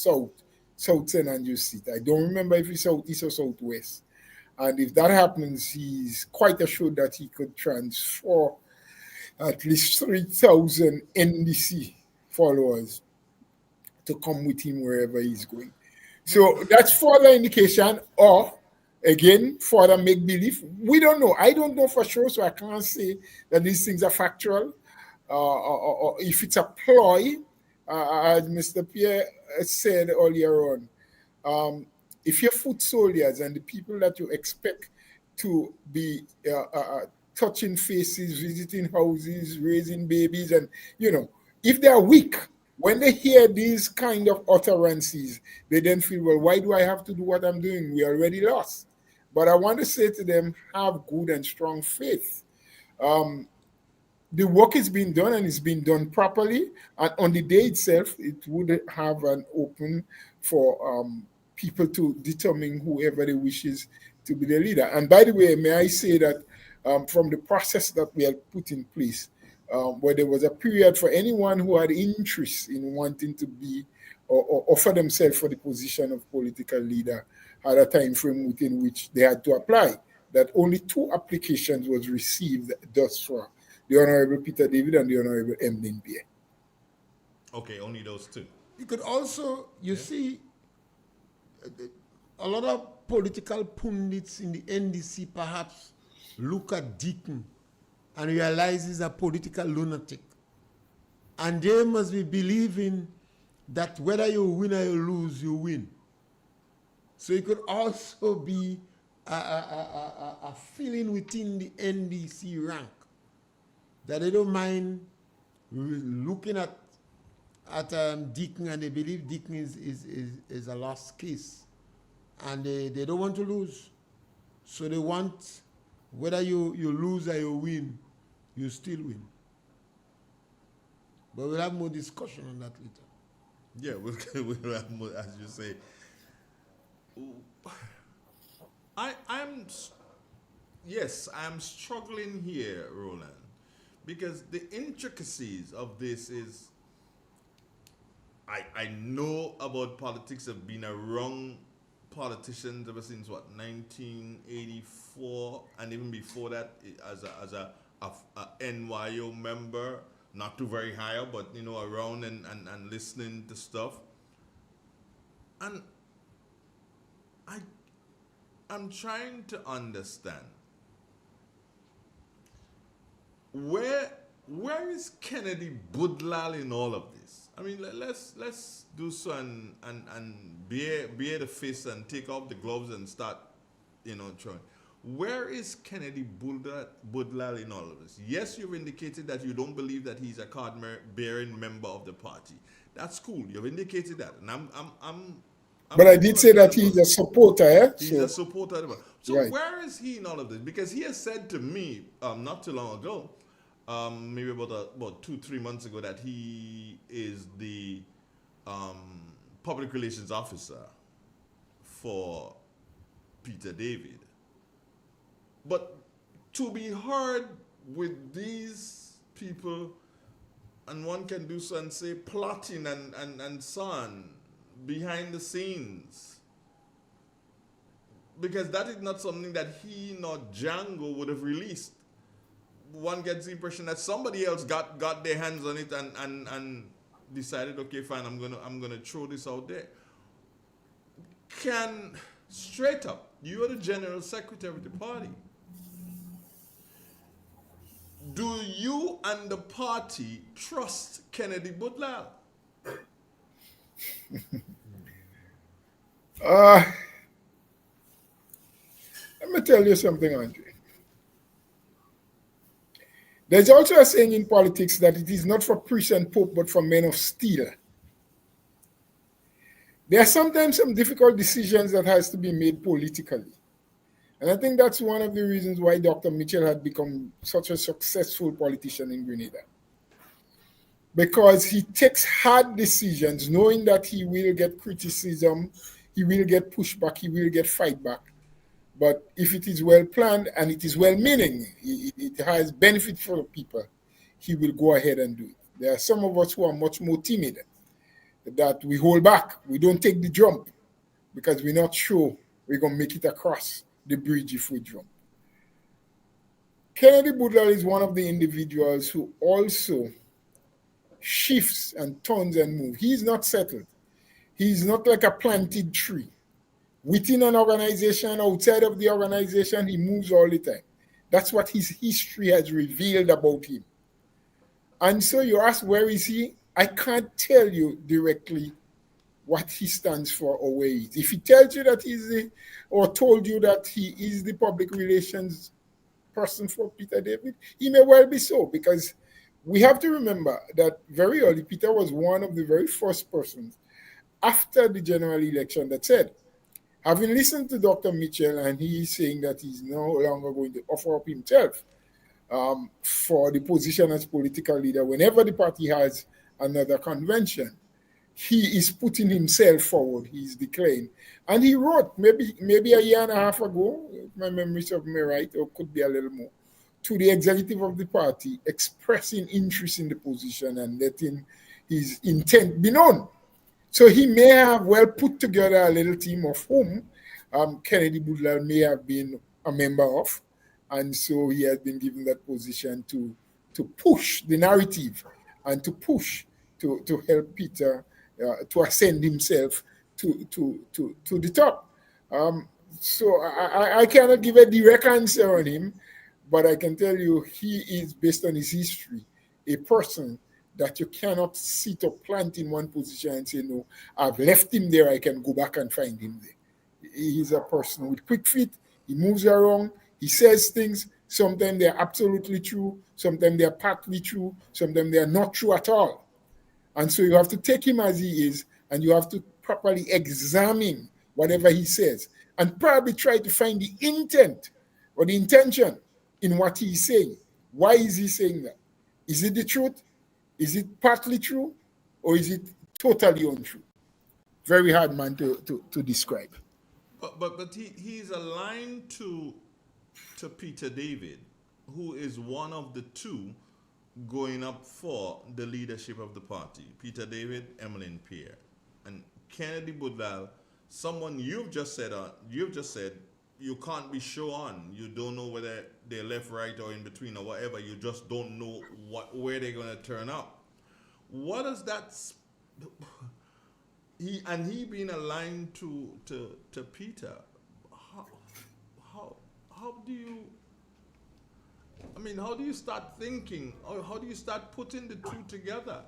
South St. Andrews seat. I don't remember if it's Southeast or Southwest. And if that happens, he's quite assured that he could transfer at least 3,000 NDC followers to come with him wherever he's going. So that's further indication, or again, further make-believe. We don't know. I don't know for sure, so I can't say that these things are factual, or if it's a ploy, as Mr. Pierre said earlier on. If your foot soldiers and the people that you expect to be touching faces, visiting houses, raising babies, and, if they are weak, when they hear these kind of utterances, they then feel, well, why do I have to do what I'm doing? We already lost. But I want to say to them, have good and strong faith. The work is being done, and it's being done properly. And on the day itself, it would have an open for people to determine whoever they wishes to be the leader. And by the way, may I say that from the process that we had put in place, where there was a period for anyone who had interest in wanting to be or offer themselves for the position of political leader, had a time frame within which they had to apply, that only 2 applications was received thus far, the Honorable Peter David and the Honorable M. Pierre. Okay, only those 2. You could also, see, a lot of political pundits in the NDC perhaps look at Deacon and realize he's a political lunatic. And they must be believing that whether you win or you lose, you win. So it could also be a feeling within the NDC rank that they don't mind looking at Deacon, and they believe Deacon is a lost case. And they don't want to lose. So they want, whether you lose or you win, you still win. But we'll have more discussion on that later. Yeah, we'll have more, as you say. I'm struggling here, Roland, because the intricacies of this is, I know about politics. I've been around politicians ever since 1984, and even before that as a NYO member, not too very high up, but around and listening to stuff. And I'm trying to understand where is Kennedy Budlal in all of this? I mean, let's do so and bear the fist and take off the gloves and start, throwing. Where is Kennedy Budlal in all of this? Yes, you've indicated that you don't believe that he's a card-bearing member of the party. That's cool. You've indicated that, and I'm but I did say that he's a supporter, eh? He's a supporter. So right. Where is he in all of this? Because he has said to me not too long ago, maybe about 2-3 months ago, that he is the public relations officer for Peter David. But to be heard with these people, and one can do so and say plotting and so on behind the scenes, because that is not something that he nor Django would have released. One gets the impression that somebody else got their hands on it and decided, okay, fine, I'm gonna throw this out there. Straight up, you are the general secretary of the party. Do you and the party trust Kennedy Budlal? Let me tell you something, Andre. There's also a saying in politics that it is not for priest and pope, but for men of steel. There are sometimes some difficult decisions that has to be made politically. And I think that's one of the reasons why Dr. Mitchell had become such a successful politician in Grenada. Because he takes hard decisions, knowing that he will get criticism, he will get pushback, he will get fight back. But if it is well planned and it is well meaning, it has benefit for the people, he will go ahead and do it. There are some of us who are much more timid, that we hold back. We don't take the jump because we're not sure we're going to make it across the bridge if we jump. Kennedy Budlal is one of the individuals who also shifts and turns and moves. He's not settled. He's not like a planted tree. Within an organization, outside of the organization, he moves all the time. That's what his history has revealed about him. And so you ask, where is he? I can't tell you directly what he stands for or where he is. If he tells you that or told you that he is the public relations person for Peter David, he may well be so, because we have to remember that very early, Peter was one of the very first persons after the general election that said, having listened to Dr. Mitchell, and he is saying that he's no longer going to offer up himself for the position as political leader whenever the party has another convention, he is putting himself forward. He's declaring. And he wrote, maybe a year and a half ago, if my memory serves me right, or could be a little more, to the executive of the party, expressing interest in the position and letting his intent be known. So he may have well put together a little team of whom Kennedy Budlal may have been a member of. And so he has been given that position to push the narrative and to push to help Peter to ascend himself to the top. So I cannot give a direct answer on him, but I can tell you he is, based on his history, a person that you cannot sit or plant in one position and say, no, I've left him there, I can go back and find him there. He's a person with quick feet, he moves around, he says things, sometimes they're absolutely true, sometimes they're partly true, sometimes they're not true at all. And so you have to take him as he is, and you have to properly examine whatever he says, and probably try to find the intent or the intention in what he's saying. Why is he saying that? Is it the truth? Is it partly true? Or is it totally untrue? Very hard, man, to describe. But he's aligned to Peter David, who is one of the two going up for the leadership of the party. Peter David, Emmeline Pierre. And Kennedy Budlal, someone you've just said you can't be sure on. You don't know whether they're left, right, or in between or whatever. You just don't know where they're going to turn up. What does that... He being aligned to Peter, how do you... I mean, how do you start thinking, or how do you start putting the two together?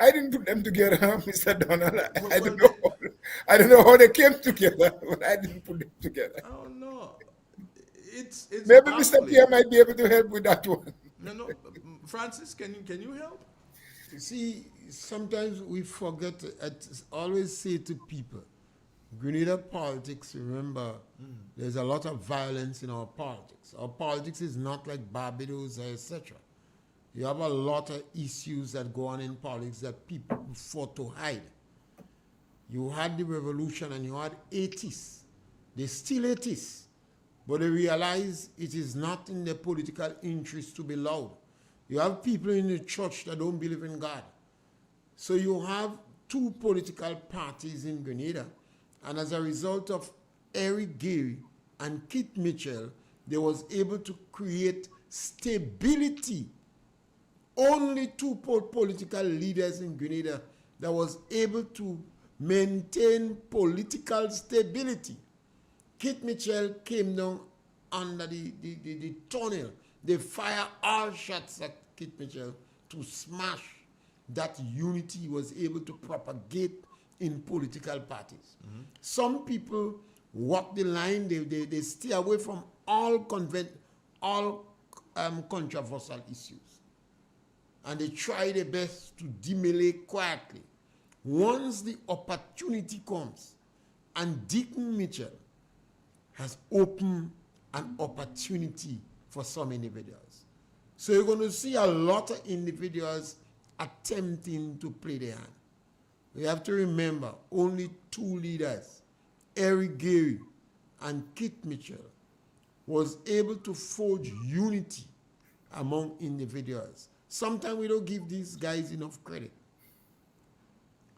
I didn't put them together, Mr. Donald. I don't know. I don't know how they came together, but I didn't put them together. I don't know. It's Maybe Mr. baffling. Pierre might be able to help with that one. No, Francis, can you help? You see, sometimes we forget. I always say to people, Grenada politics, remember, there's a lot of violence in our politics. Our politics is not like Barbados, etc. You have a lot of issues that go on in politics that people fought to hide. You had the revolution and you had atheists. They still atheists, but they realize it is not in their political interest to be loud. You have people in the church that don't believe in God. So you have two political parties in Grenada, and as a result of Eric Gary and Keith Mitchell, they was able to create stability. Only two political leaders in Grenada that was able to maintain political stability. Keith Mitchell came down under the tunnel. They fire all shots at Keith Mitchell to smash that unity he was able to propagate in political parties. Some people walk the line, they stay away from all controversial issues. And they try their best to demolate quietly. Once the opportunity comes, and Deacon Mitchell has opened an opportunity for some individuals. So you're going to see a lot of individuals attempting to play their hand. We have to remember, only two leaders, Eric Gary and Keith Mitchell, was able to forge unity among individuals. Sometimes we don't give these guys enough credit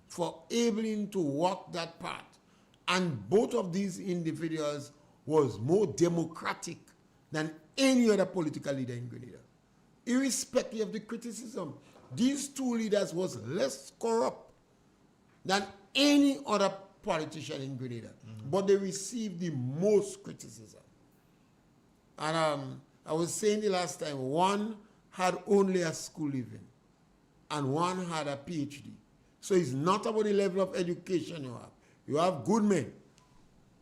for able to walk that path. And both of these individuals was more democratic than any other political leader in Grenada. Irrespective of the criticism, these two leaders was less corrupt than any other politician in Grenada. But they received the most criticism. And I was saying the last time, one had only a school living, and one had a PhD. So it's not about the level of education you have. You have good men,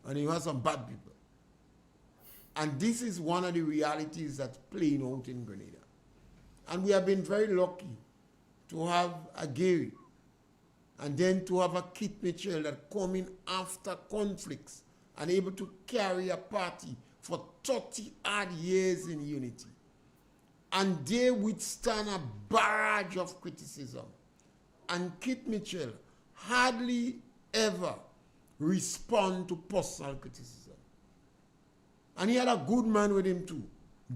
and you have some bad people. And this is one of the realities that's playing out in Grenada. And we have been very lucky to have a Gary, and then to have a Keith Mitchell that come in after conflicts and able to carry a party for 30 odd years in unity. And they withstand a barrage of criticism. And Keith Mitchell hardly ever respond to personal criticism. And he had a good man with him too,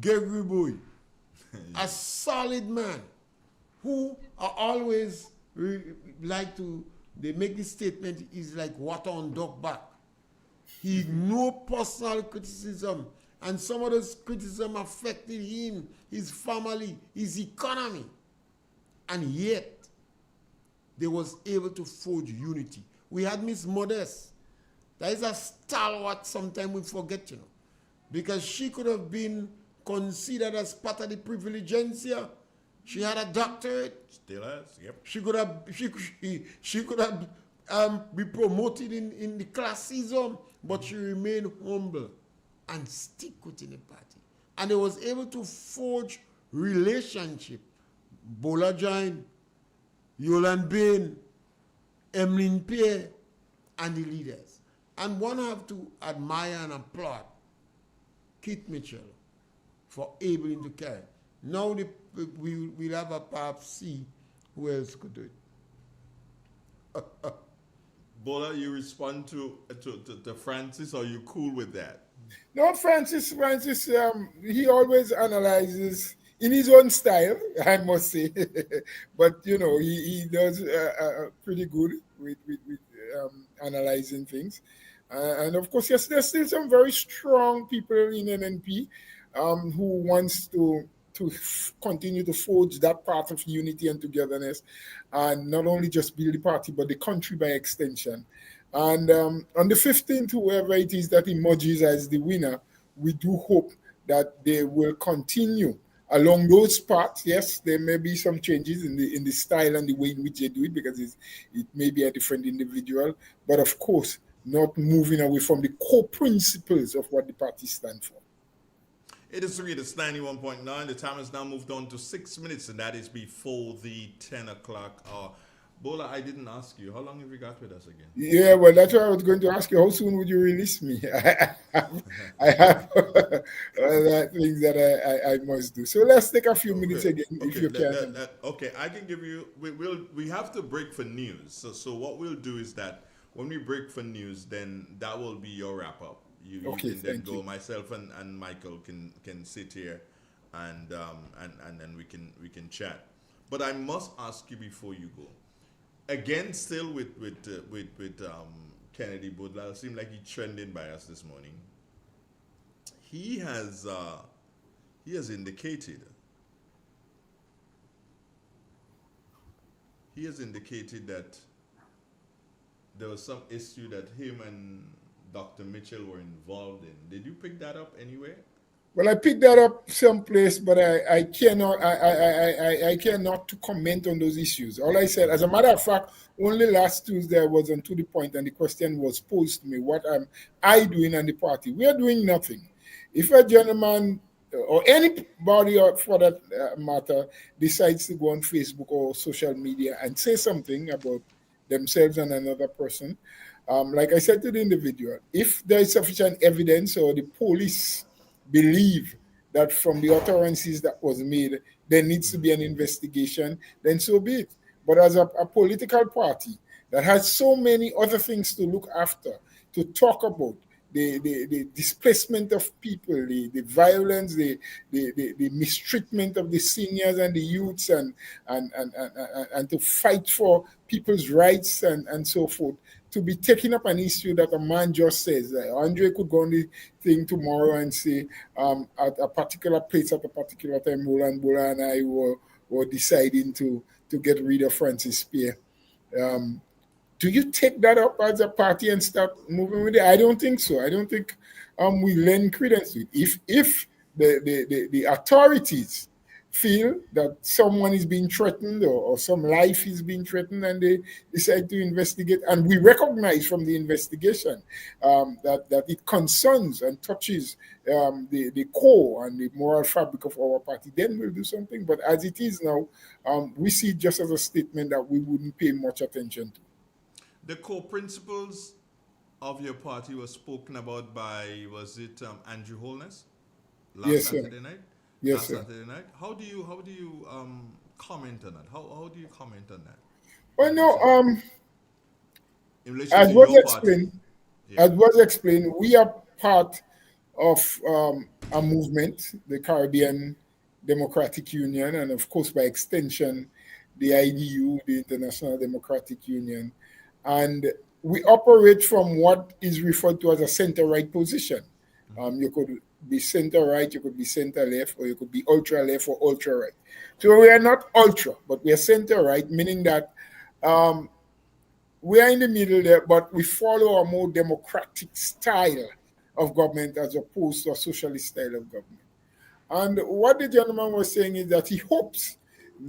Gregory Boy, a solid man who are always like to, they make this statement, is like water on duck back. He no personal criticism, and some of those criticism affected him, his family, his economy. And yet, they was able to forge unity. We had Miss Modest. That is a stalwart, sometimes we forget, you know, because she could have been considered as part of the privilegencia. She had a doctorate. Still has, yep. She could have be promoted in the classism, but she remained humble and stick within the party. And they was able to forge relationship. Bowler joined, Roland Bowler, Emmeline Pierre, and the leaders. And one have to admire and applaud Keith Mitchell for able to carry. Now we'll have a perhaps see who else could do it. Bowler, you respond to Francis, or are you cool with that? No, Francis, he always analyzes in his own style, I must say. But, you know, he does pretty good with analyzing things. And of course, yes, there's still some very strong people in NNP who wants to continue to forge that path of unity and togetherness, and not only just build the party, but the country by extension. And on the 15th, whoever it is that emerges as the winner, we do hope that they will continue along those parts, yes, there may be some changes in the style and the way in which they do it, because it may be a different individual, but of course, not moving away from the core principles of what the party stand for. It is 3, it's 91.9. The time has now moved on to 6 minutes, and that is before the 10 o'clock hour. Bowler, I didn't ask you. How long have you got with us again? Yeah, well, that's what I was going to ask you. How soon would you release me? I have things that I must do. So let's take a few minutes again, if you can. Okay, I can give you. We have to break for news. So what we'll do is that when we break for news, then that will be your wrap up. You can then go. Myself and Michael can sit here, and then we can chat. But I must ask you before you go. Again, still with Kennedy Butler, it seemed like he's trending by us this morning. He has indicated that there was some issue that him and Dr. Mitchell were involved in. Did you pick that up anywhere? Well, I picked that up someplace, but I cannot to comment on those issues. All I said, as a matter of fact, only last Tuesday I was on To The Point, and the question was posed to me, what am I doing and the party? We are doing nothing. If a gentleman or anybody for that matter decides to go on Facebook or social media and say something about themselves and another person, like I said to the individual, if there is sufficient evidence or the police believe that from the utterances that was made, there needs to be an investigation, then so be it. But as a political party that has so many other things to look after, to talk about, the displacement of people, the violence, the mistreatment of the seniors and the youths, and to fight for people's rights and so forth, to be taking up an issue that a man just says. Andre could go on the thing tomorrow and say, at a particular place at a particular time, Roland Bowler and I were deciding to get rid of Francis Spear. Do you take that up as a party and start moving with it? I don't think so. I don't think we lend credence to it. If the authorities feel that someone is being threatened or some life is being threatened, and they decide to investigate, and we recognize from the investigation that it concerns and touches the core and the moral fabric of our party, then we'll do something. But as it is now, we see it just as a statement that we wouldn't pay much attention to. The core principles of your party were spoken about by, was it Andrew Holness last Saturday night? Yes, sir. Saturday night. How do you comment on that? How do you comment on that? Well, no. As was explained, we are part of a movement, the Caribbean Democratic Union, and of course, by extension, the IDU, the International Democratic Union, and we operate from what is referred to as a center-right position. You could be center-right, you could be center-left, or you could be ultra-left or ultra-right. So we are not ultra, but we are center-right, meaning that we are in the middle there, but we follow a more democratic style of government as opposed to a socialist style of government. And what the gentleman was saying is that he hopes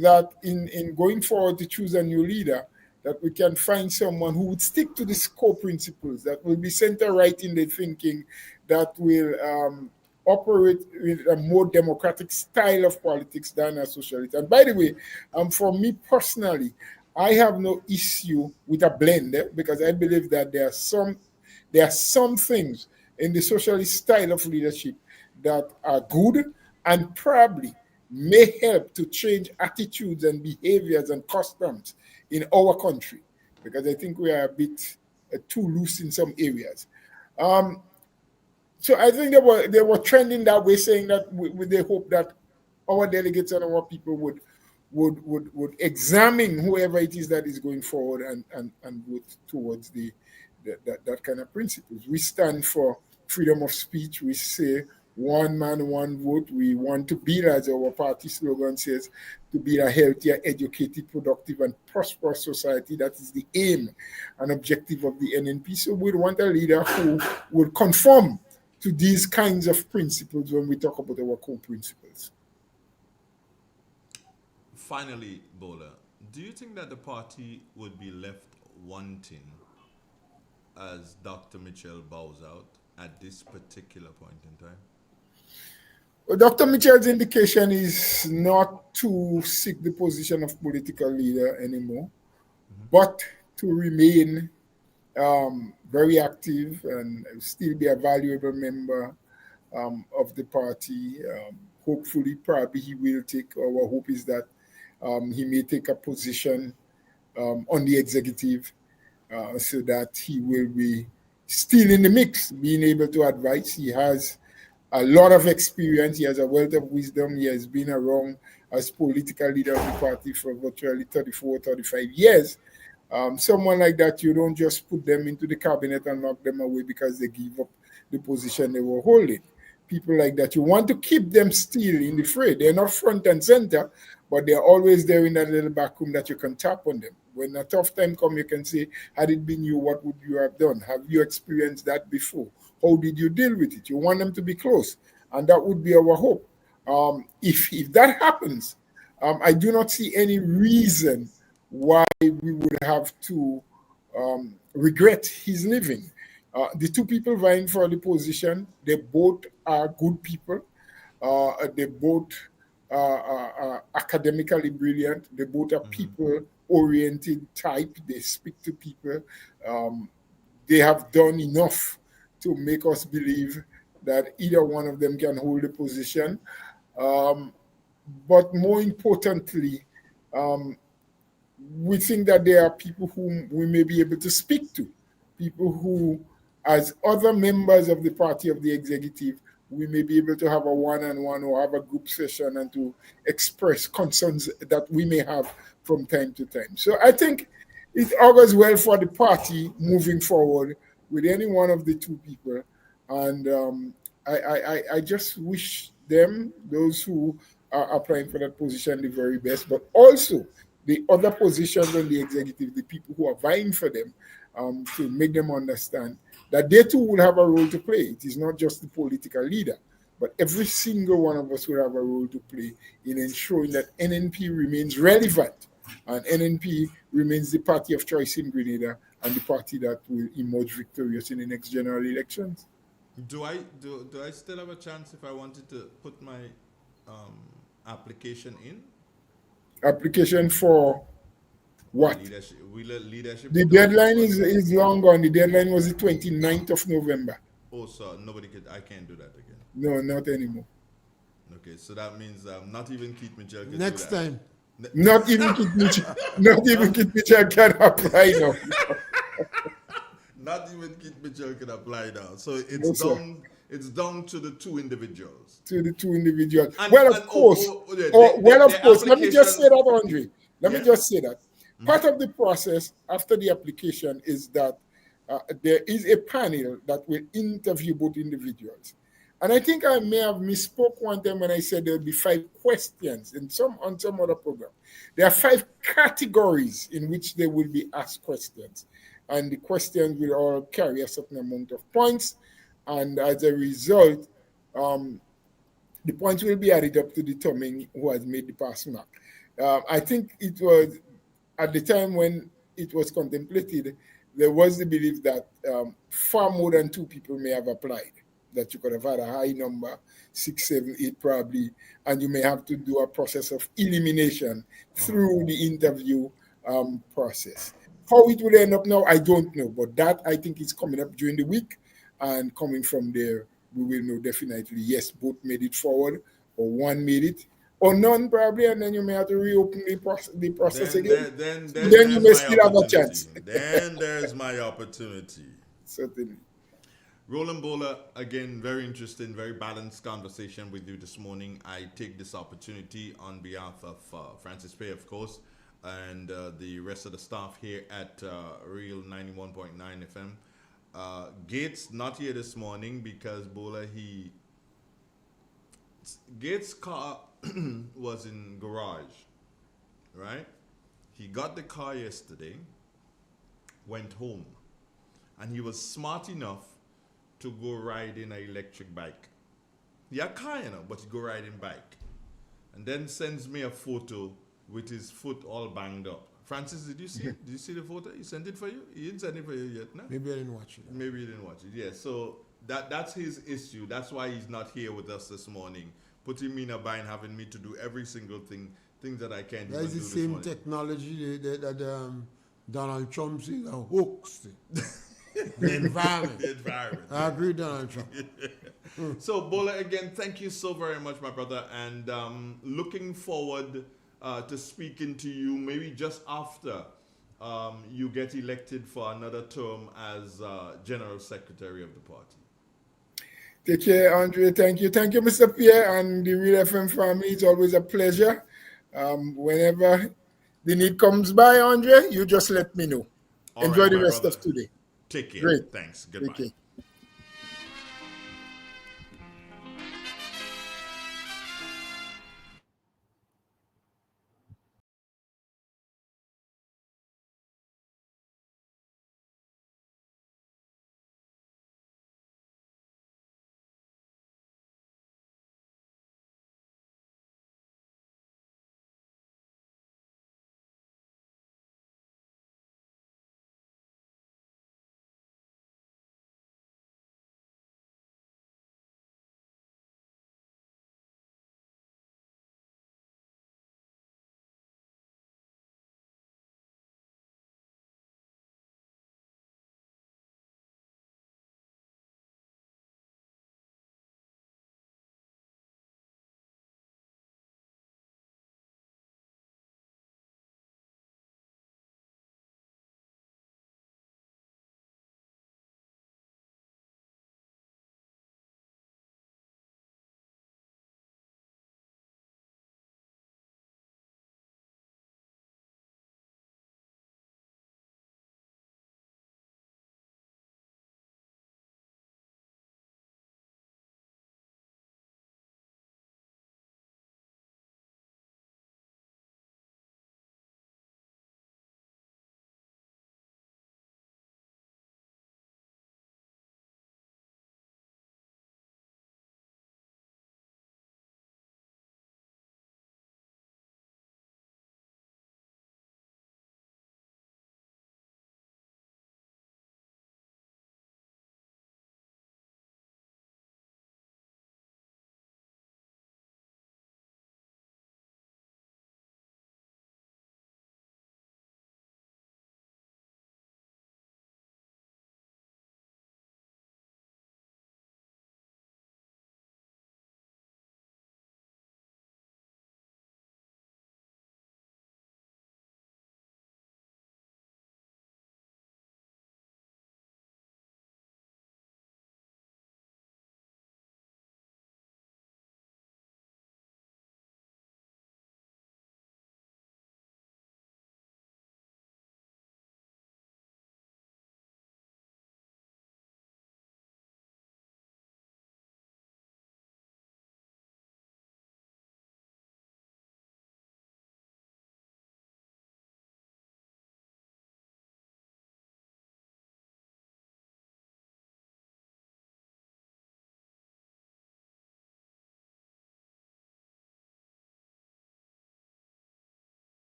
that in going forward to choose a new leader, that we can find someone who would stick to the core principles, that will be center-right in their thinking, that will operate with a more democratic style of politics than a socialist. And by the way, for me personally, I have no issue with a blend, because I believe that there are some things in the socialist style of leadership that are good and probably may help to change attitudes and behaviors and customs in our country, because I think we are a bit too loose in some areas. So I think they were trending that way, saying that they hope that our delegates and our people would examine whoever it is that is going forward and vote towards that kind of principles. We stand for freedom of speech. We say one man, one vote. We want to build, as our party slogan says, to build a healthier, educated, productive, and prosperous society. That is the aim and objective of the NNP. So we want a leader who will conform to these kinds of principles when we talk about our core principles. finally, Bowler, do you think that the party would be left wanting as Dr. Mitchell bows out at this particular point in time? Well, Dr. Mitchell's indication is not to seek the position of political leader anymore, but to remain very active and still be a valuable member of the party. Hopefully, probably he will take, our hope is that he may take a position on the executive so that he will be still in the mix, being able to advise. He has a lot of experience. He has a wealth of wisdom. He has been around as political leader of the party for virtually 34, 35 years. Someone like that, you don't just put them into the cabinet and knock them away because they give up the position they were holding. People like that, you want to keep them still in the fray. They're not front and center, but they're always there in that little back room that you can tap on them. When a tough time comes, you can say, had it been you, what would you have done? Have you experienced that before? How did you deal with it? You want them to be close, and that would be our hope. If that happens, I do not see any reason why we would have to regret his leaving. The two people vying for the position, they both are good people. They both are academically brilliant. They both are people-oriented type. They speak to people. They have done enough to make us believe that either one of them can hold the position. But more importantly, we think that there are people whom we may be able to speak to, people who, as other members of the party of the executive, we may be able to have a one-on-one or have a group session and to express concerns that we may have from time to time. So I think it augurs well for the party moving forward with any one of the two people. And I just wish them, those who are applying for that position, the very best, but also the other positions on the executive, the people who are vying for them, to make them understand that they too will have a role to play. It is not just the political leader, but every single one of us will have a role to play in ensuring that NNP remains relevant and NNP remains the party of choice in Grenada and the party that will emerge victorious in the next general elections. Do I still have a chance if I wanted to put my application in? Application for what? Leadership. The deadline is long gone. The deadline was the 29th of November. Oh, so I can't do that again. No, not anymore. Okay, so that means not even Keith Mitchell can Next do that. time. Not even Keith Mitchell. Not even Keith Mitchell can apply now. Not even Keith Mitchell can apply now. So it's No, sir. down. It's down to the two individuals. To the two individuals. And- Well, and- of course. Let me just say that, Andre. Let me just say that. Part of the process after the application is that there is a panel that will interview both individuals. And I think I may have misspoke one time when I said there will be 5 questions on some other program. There are 5 categories in which they will be asked questions. And the questions will all carry a certain amount of points. And as a result, the points will be added up to determine who has made the pass mark. I think it was at the time when it was contemplated, there was the belief that far more than 2 people may have applied, that you could have had a high number, 6, 7, 8 probably, and you may have to do a process of elimination through the interview process. How it will end up now, I don't know, but that I think is coming up during the week, and coming from there, we will know definitely, yes, both made it forward, or one made it, or none probably, and then you may have to reopen the process again. Then you may still have a chance. Then there's my opportunity. Certainly. Roland Bowler, again, very interesting, very balanced conversation with you this morning. I take this opportunity on behalf of Francis Pay, of course, and the rest of the staff here at Real 91.9 FM. Gates not here this morning because Bowler, Gates' car was in garage, right? He got the car yesterday, went home, and he was smart enough to go ride in an electric bike. He had a car, but he go riding bike. And then sends me a photo with his foot all banged up. Francis, did you see it? Did you see the photo? He sent it for you? He didn't send it for you yet, no? Maybe I didn't watch it. Maybe you didn't watch it. Yeah, so that's his issue. That's why he's not here with us this morning. Putting me in a bind, having me to do every single things that I can't That even is do the this same morning. technology that Donald Trump says are hoax. The environment. The environment. I agree with Donald Trump. So, Bowler, again, thank you so very much, my brother, and looking forward to speaking to you maybe just after you get elected for another term as General Secretary of the party. Take care, Andre. Thank you. Thank you, Mr. Pierre, and the Real FM family. It's always a pleasure. Whenever the need comes by, Andre, you just let me know. All Enjoy right, the my rest brother. of today. Take care. Great. Thanks. Goodbye. Take care.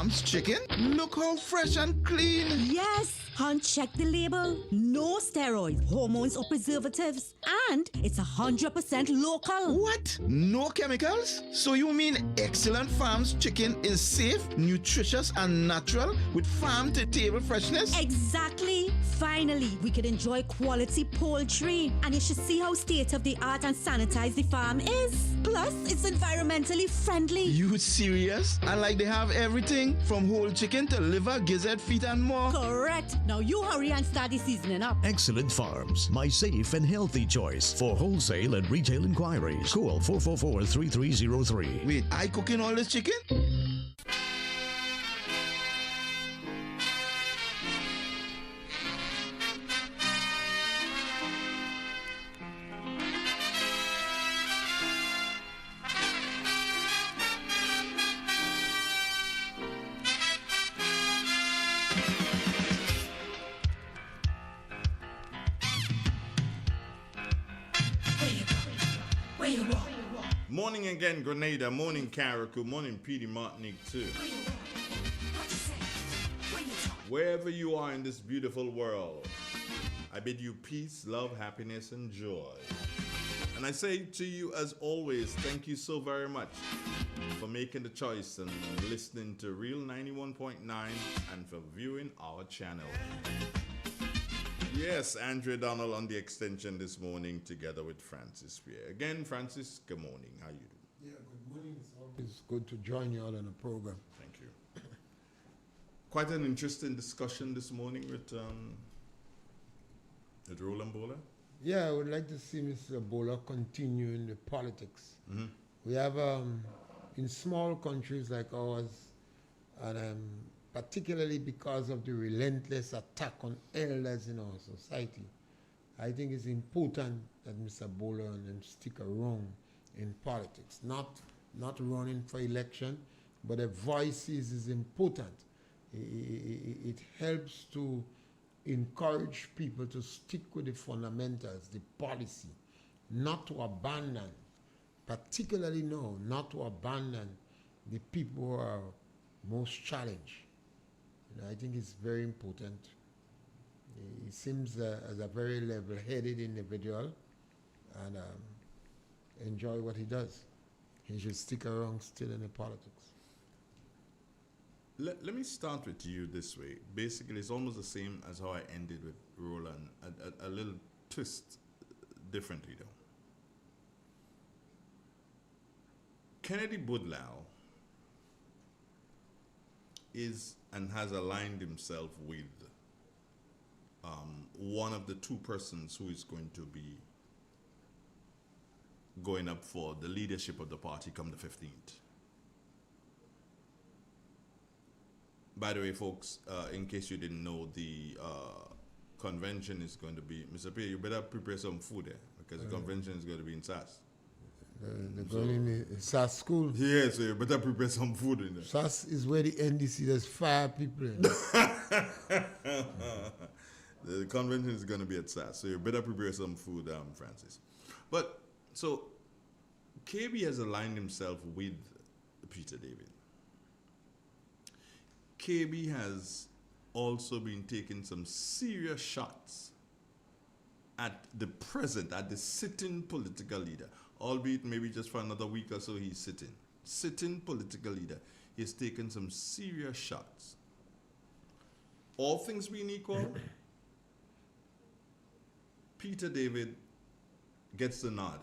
Farms chicken? Look how fresh and clean. Yes, Hunt, check the label. No steroids, hormones, or preservatives. And it's 100% local. What? No chemicals? So you mean Excellent Farms chicken is safe, nutritious, and natural with farm-to-table freshness? Exactly. Finally, we could enjoy quality poultry. And you should see how state-of-the-art and sanitized the farm is. Plus, it's environmentally friendly. You serious? And like they have everything from whole chicken to liver, gizzard, feet, and more? Correct. Now you hurry and start the seasoning up. Excellent Farms, my safe and healthy choice. For wholesale and retail inquiries, call 444-3303. Wait, I cooking all this chicken? Morning again, Grenada. Morning, Carriacou. Morning, Petey Martinique, too. Wherever you are in this beautiful world, I bid you peace, love, happiness, and joy. And I say to you, as always, thank you so very much for making the choice and listening to Real 91.9 and for viewing our channel. Yes, Andrea Donald on the extension this morning together with Francis Pierre. Again, Francis, good morning. How you doing? Yeah, good morning. It's always good to join you all on the program. Thank you. Quite an interesting discussion this morning with Roland Bowler. Yeah, I would like to see Mr. Bowler continue in the politics. Mm-hmm. We have, in small countries like ours, and particularly because of the relentless attack on elders in our society, I think it's important that Mr. Bowler and them stick around in politics. Not running for election, but their voices is important. It helps to encourage people to stick with the fundamentals, the policy, not to abandon, particularly no, not to abandon the people who are most challenged. You know, I think it's very important. He seems as a very level-headed individual, and enjoy what he does. He should stick around still in the politics. Let me start with you this way. Basically, it's almost the same as how I ended with Roland, a little twist differently though. Kennedy Budlau is and has aligned himself with one of the two persons who is going to be going up for the leadership of the party come the 15th. By the way, folks, in case you didn't know, the convention is going to be, Mr. Pierre, you better prepare some food there, because the convention is going to be in SAS. They're going in the SAS school. Yeah, so you better prepare some food in there. SAS is where the NDC does fire people in. The convention is going to be at SAS, so you better prepare some food, Francis. But, so, KB has aligned himself with Peter David. KB has also been taking some serious shots at the sitting political leader, albeit maybe just for another week or so he's sitting political leader. He's taken some serious shots. All things being equal, Peter David gets the nod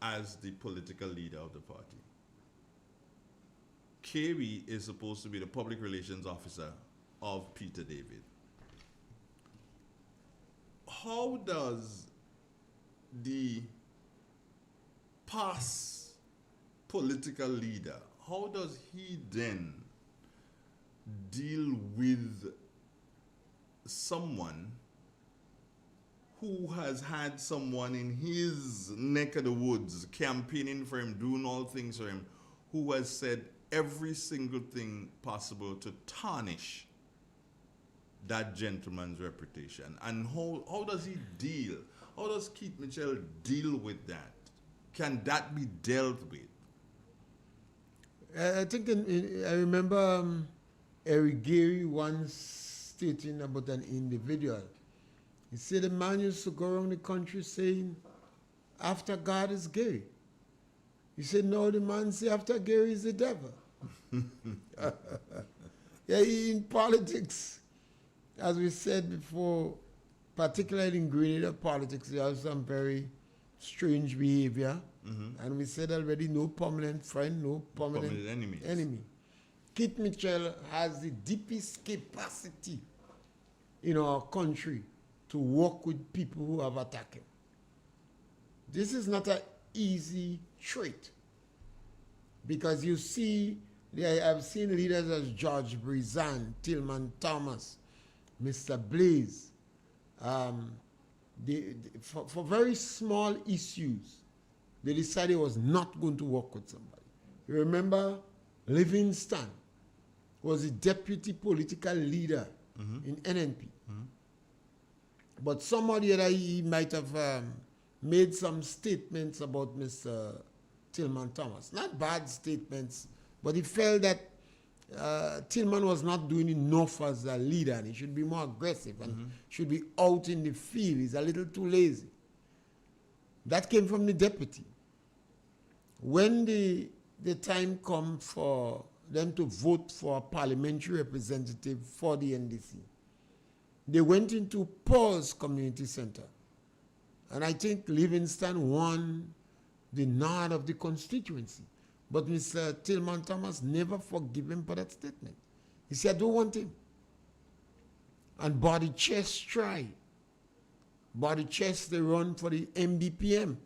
as the political leader of the party. KB is supposed to be the public relations officer of Peter David. How does the past political leader, how does he then deal with someone who has had someone in his neck of the woods campaigning for him, doing all things for him, who has said every single thing possible to tarnish that gentleman's reputation? And how does he deal? How does Keith Mitchell deal with that? Can that be dealt with? I think I remember Eric Gary once stating about an individual. He said the man used to go around the country saying, after God is Gary. He said, no, the man say after Gary is the devil. Yeah, in politics, as we said before, particularly in Grenada politics, there have some very strange behavior. And we said already, no permanent friend, no permanent enemy. Kit Mitchell has the deepest capacity in our country to work with people who have attacked him. This is not an easy trait, because you see, I've seen leaders as George Brizan, Tillman Thomas, Mr. Blaze, for very small issues, they decided he was not going to work with somebody. You remember Livingston was the deputy political leader in NNP. But somebody that he might have made some statements about Mr. Tillman Thomas. Not bad statements, but he felt that Tillman was not doing enough as a leader, and he should be more aggressive and should be out in the field. He's a little too lazy. That came from the deputy. When the time come for them to vote for a parliamentary representative for the NDC, they went into Paul's Community Center. And I think Livingston won the nod of the constituency. But Mr. Tillman Thomas never forgave him for that statement. He said, I don't want him. And Body Chest tried. Body Chest, they run for the MBPM.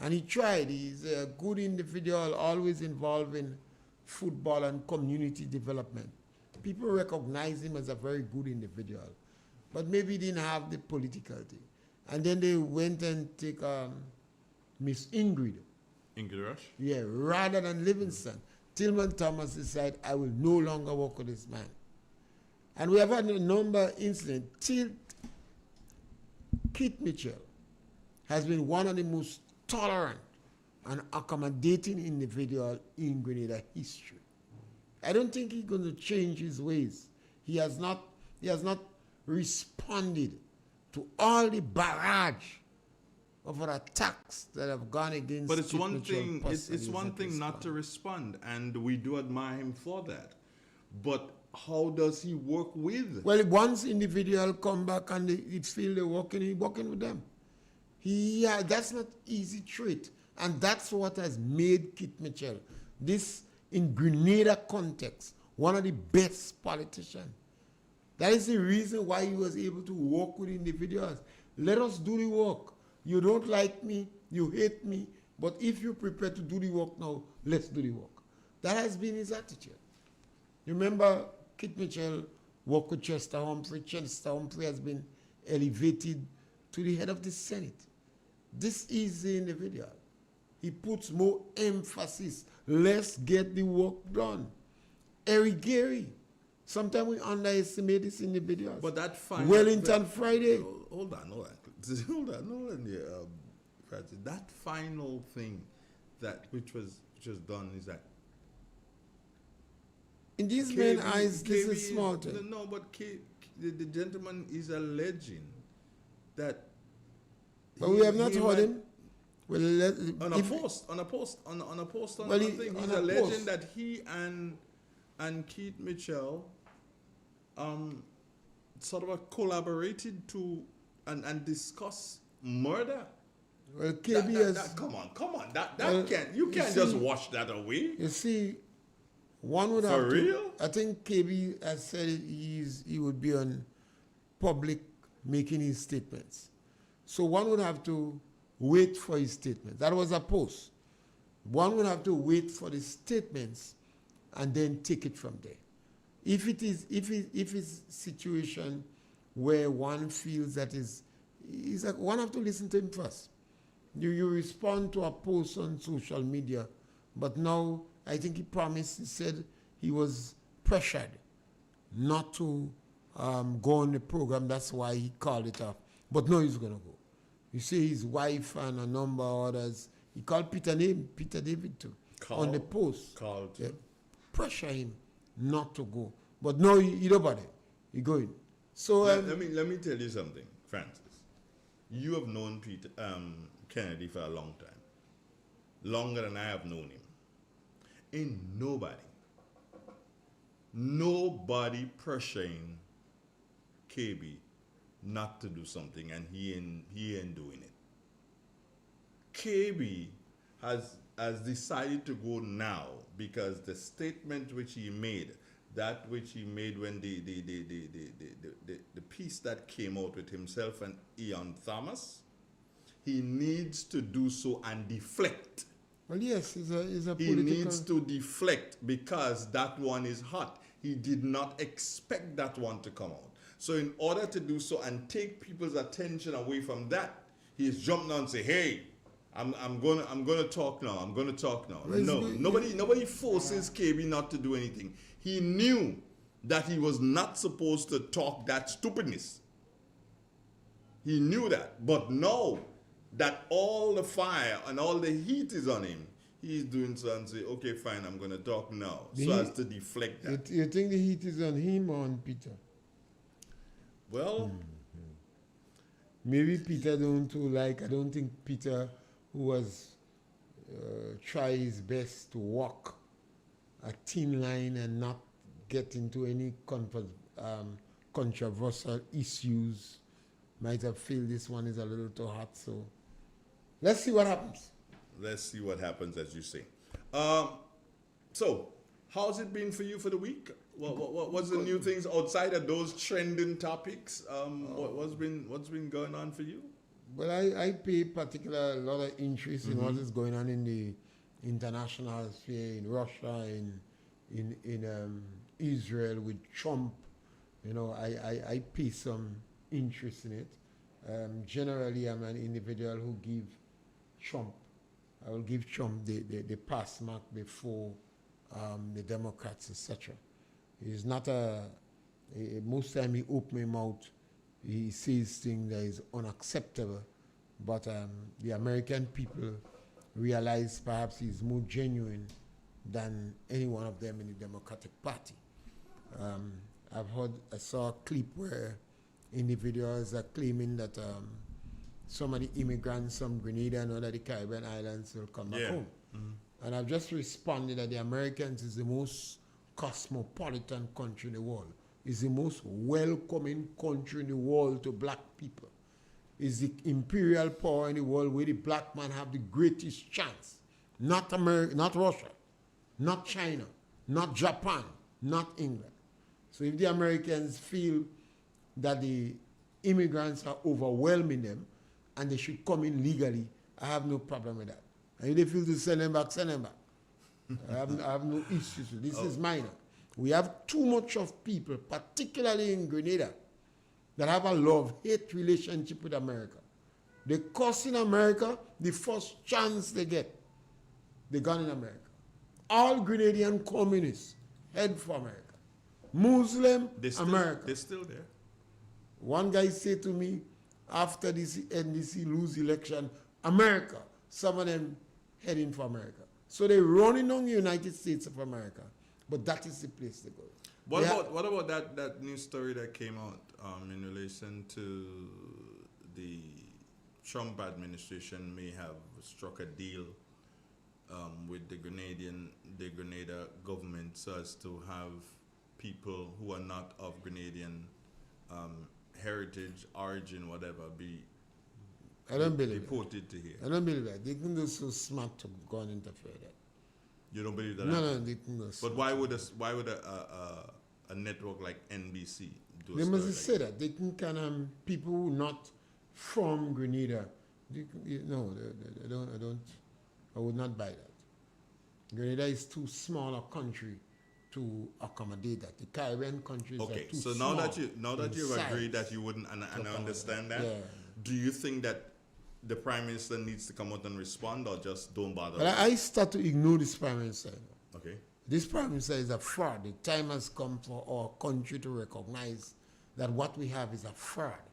And he tried. He's a good individual, always involved in football and community development. People recognize him as a very good individual. But maybe he didn't have the politicality. And then they went and take Miss Ingrid. Ingrid Rush? Yeah, rather than Livingston. Tillman Thomas decided, I will no longer work with this man. And we have had a number of incidents. Kit Mitchell has been one of the most tolerant and accommodating individual in Grenada history. I don't think he's going to change his ways. He has not responded to all the barrage of attacks that have gone against. But it's Kit one Mitchell thing. It's personally one that thing not respond. to respond, and we do admire him for that. But how does he work with? Well, once individual come back and they feel they're working, he's working with them. That's not easy trait, and that's what has made Kit Mitchell, this in Grenada context, one of the best politicians. That is the reason why he was able to work with individuals. Let us do the work. You don't like me, you hate me, but if you're prepared to do the work now, let's do the work. That has been his attitude. You remember Kit Mitchell worked with Chester Humphrey. Chester Humphrey has been elevated to the head of the Senate. This is the individual. He puts more emphasis. Let's get the work done. Eric Gary. Sometimes we underestimate this individual. But that final Wellington Friday. Hold on. Francis. That final thing which was done is that in these men's eyes, this is small thing. No, but the gentleman is alleging that. But we have not heard him. Well, on a post on the thing, he's alleging that he and Keith Mitchell sort of collaborated to and discuss murder. Well, KB come on. You can't just wash that away. You see, one would have For real? I think KB has said he would be on public making his statements. So one would have to wait for his statements. That was a post. One would have to wait for the statements and then take it from there. If it's a situation where one feels that one have to listen to him first. You respond to a post on social media, but now I think he said he was pressured not to go on the program. That's why he called it off. But no, he's going to go. You see his wife and a number of others. He called Peter David too on the post. Called. Pressure him not to go. But no, you don't bother. You go in. So let me tell you something, Francis. You have known Peter Kennedy for a long time, longer than I have known him. Ain't nobody pressuring KB not to do something, and he ain't doing it. KB has decided to go now because the statement which he made, that which he made when the piece that came out with himself and Ian Thomas, he needs to do so and deflect. Well, yes, he's a He political... needs to deflect because that one is hot. He did not expect that one to come out. So in order to do so and take people's attention away from that, he's jumped on and say, "Hey, I'm gonna talk now. I'm gonna talk now." No, nobody forces KB not to do anything. He knew that he was not supposed to talk that stupidness. He knew that. But now that all the fire and all the heat is on him, he's doing so and say, "Okay, fine, I'm gonna talk now," so as to deflect that. You think the heat is on him or on Peter? Well, maybe Peter don't like. I don't think Peter, who has tried his best to walk a thin line and not get into any controversial issues, might have felt this one is a little too hot. So let's see what happens. Let's see what happens, as you say. So, how's it been for you for the week? What's the new things outside of those trending topics? What's been going on for you? Well, I pay a lot of interest in what is going on in the international sphere, in Russia, in Israel with Trump. You know, I pay some interest in it. Generally, I'm an individual who give Trump. I will give Trump the pass mark before the Democrats, etc. He's not most time he open his mouth, he says things that is unacceptable. But the American people realize perhaps he's more genuine than any one of them in the Democratic Party. I saw a clip where individuals are claiming that some of the immigrants from Grenada and other the Caribbean islands will come back home. Mm-hmm. And I've just responded that the Americans is the most cosmopolitan country in the world. It's the most welcoming country in the world to black people. It's the imperial power in the world where the black man have the greatest chance. Not America, not Russia, not China, not Japan, not England. So if the Americans feel that the immigrants are overwhelming them and they should come in legally, I have no problem with that. And if they feel to send them back, send them back. I have no issues with this. This is minor. We have too much of people, particularly in Grenada, that have a love-hate relationship with America. They curse in America the first chance they get. They gone in America. All Grenadian communists head for America. Muslim, America. They're still there. One guy said to me, after this NDC lose election, America, some of them heading for America. So they're running on the United States of America. But that is the place to go. What about that news story that came out in relation to the Trump administration may have struck a deal with the Grenada government so as to have people who are not of Grenadian heritage, origin, whatever, be deported to here? I don't believe that. They can go so smart to go and interfere that. You don't believe that? No, they can go. But why would a network like NBC do? They must say that they can people who not from Grenada. I would not buy that. Grenada is too small a country to accommodate that. The Caribbean countries are too small. Okay, so now that you've agreed that you wouldn't, and I understand that, do you think that the Prime Minister needs to come out and respond, or just don't bother? Well, I start to ignore this Prime Minister. Okay. This Prime Minister is a fraud. The time has come for our country to recognize that what we have is a fraud.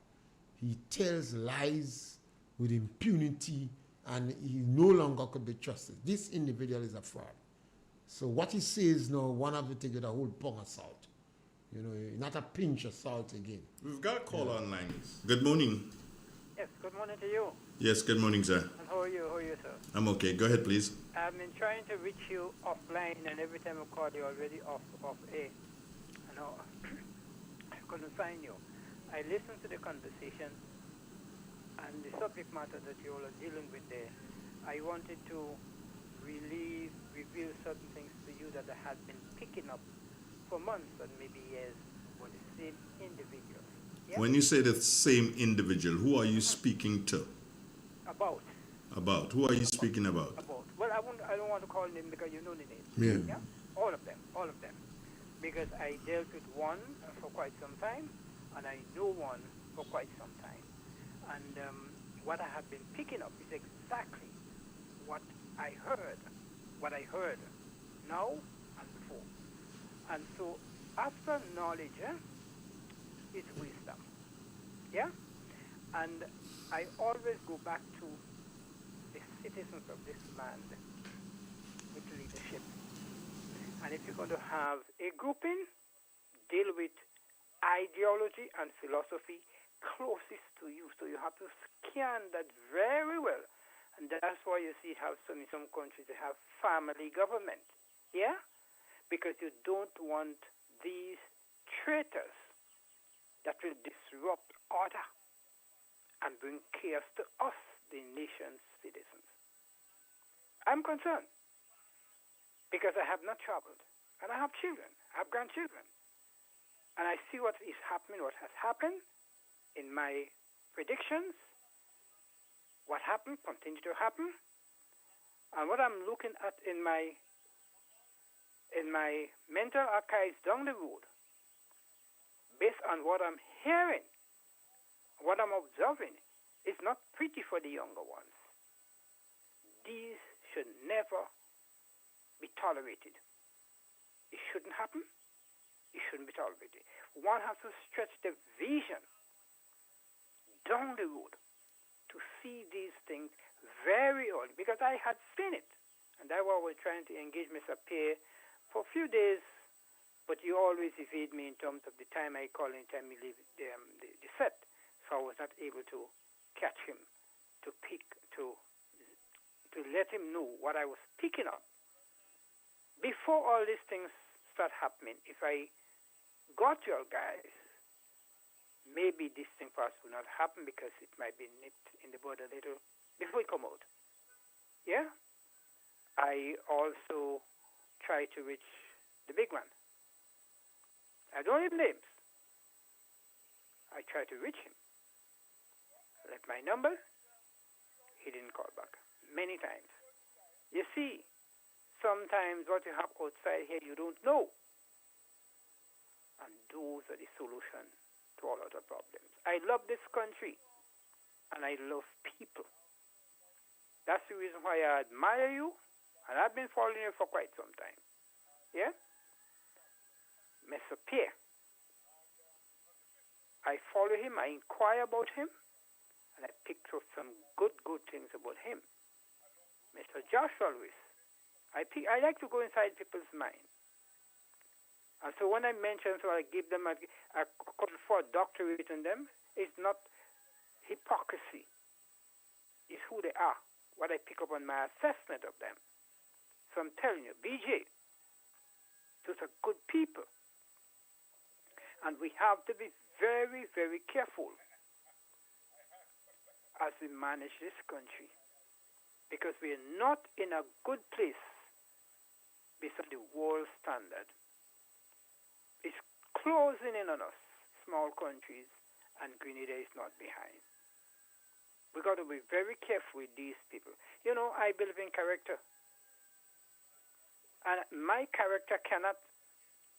He tells lies with impunity, and he no longer could be trusted. This individual is a fraud. So what he says now, one of the things with a whole pong of salt. You know, not a pinch of salt again. We've got a caller online. Good morning. Yes, good morning to you. Yes, good morning, sir. And how are you? How are you, sir? I'm okay. Go ahead, please. I've been trying to reach you offline, and every time I call you, already off air. I know I couldn't find you. I listened to the conversation and the subject matter that you all are dealing with there. I wanted to reveal certain things to you that I had been picking up for months and maybe years for the same individual. Yeah? When you say the same individual, who are you speaking to? About. About? Who are you speaking about? About. Well, I don't want to call them because you know the name. Yeah. All of them. Because I dealt with one for quite some time, and I know one for quite some time. And what I have been picking up is exactly what I heard now and before. And so after knowledge is wisdom. Yeah? And I always go back to the citizens of this land with leadership. And if you're going to have a grouping, deal with ideology and philosophy closest to you. So you have to scan that very well. And that's why you see how in some countries they have family government. Yeah? Because you don't want these traitors that will disrupt order and bring chaos to us, the nation's citizens. I'm concerned because I have not traveled, and I have children, I have grandchildren, and I see what is happening, what has happened in my predictions, what happened, continue to happen, and what I'm looking at in my mental archives down the road, based on what I'm hearing, what I'm observing, is not pretty for the younger ones. These should never be tolerated. It shouldn't happen. It shouldn't be tolerated. One has to stretch the vision down the road to see these things very early, because I had seen it. And I was trying to engage Mr. Pierre for a few days, but you always evade me in terms of the time I call and time you leave the set. So I was not able to catch him, to let him know what I was picking up. Before all these things start happening, if I got your guys, maybe this thing perhaps will not happen because it might be nipped in the bud a little before it come out. Yeah? I also try to reach the big one. I don't have names. I try to reach him. Left my number. He didn't call back. Many times. You see, sometimes what you have outside here you don't know. And those are the solution to all other problems. I love this country. And I love people. That's the reason why I admire you. And I've been following you for quite some time. Yeah? Mr. Pierre. I follow him. I inquire about him. And I picked up some good things about him. Mr. Joshua Lewis. I like to go inside people's mind. And so when I mention, so I give them, I call for a doctorate in them, it's not hypocrisy. It's who they are, what I pick up on my assessment of them. So I'm telling you, BJ, those are good people. And we have to be very, very careful as we manage this country, because we are not in a good place based on the world standard. It's closing in on us, small countries, and Grenada is not behind. We got to be very careful with these people. You know, I believe in character. And my character cannot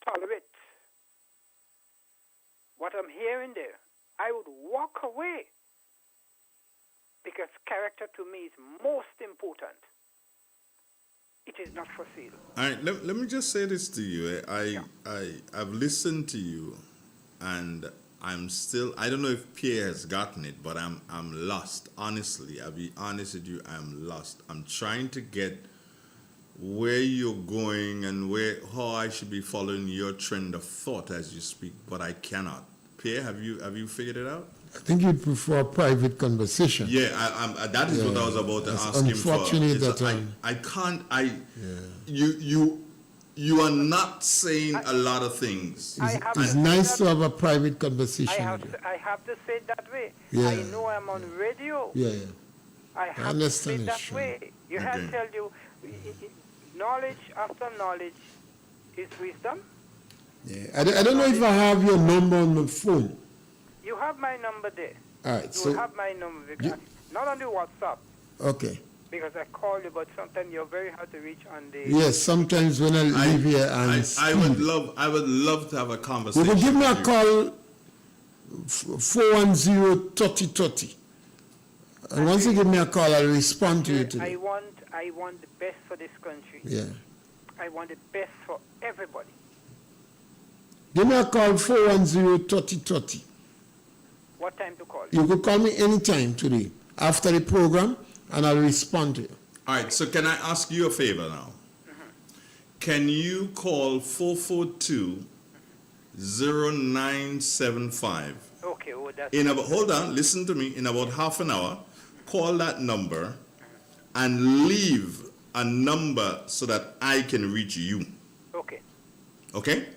tolerate what I'm hearing there. I would walk away, because character to me is most important. It is not for sale. All right, let me just say this to you. I've listened to you, and I'm still, I don't know if Pierre has gotten it, but I'm lost. Honestly, I'll be honest with you, I'm lost. I'm trying to get where you're going and how I should be following your trend of thought as you speak, but I cannot. Pierre, have you figured it out? I think you'd prefer a private conversation. Yeah, that is what I was about to ask him for. Unfortunate that I can't. You are not saying a lot of things. It's nice to have a private conversation. I have to say it that way. Yeah. I know I'm on radio. Yeah. I have to say it that way. You have to tell you, knowledge after knowledge is wisdom. Yeah. I don't know if I have your number on the phone. You have my number there. All right. You So have my number because not on the WhatsApp. okay. Because I call you, but sometimes you're very hard to reach on the. Yes. Sometimes when I leave here and I would love to have a conversation. You can give me a call. 410-3030. And once you give me a call, I'll respond to you today. I want the best for this country. Yeah. I want the best for everybody. Give me a call, 410-3030. What time to call? You could call me anytime today after the program, and I'll respond to you. All right, so can I ask you a favor now? Can you call 442-0975? Okay, that's... Hold on, listen to me. In about half an hour, call that number and leave a number so that I can reach you. Okay. Okay?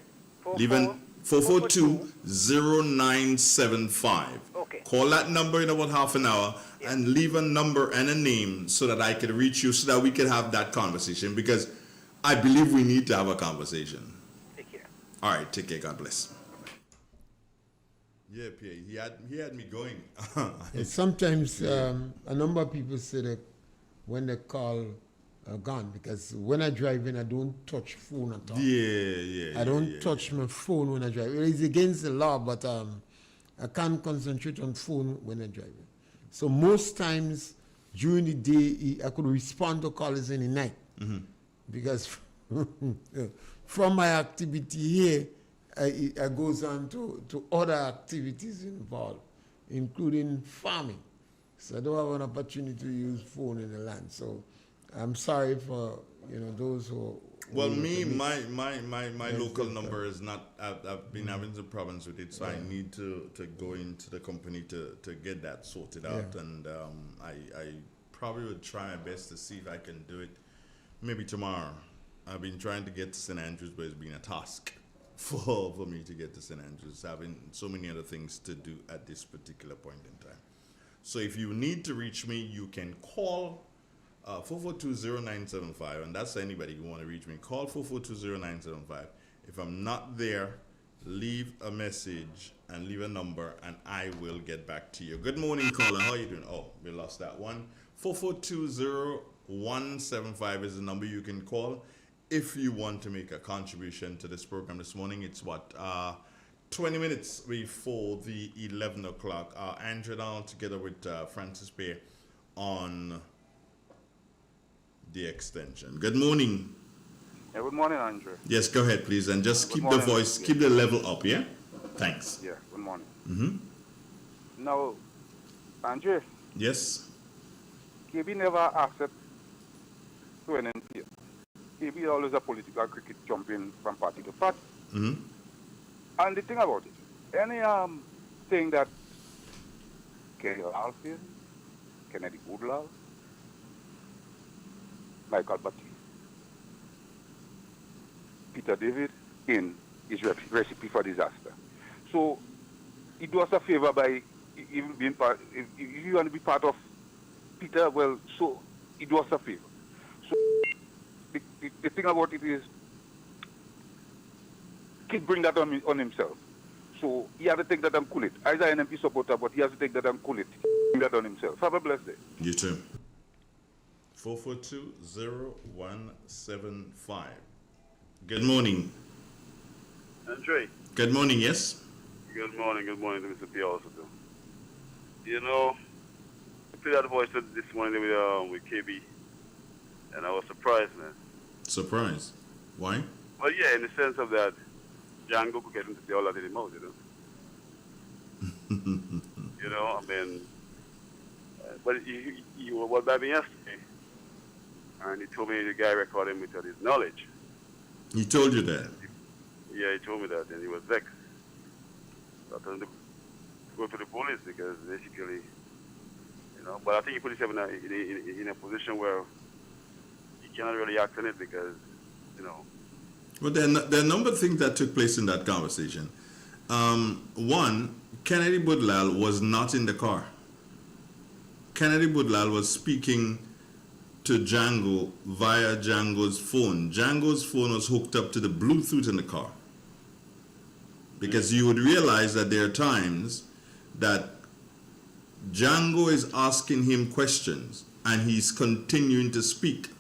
Leave an 442-0975. Okay. Call that number in about half an hour and leave a number and a name so that I can reach you so that we can have that conversation because I believe we need to have a conversation. Take care. All right, take care. God bless. Yeah, Pierre, he had me going. Sometimes a number of people say that when they call gone because when I drive in, I don't touch phone at all. Yeah. I don't touch my phone when I drive. It's against the law, but I can't concentrate on phone when I drive in. So most times during the day, I could respond to callers in the night because from my activity here, it goes on to other activities involved, including farming. So I don't have an opportunity to use phone in the land. So I'm sorry for those who. Well, my local number is not. I've been having some problems with it, so I need to go into the company to get that sorted out, and I probably would try my best to see if I can do it. Maybe tomorrow. I've been trying to get to St. Andrews, but it's been a task for me to get to St. Andrews, having so many other things to do at this particular point in time. So if you need to reach me, you can call 442-0975, and that's anybody who want to reach me. Call 442-0975. If I'm not there, leave a message and leave a number, and I will get back to you. Good morning, caller. How are you doing? Oh, we lost that one. 442-0175 is the number you can call if you want to make a contribution to this program this morning. It's 20 minutes before the 11 o'clock. Andrew Donald together with Francis Bear on the X Tention. Good morning. Yeah, good morning, Andrew. Yes, go ahead, please, and just keep morning, the voice, keep the level up, yeah? Thanks. Yeah, good morning. Mm-hmm. Now, Andrew. Yes? KB never accept to an NP. KB always a political cricket jumping from party to party. Mm-hmm. And the thing about it, any thing that Kerry Lal says, Kennedy Goodlove, Michael Batty, Peter David in his recipe for disaster. So he does us a favor by even being part. If you want to be part of Peter, well, so he does us a favor. So the thing about it is, he bring that on himself. So he has to take that and cool it. As an NMP supporter, but he has to take that and cool it. Bring that on himself. Have a blessed day. You too. 442-0175. Good morning. Andre. Good morning, yes? Good morning to Mr. P. also too. You know, I played that voice this morning with KB, and I was surprised, man. Surprised? Why? Well, yeah, in the sense of that, Django could get him to say all that in the mouth, you know? You know, I mean, but you were by me yesterday, And he told me the guy recorded him without his knowledge. He told you that? Yeah, he told me that, and he was vexed. So I told him to go to the police because basically, but I think he put himself in a position where he cannot really act on it because, Well, there are a number of things that took place in that conversation. One, Kennedy Budlal was not in the car. Kennedy Budlal was speaking to Django via Django's phone. Django's phone was hooked up to the Bluetooth in the car. Because you would realize that there are times that Django is asking him questions and he's continuing to speak,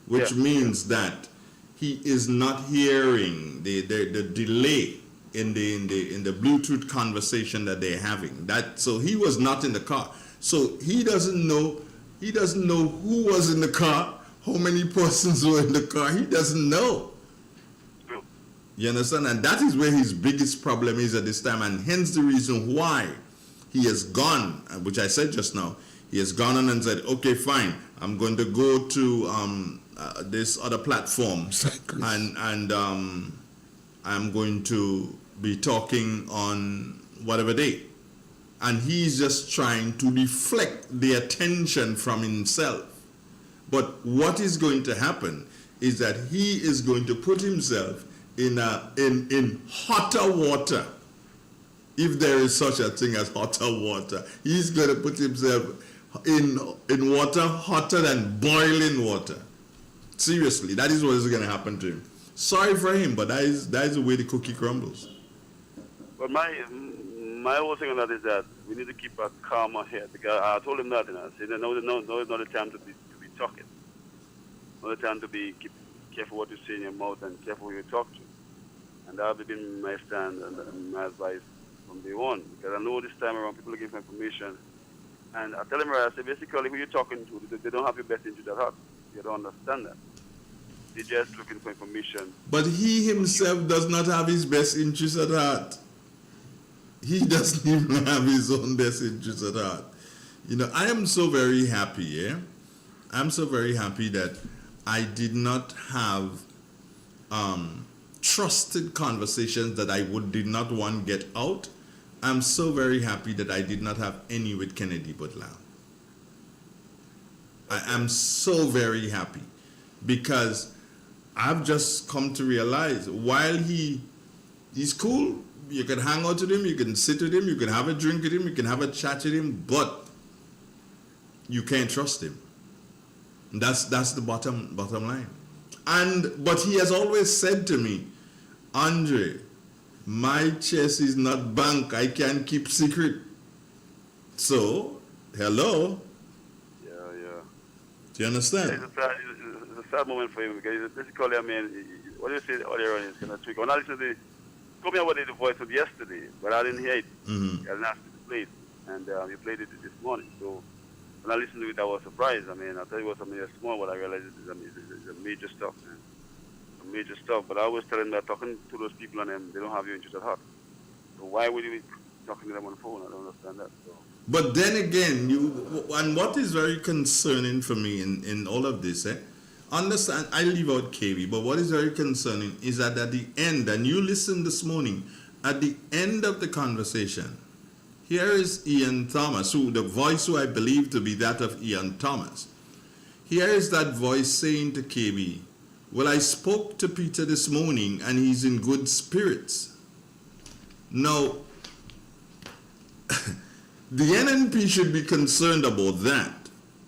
which means that he is not hearing the delay in the Bluetooth conversation that they're having. So he was not in the car. So he doesn't know who was in the car, how many persons were in the car. He doesn't know. You understand? And that is where his biggest problem is at this time, and hence the reason why he has gone, which I said just now, he has gone on and said, okay, fine, I'm going to go to this other platform, and I'm going to be talking on whatever day. And he's just trying to deflect the attention from himself. But what is going to happen is that he is going to put himself in hotter water. If there is such a thing as hotter water, he's going to put himself in water hotter than boiling water. Seriously, that is what is going to happen to him. Sorry for him, but that is the way the cookie crumbles. But my whole thing on that is that we need to keep a calmer head. Because I told him that, and I said, no, it's not the time to be talking. Not the time to be careful what you say in your mouth and careful who you talk to. And that will be my stand and my advice from day one. Because I know this time around people looking for information. And I tell them, I say, basically, who you're talking to, they don't have your best interest at heart. You don't understand that. They're just looking for information. But he himself does not have his best interest at heart. He doesn't even have his own best interest at heart. I am so very happy, I'm so very happy that I did not have trusted conversations that I did not want to get out. I'm so very happy that I did not have any with Kennedy Budlal. I am so very happy because I've just come to realize while he's cool, you can hang out with him, you can sit with him, you can have a drink with him, you can have a chat with him, but you can't trust him. That's the bottom line. But he has always said to me, Andre, my chest is not bank, I can't keep secret. So, hello? Yeah. Do you understand? It's a sad moment for him because basically, what you said earlier on is kind of tricky. When I listened to told me about the voice of yesterday, but I didn't hear it. Mm-hmm. I didn't ask you to play it, and you played it this morning. So when I listened to it, I was surprised. I thought it was something small, but I realized it's a major stuff, man. Major stuff. But I was telling them, talking to those people and them, they don't have your interest at heart. So why would you be talking to them on the phone? I don't understand that. So. But then again, and what is very concerning for me in all of this, understand, I leave out KB, but what is very concerning is that at the end, and you listened this morning, at the end of the conversation, here is Ian Thomas, the voice who I believe to be that of Ian Thomas. Here is that voice saying to KB, well, I spoke to Peter this morning and he's in good spirits. Now, the NNP should be concerned about that.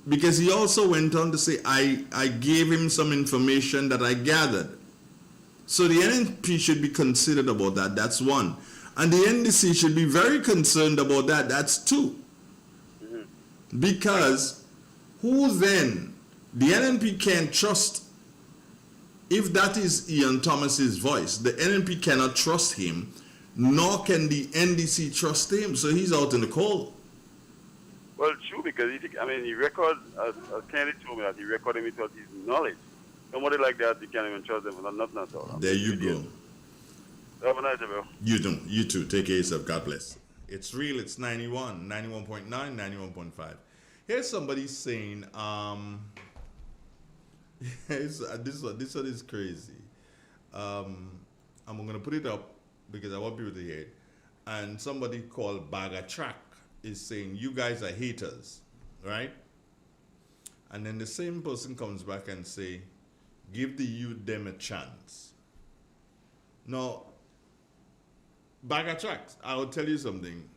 Because he also went on to say, I gave him some information that I gathered. So the NNP should be considered about that. That's one. And the NDC should be very concerned about that. That's two. Because who then, the NNP can't trust, if that is Ian Thomas's voice, the NNP cannot trust him, nor can the NDC trust him. So he's out in the cold. Well, true, because he records, as Kennedy told me, that he recorded without his knowledge. Somebody like that, you can't even trust them for nothing at all. There you go. Have a nice day, bro. You too. Take care of yourself. God bless. It's real. It's 91.9, 91.5. Here's somebody saying, This one is crazy. I'm going to put it up because I want people to hear it. And somebody called Bagatrack is saying, you guys are haters, right? And then the same person comes back and say, give the youth them a chance. Now, Bagatrack, I will tell you something.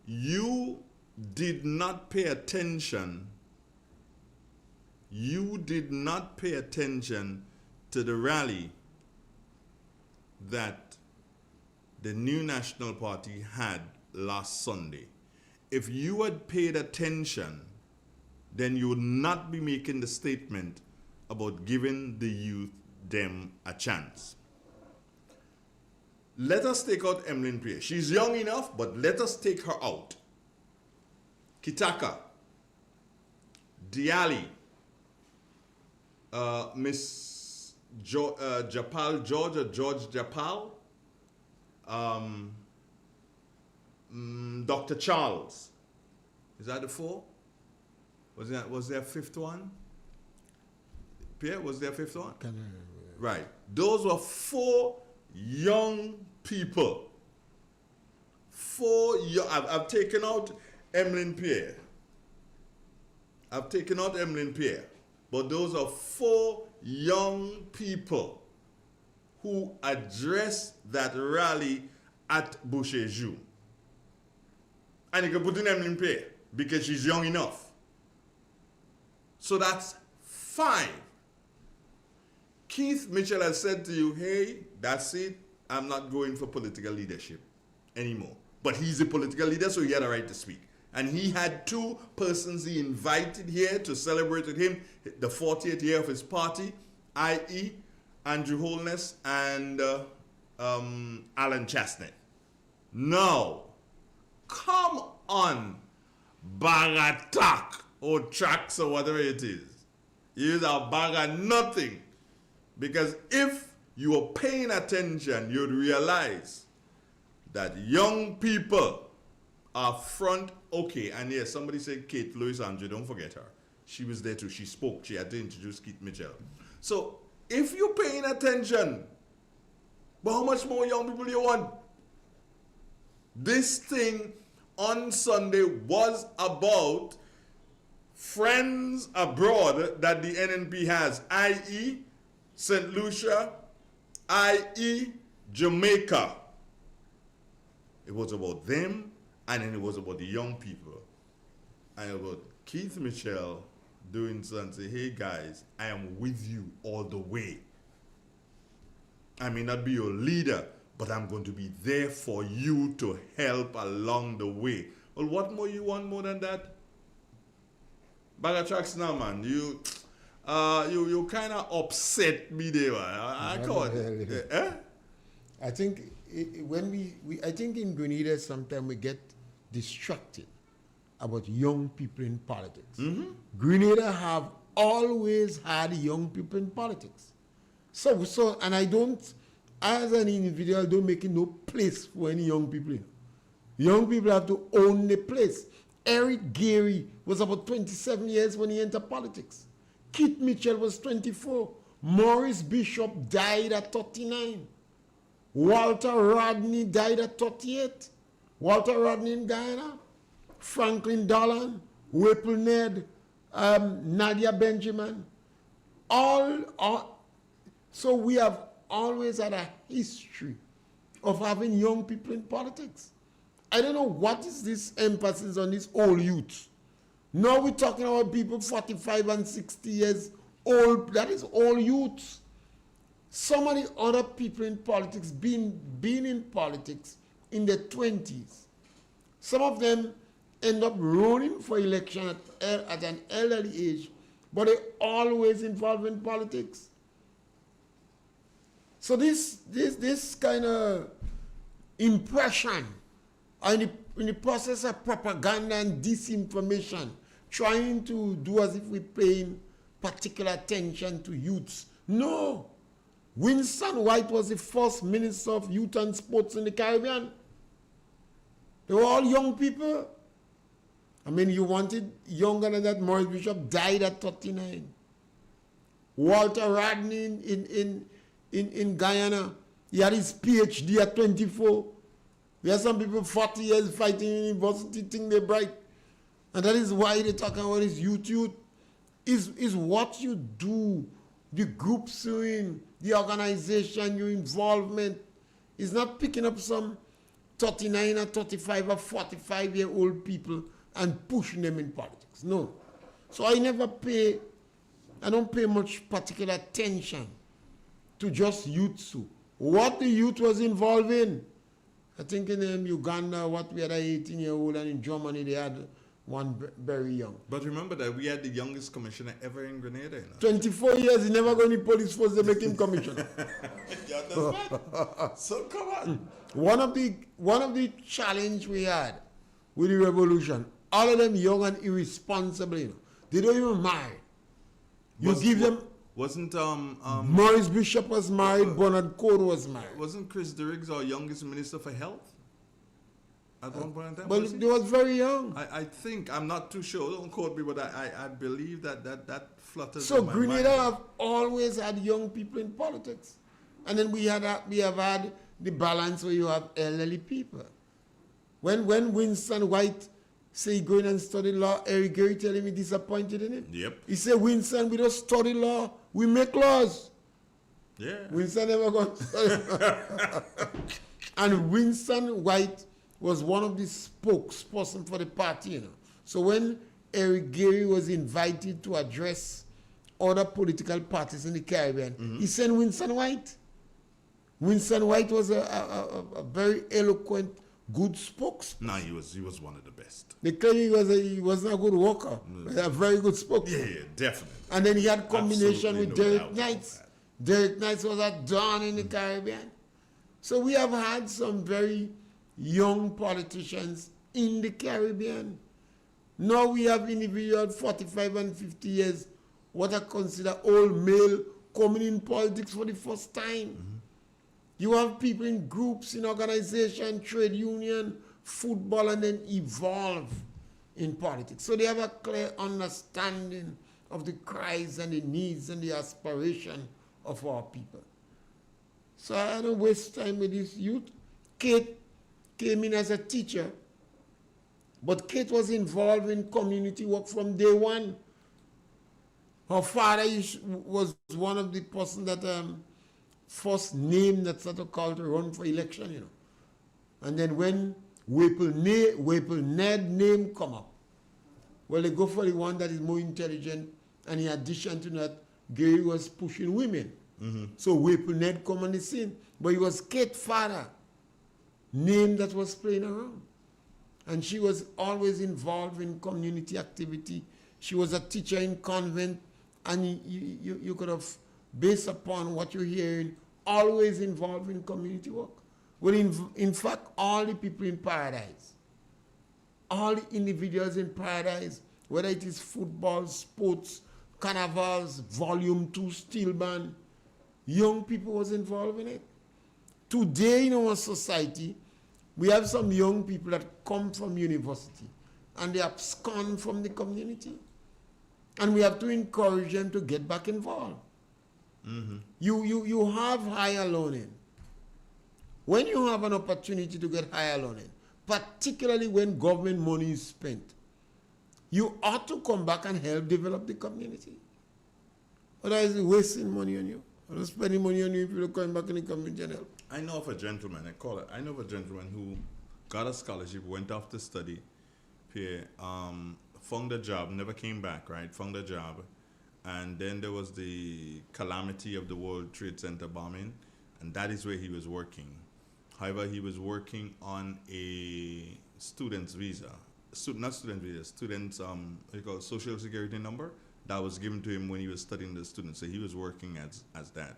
You did not pay attention. You did not pay attention to the rally that the New National Party had last Sunday. If you had paid attention, then you would not be making the statement about giving the youth them a chance. Let us take out Emlyn Pierre. She's young enough, but let us take her out. Kitaka, Diali, Miss Japal, George Japal, Dr. Charles. Is that the four? Was there a fifth one? Pierre, was there a fifth one? Right. Those were four young people. I've taken out Emlyn Pierre. But those are four young people who addressed that rally at Boucher-Jou. And you can put in Emlyn Pierre because she's young enough. So that's 5. Keith Mitchell has said to you, hey, that's it. I'm not going for political leadership anymore. But he's a political leader, so he had a right to speak. And he had 2 persons he invited here to celebrate with him the 40th year of his party, i.e. Andrew Holness and Alan Chestnut. Now, come on, Bagatak or Tracks or whatever it is. You are Baga nothing. Because if you were paying attention, you'd realize that young people are front. Okay, and yes, somebody said Kate Louis Andre, don't forget her. She was there too. She spoke. She had to introduce Keith Mitchell. So if you're paying attention, but how much more young people you want? This thing on Sunday was about friends abroad that the NNP has, i.e. St. Lucia, i.e. Jamaica. It was about them, and then it was about the young people. And about Keith Mitchell doing something, hey guys, I am with you all the way. I may not be your leader, but I'm going to be there for you to help along the way. Well, what more you want more than that? Bagatrax now, man, you kind of upset me there. I think I think in Grenada sometimes we get distracted about young people in politics. Mm-hmm. Grenada have always had young people in politics. So and I don't, as an individual, don't make it no place for any young people. Young people have to own the place. Eric Gary was about 27 years when he entered politics. Keith Mitchell was 24. Maurice Bishop died at 39. Walter Rodney died at 38. Walter Rodney in Guyana. Franklin Dolan, Whipple Ned, Nadia Benjamin. So we have always had a history of having young people in politics. I don't know what is this emphasis on this old youth. Now we're talking about people 45 and 60 years old. That is old youth. So many other people in politics been in politics in their 20s. Some of them end up running for election at an elderly age, but they always involved in politics. So this kind of impression in the process of propaganda and disinformation, trying to do as if we're paying particular attention to youths. No. Winston White was the first Minister of Youth and Sports in the Caribbean. They were all young people. I mean, you wanted younger than that. Maurice Bishop died at 39. Walter Rodney in Guyana, he had his PhD at 24. We have some people 40 years fighting in university, think they're bright. And that is why they're talking about this youth. Is what you do, the groups you're in, the organization, your involvement. Is not picking up some 39 or 35 or 45-year-old people and pushing them in politics. No. So I don't pay much particular attention to just youth. So what the youth was involved in. I think in Uganda, we had an 18-year-old, and in Germany they had one very young. But remember that we had the youngest commissioner ever in Grenada. 24 years, he never got any police force to make him commissioner. You understand? So come on. One of the challenge we had with the revolution, all of them young and irresponsible, they don't even marry. Wasn't Maurice Bishop was married, Bernard Code was married. Wasn't Chris Dirks our youngest minister for health? At one point in time, but he was very young. I think, I'm not too sure, don't quote me, but I believe that flutters So in my Grenada mind. have always had young people in politics. And then we have had the balance where you have elderly people. When Winston White say he going and study law, Eric Gary telling me disappointed in him. Yep. He said, Winston, we don't study law, we make laws. Yeah. Winston never got study. And Winston White was one of the spokesperson for the party, So when Eric Gary was invited to address other political parties in the Caribbean, he sent Winston White. Winston White was a very eloquent, good spokesperson. No, he was one of the best. They claim he was not a good worker, but a very good spokesman. Yeah, definitely. And then he had combination Absolutely with no Derek doubt Knights. Derek Knights was a dawn in the Caribbean. So we have had some very young politicians in the Caribbean. Now we have individuals 45 and 50 years, what I consider old male, coming in politics for the first time. You have people in groups, in organization, trade union, football, and then evolve in politics. So they have a clear understanding of the cries and the needs and the aspiration of our people. So I don't waste time with this youth. Kate came in as a teacher, but Kate was involved in community work from day one. Her father was one of the person that first named that sort of called to run for election, And then when Whipple Ned name come up, well, they go for the one that is more intelligent, and in addition to that, Gary was pushing women. So Whipple Ned come on the scene, but it was Kate's father name that was playing around. And she was always involved in community activity. She was a teacher in convent, and you could have, based upon what you're hearing, always involved in community work. Well, in fact, all the people in Paradise, all the individuals in Paradise, whether it is football, sports, carnivals, volume 2, steel band, young people was involved in it. Today in our society, we have some young people that come from university and they abscond from the community. And we have to encourage them to get back involved. You have higher learning. When you have an opportunity to get higher learning, particularly when government money is spent, you ought to come back and help develop the community. Otherwise, it's wasting money on you. Or spending money on you if you're coming back in the community and help. I know of a gentleman, I know of a gentleman who got a scholarship, went off to study, found a job, never came back, right? Found a job. And then there was the calamity of the World Trade Center bombing, and that is where he was working. However, he was working on a student's visa. Student's social security number that was given to him when he was studying the student. So he was working as that.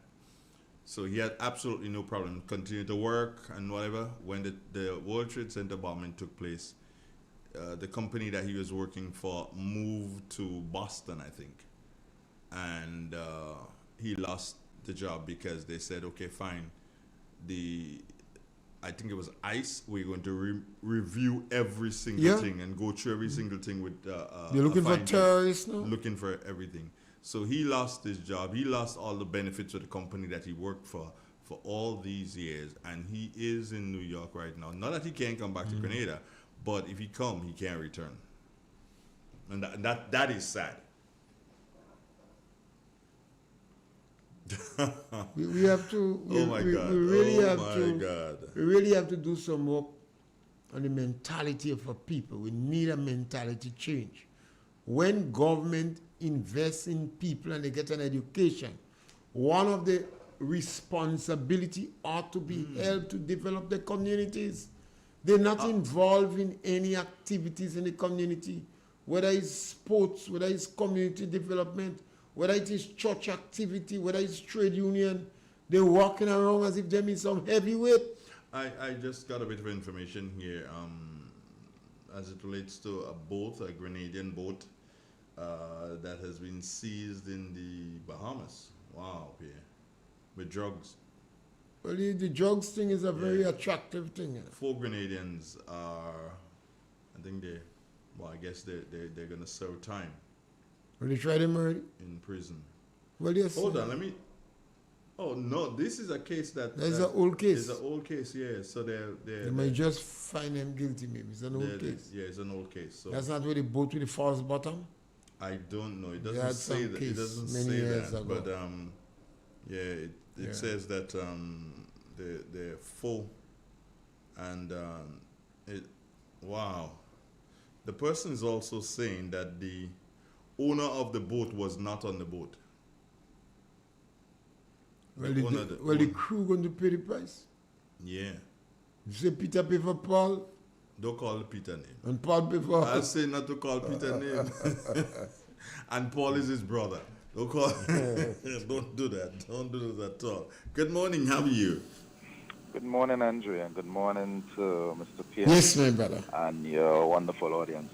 So he had absolutely no problem. Continued to work and whatever. When the World Trade Center bombing took place, the company that he was working for moved to Boston, I think. And he lost the job because they said, okay, fine. I think it was ICE. We're going to review every single thing and go through every single thing with. They're looking for terrorists now. Looking for everything. So he lost his job. He lost all the benefits of the company that he worked for all these years, and he is in New York right now. Not that he can't come back to Grenada, but if he come, he can't return, and that is sad. we have to. Oh my God! We really have to. God. We really have to do some work on the mentality of our people. We need a mentality change. When government invests in people and they get an education, one of the responsibility ought to be held to develop the communities. They're not involved in any activities in the community, whether it's sports, whether it's community development, whether it is church activity, whether it's trade union. They're walking around as if they mean some heavyweight. I just got a bit of information here as it relates to a boat, a Grenadian boat that has been seized in the Bahamas. Wow, Pierre. With drugs. Well, the drugs thing is a very attractive thing. 4 Grenadians are, I think I guess they're going to serve time. Will they try them already? In prison. Well, yes. Hold on, let me. Oh no, this is a case that. That's an old case. It's an old case, yeah. So they might just find them guilty, maybe. It's an old case. Yeah, it's an old case. So that's not where the boat with the false bottom. I don't know. It doesn't say that. It doesn't say that. But it says that they're full, and wow. The person is also saying that the owner of the boat was not on the boat. Well, the crew going to pay the price. Yeah. You say Peter pay for Paul? Don't call Peter name. And Paul pay for... I say not to call Peter name. And Paul is his brother. Don't call... Don't do that. Don't do that at all. Good morning. How are you? Good morning, Andre, and good morning to Mr. Pierre. Yes, my brother. And your wonderful audience,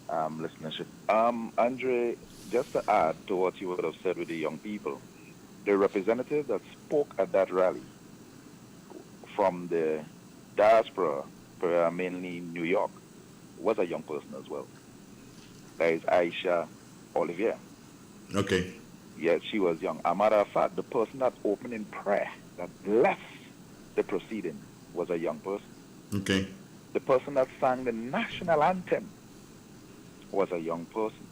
listenership. Andre, just to add to what you would have said with the young people, the representative that spoke at that rally from the diaspora, mainly New York, was a young person as well. That is Aisha Olivier. Okay. Yes, she was young. As a matter of fact, the person that opened in prayer, that blessed the proceeding, was a young person. Okay. The person that sang the national anthem was a young person,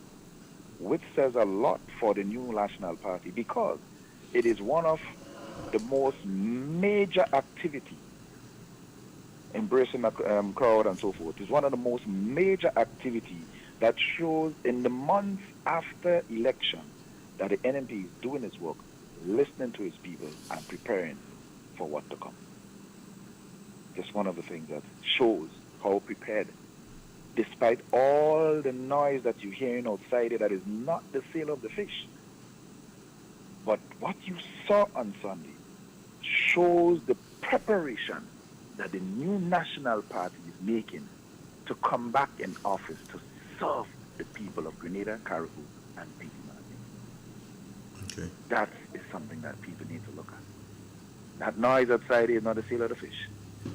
which says a lot for the new National Party, because it is one of the most major activity, embracing the crowd and so forth. It's one of the most major activity that shows in the months after election that the NMP is doing its work, listening to its people and preparing for what to come. Just one of the things that shows how prepared, despite all the noise that you're hearing outside it, that is not the sale of the fish. But what you saw on Sunday shows the preparation that the new National Party is making to come back in office to serve the people of Grenada, Caribou, and Haiti. Okay. That is something that people need to look at. That noise outside is not the sale of the fish.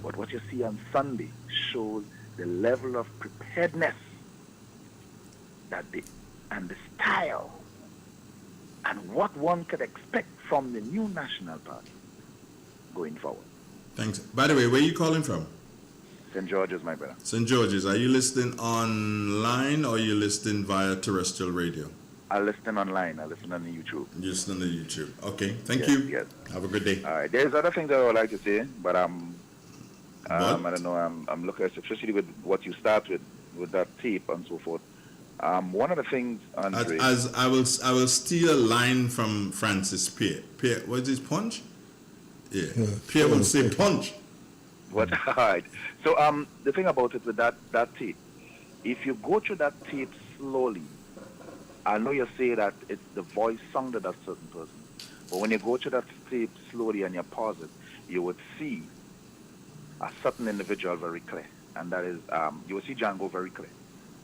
But what you see on Sunday shows the level of preparedness and the style and what one could expect from the new National Party going forward. Thanks. By the way, where are you calling from? St. George's, my brother. St. George's. Are you listening online or are you listening via terrestrial radio? I listen online. I listen on YouTube. You listen on the YouTube. Okay. Thank you. Yes. Have a good day. All right. There's other things that I would like to say, but I don't know. I'm looking, especially with what you start with that tape and so forth. One of the things, Andre, as I will steal a line from Francis Pierre. Pierre, what is his punch? Yeah. Pierre would say punch. What? All right. So the thing about it with that tape, if you go through that tape slowly, I know you say that it's the voice sounded a certain person, but when you go through that tape slowly and you pause it, you would see a certain individual very clear, and that is you will see Django very clear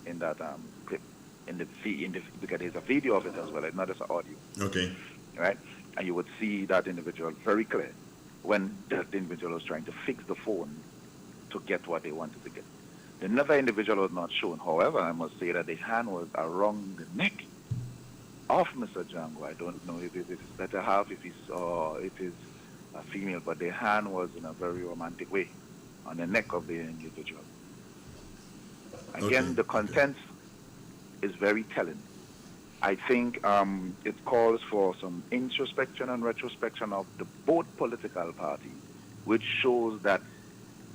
in that clip, because there's a video of it as well, it's not just an audio. Okay. Right, and you would see that individual very clear when that individual was trying to fix the phone to get what they wanted to get. Another individual was not shown. However, I must say that the hand was around the neck of Mr. Django. I don't know if it is better half, if it is a female, but the hand was in a very romantic way on the neck of the individual. Again, the content is very telling. I think it calls for some introspection and retrospection of the both political parties, which shows that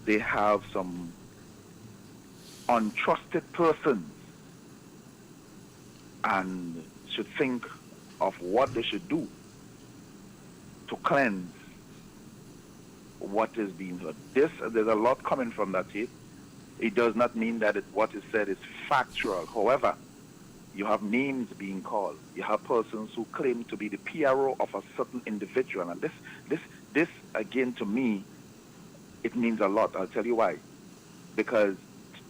they have some untrusted persons and should think of what they should do to cleanse what is being heard. There's a lot coming from that tape. It does not mean that what is said is factual. However, you have names being called. You have persons who claim to be the PRO of a certain individual. And this again, to me, it means a lot. I'll tell you why. Because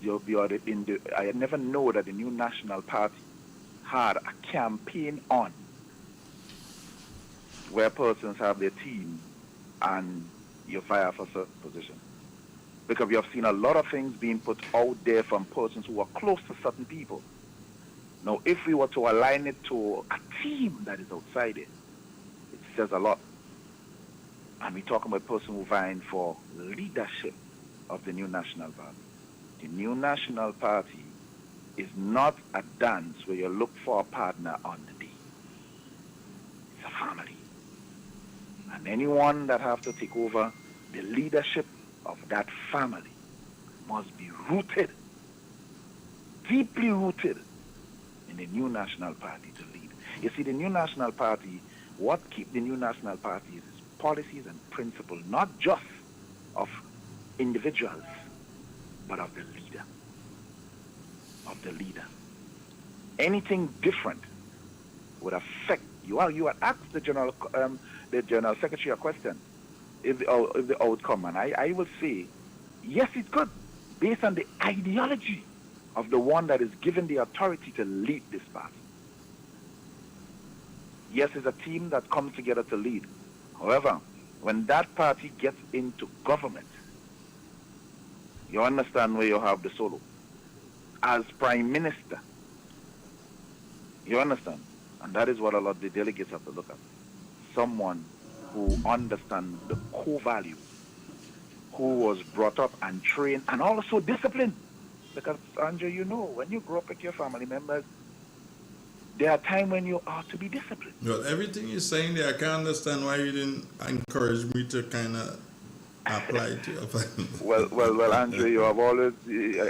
I never know that the new National Party had a campaign on where persons have their team and you fire for certain positions. Because we have seen a lot of things being put out there from persons who are close to certain people. Now, if we were to align it to a team that is outside it says a lot. And we're talking about a person who vying for leadership of the new National Party. The new National Party is not a dance where you look for a partner on the day. It's a family. And anyone that have to take over the leadership of that family must be rooted, deeply rooted in the new National Party to lead. You see, the new National Party, what keeps the new National Party is policies and principles, not just of individuals, but of the leader. Of the leader. Anything different would affect you. You had asked the General Secretary a question, if the outcome, and I will say, yes, it could, based on the ideology of the one that is given the authority to lead this party. Yes, it's a team that comes together to lead. However, when that party gets into government, you understand where you have the solo. As Prime Minister, you understand? And that is what a lot of the delegates have to look at. Someone who understands the core values, who was brought up and trained and also disciplined. Because, Andrew, you know, when you grow up with your family members, there are times when you are to be disciplined. Well, everything you're saying there, I can't understand why you didn't encourage me to kind of apply to your family. Well, Andrew, you have always.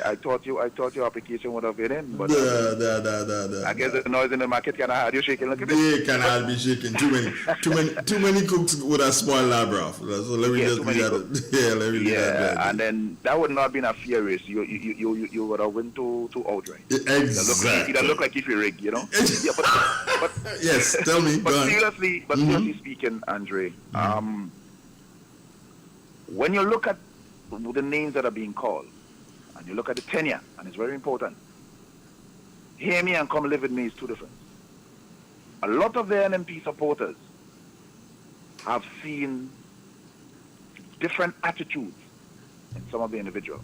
I thought your application would have been in, but I guess the noise in the market kind of had you shaking. Look at they can hard be shaking. Too many cooks would have spoiled that, bro. So let me just leave that. Let me leave that. And then that would not have been a fair race. You would have went to outright. Exactly. It look like if you rig, you know. Yeah, but yes, tell me. But seriously, speaking, Andre, when you look at the names that are being called, and you look at the tenure, and it's very important, hear me and come live with me is two different. A lot of the NMP supporters have seen different attitudes in some of the individuals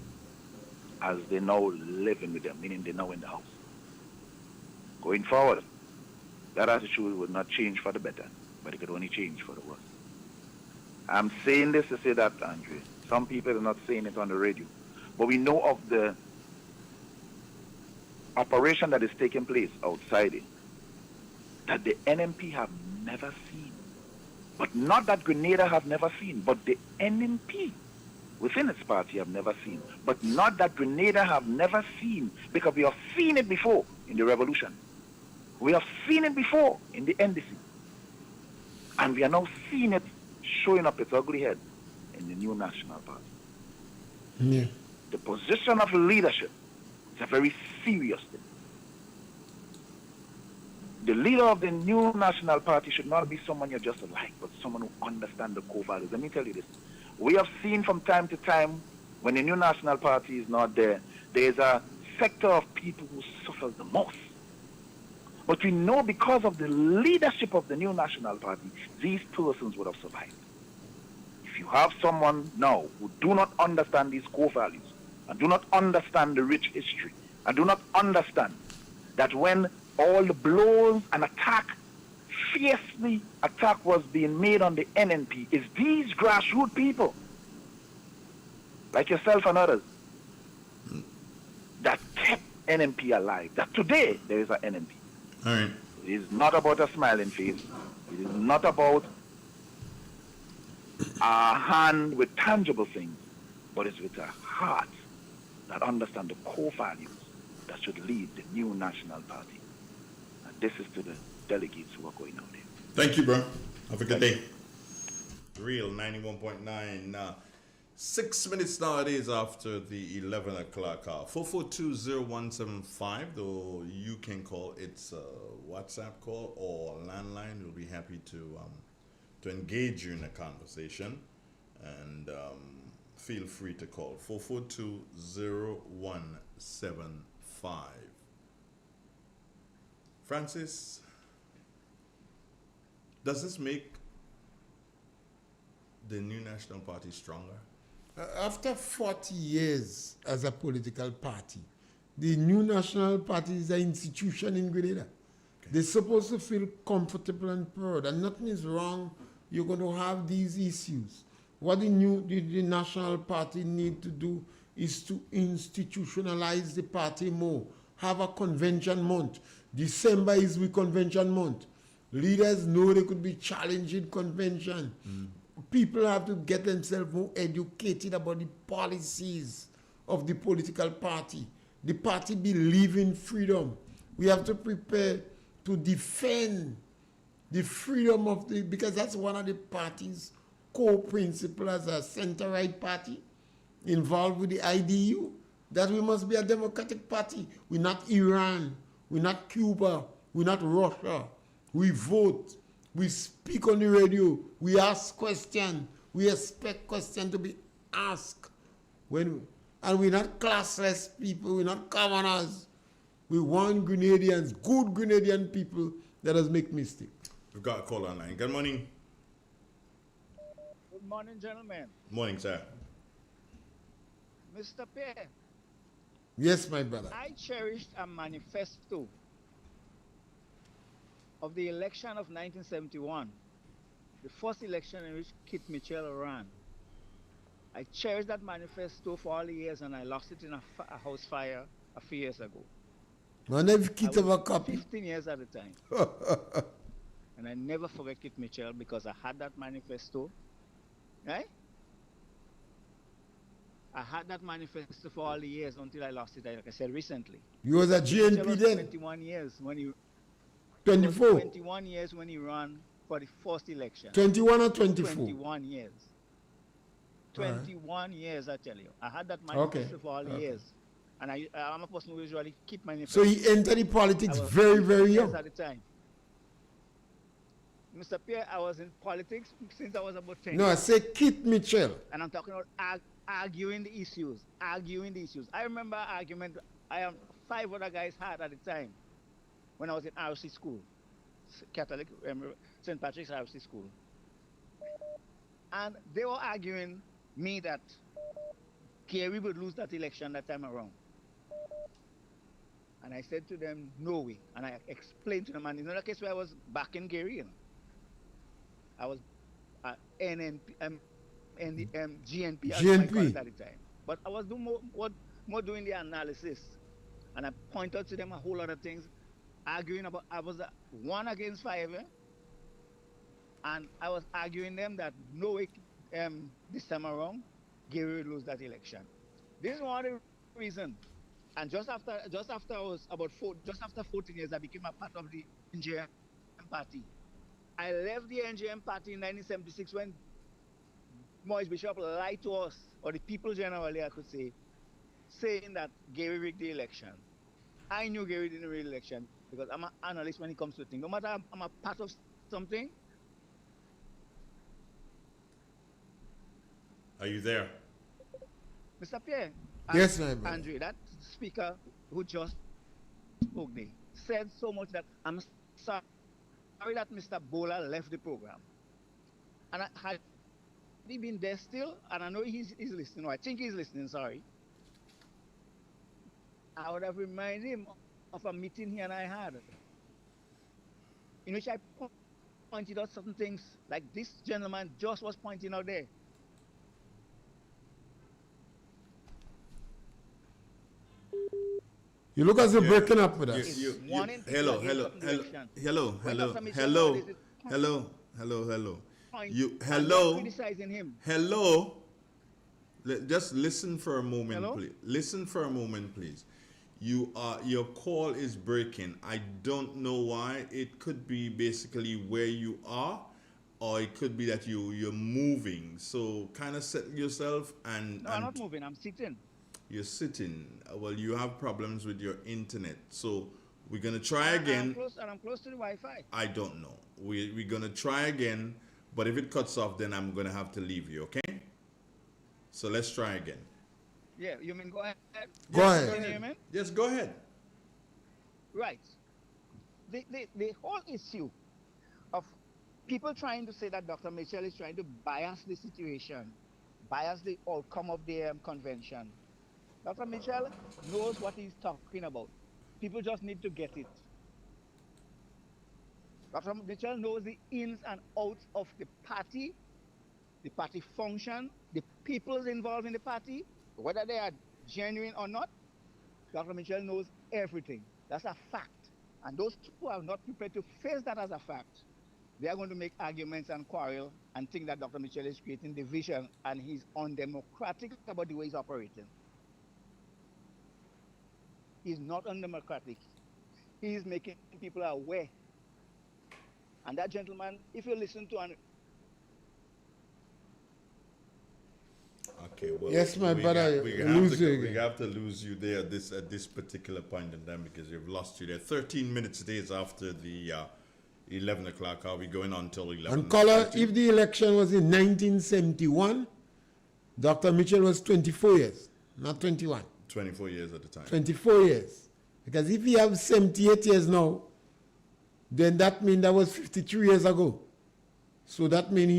as they now living with them, meaning they're now in the house. Going forward, that attitude would not change for the better, but it could only change for the worse. I'm saying this to say that, Andre. Some people are not saying it on the radio. But we know of the operation that is taking place outside it, that the NMP have never seen. But not that Grenada have never seen, but the NMP within its party have never seen. But not that Grenada have never seen, because we have seen it before in the revolution. We have seen it before in the NDC. And we are now seeing it showing up its ugly head in the new National Party. Yeah. The position of leadership is a very serious thing. The leader of the new National Party should not be someone you just like, but someone who understands the core values. Let me tell you this. We have seen from time to time, when the new National Party is not there, there's a sector of people who suffers the most. But we know because of the leadership of the new National Party, these persons would have survived. If you have someone now who do not understand these core values and do not understand the rich history and do not understand that when all the blows and fiercely attack was being made on the NNP, is these grassroots people, like yourself and others, that kept NNP alive, that today there is an NNP. All right. It is not about a smiling face. It is not about a hand with tangible things, but it's with a heart that understands the core values that should lead the new national party. And this is to the delegates who are going out there. Thank you, bro. Have a good day. Real 91.9. 6 minutes nowadays after the 11 o'clock hour. 4420175, though you can call. It's a WhatsApp call or landline. We'll be happy to engage you in a conversation. And feel free to call. 4420175. Francis, does this make the new national party stronger? After 40 years as a political party, the new national party is an institution in Grenada. Okay. They're supposed to feel comfortable and proud, and nothing is wrong. You're going to have these issues. What the national party need to do is to institutionalize the party more. Have a convention month. December is the convention month. Leaders know they could be challenging convention. People have to get themselves more educated about the policies of the political party. The party believe in freedom. We have to prepare to defend the freedom of because that's one of the party's core principles as a center-right party involved with the IDU, that we must be a democratic party. We're not Iran, we're not Cuba, we're not Russia. We vote, we speak on the radio, we ask questions, we expect questions to be asked. And we're not classless people, we're not commoners. We want Grenadians, good Grenadian people that does make mistakes. We've got a call online. Good morning. Good morning, gentlemen. Morning, sir. Mr. Pierre. Yes, my brother. I cherished a manifesto of the election of 1971, the first election in which Kit Mitchell ran. I cherished that manifesto for all the years, and I lost it in a house fire a few years ago. Man, have Kit have a copy? 15 years at the time. And I never forget Kit Mitchell because I had that manifesto, right? I had that manifesto for all the years until I lost it, like I said recently. You was a GNP then? 21 years when he... 24? 21 years when he ran for the first election. 21 or 24? 21 years. 21 years, I tell you. I had that manifesto for all the years. And I'm a person who usually keep manifesto. So he entered the politics very, very young. At the time. Mr. Pierre, I was in politics since I was about 10 No, I say Kit Mitchell. And I'm talking about arguing the issues. I remember argument 5 other guys had at the time when I was in RC school. Catholic, St. Patrick's RC school. And they were arguing me that Gary would lose that election that time around. And I said to them, no way. And I explained to them, and in another case where I was back in Gary, I was GNP GNP. at the time. But I was doing more doing the analysis. And I pointed out to them a whole lot of things, arguing about, I was 1 against 5, and I was arguing them that no way this time around, Gary would lose that election. This is one of the reasons. And just after I was about 14 years, I became a part of the NJM party. I left the NJM party in 1976 when Maurice Bishop lied to us, or the people generally, I could say, saying that Gary rigged the election. I knew Gary didn't rig the election because I'm an analyst when it comes to things. No matter I'm a part of something. Are you there? Mr. Pierre. Yes, my brother. Andre, that speaker who just spoke there said so much that I'm sorry that Mr. Bowler left the program. And I had he been there still, and I know he's listening, or I think he's listening, sorry, I would have reminded him of a meeting he and I had, in which I pointed out certain things like this gentleman just was pointing out there. You look as you're breaking up with us. Hello. Criticizing him. Hello. Just listen for a moment, please. Listen for a moment, please. Your call is breaking. I don't know why. It could be basically where you are, or it could be that you're moving. So kind of settle yourself and. No, I'm not moving. I'm sitting. You're sitting. Well, you have problems with your internet. So we're gonna try again. I'm close to the Wi-Fi. I don't know. We're gonna try again, but if it cuts off, then I'm gonna have to leave you. Okay? So let's try again. Yeah, you mean go ahead? Go ahead. Can you hear me? Yes, go ahead. Right. The whole issue of people trying to say that Dr. Mitchell is trying to bias the situation, bias the outcome of the convention. Dr. Mitchell knows what he's talking about. People just need to get it. Dr. Mitchell knows the ins and outs of the party function, the people involved in the party, whether they are genuine or not. Dr. Mitchell knows everything. That's a fact. And those who are not prepared to face that as a fact, they are going to make arguments and quarrel and think that Dr. Mitchell is creating division and he's undemocratic about the way he's operating. He's not undemocratic. He's making people aware. And that gentleman, if you listen to an... Okay, well, yes, my brother, we have to lose you there at this particular point in time because we've lost you there. 13 days after the 11 o'clock. Are we going on till 11? And caller, if the election was in 1971, Dr. Mitchell was 24 years, not 21. 24 years at the time. 24 years. Because if he have 78 years now, then that means that was 53 years ago. So that means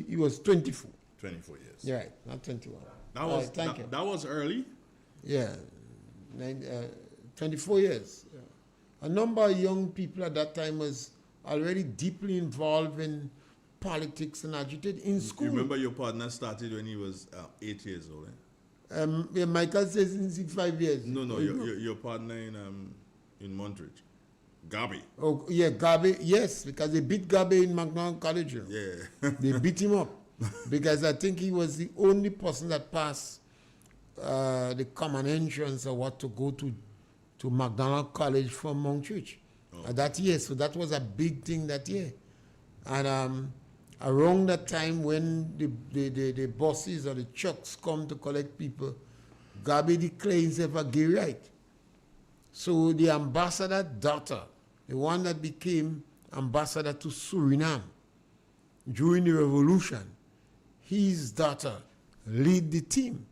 he was 24. 24 years. Yeah, right, not 21. That was early. Yeah, 24 years. Yeah. A number of young people at that time was already deeply involved in politics and agitated in school. You remember your partner started when he was 8 years old, eh? Yeah, Michael says in 5 years. No, your partner in Montreal. Gabi. Oh, yeah, Gabi, yes, because they beat Gabi in McDonald College. Yeah. They beat him up because I think he was the only person that passed the common entrance or what to go to McDonald College from Montreal that year. So that was a big thing that year. And around that time when the buses or the trucks come to collect people, Gabi declared himself a gay right. So the ambassador daughter, the one that became ambassador to Suriname during the revolution, his daughter lead the team.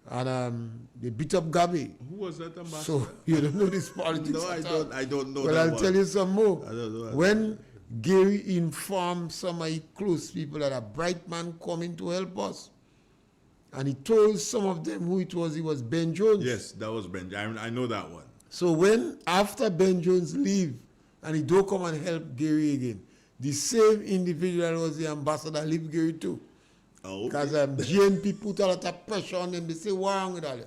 And they beat up Gabi. Who was that ambassador? So you don't know this politics. No, I don't know. Well, I'll tell you some more. I don't know. When Gary informed some of his close people that a bright man coming to help us, and he told some of them who it was Ben Jones. Yes, that was Ben. I know that one. So when, after Ben Jones leave, and he don't come and help Gary again, the same individual was the ambassador leave Gary too. Oh. Because GNP put a lot of pressure on them. They say, what's wrong with all you?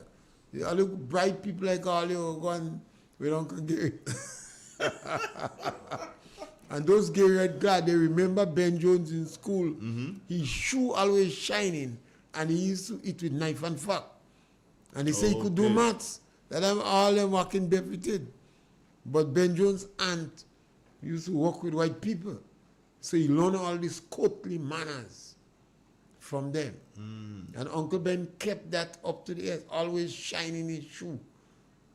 All the bright people like all you go and we don't Gary. And those Gary Red glad they remember Ben Jones in school. Mm-hmm. His shoe always shining, and he used to eat with knife and fork. And he said he could do maths. That all them working barefooted. But Ben Jones' aunt used to work with white people. So he learned all these courtly manners from them. Mm. And Uncle Ben kept that up to the earth, always shining his shoe.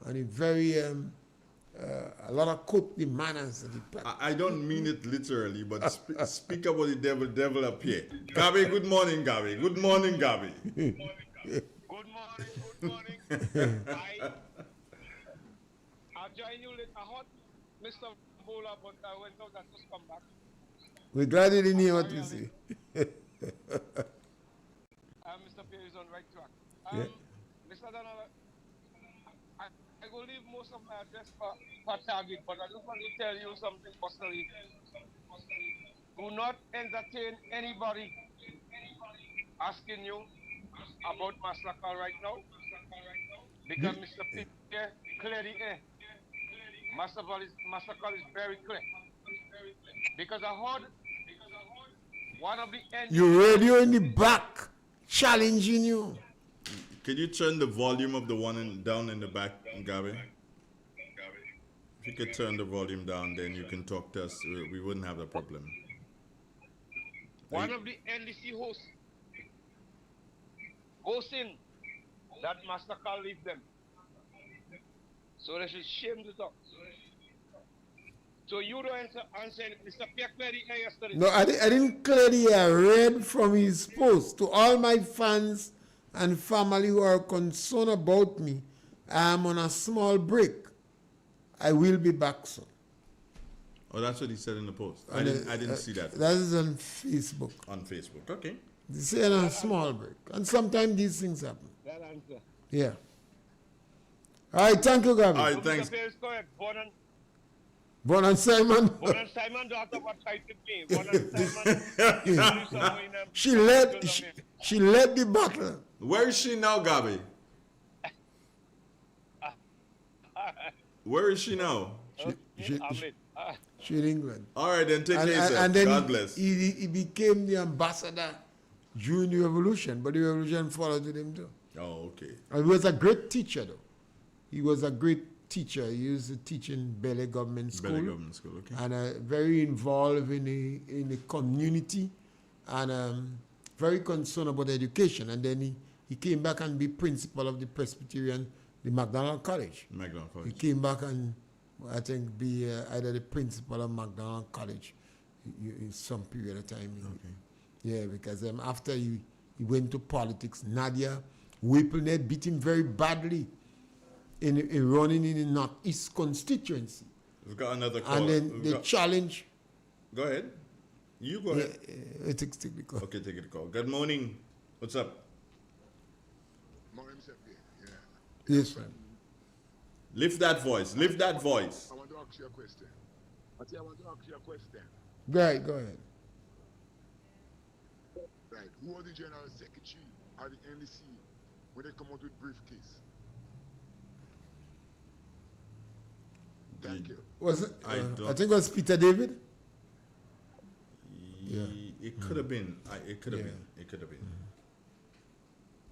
And he very, a lot of courtly manners. I don't mean it literally, but speak about the devil appear. Gabi, good morning, Gabi. Good morning, Gabi. Good morning. I'll join you later. I heard Mr. Bowler, but I went out and just come back. We're glad you didn't hear what you say. Mr. Perry is on right track. Yeah. Mr. Donald, I will leave most of my address for target, but I just want to tell you something personally. Do not entertain anybody asking you about Massacre right now, because Mr. Pierre clearly Massacre is very clear. Because I heard one of the Your radio in the back challenging you. Can you turn the volume of the one down in the back, Gabby? If you could turn the volume down, then you can talk to us. We wouldn't have that problem. One of the NDC hosts hosting that Massacre leave them. So they should shame the talk. So you don't answer Mr. Pierre clearly yesterday. No, I didn't clear the air. I read from his post. To all my fans and family who are concerned about me, I am on a small break. I will be back soon. Oh, that's what he said in the post. I didn't see that. That is on Facebook. On Facebook, okay. They say on a small break. And sometimes these things happen. That answer. Yeah. All right, thank you, Gabby. All right, thanks. Mr. Pierre is correct. Bon and Simon. Bon and Simon don't have to fight with me. Bon and Simon. She led the battle. Where is she now, Gabby? Where is she now? She in England. All right, then take care, and then God bless. He became the ambassador during the revolution, but the revolution followed with him too. Oh, okay. And he was a great teacher, though. He was a great teacher. He used to teach in Bele Government School. Bele Government School, okay. And very involved in the community and very concerned about education. And then he came back and be principal of the Presbyterian, the MacDonald College. MacDonald College. He came back and I think be either the principal of MacDonald College in some period of time. Okay. Yeah, because after he went to politics, Nadia Whipplenet beat him very badly in running in the Northeast constituency. We've got another call. And then the challenge. Go ahead. You go ahead. Take the call. Okay, take the call. Good morning. What's up? Morning, Mr. Pierre. Yes, sir. Lift that voice. Lift that voice. I want to ask you a question. I want to ask you a question. Right, go ahead. Right. Who was the General Secretary of the NDC when they come out with briefcase? Thank you. Was it? I think it was Peter David. Yeah. It could have been. It could have been. It could have been.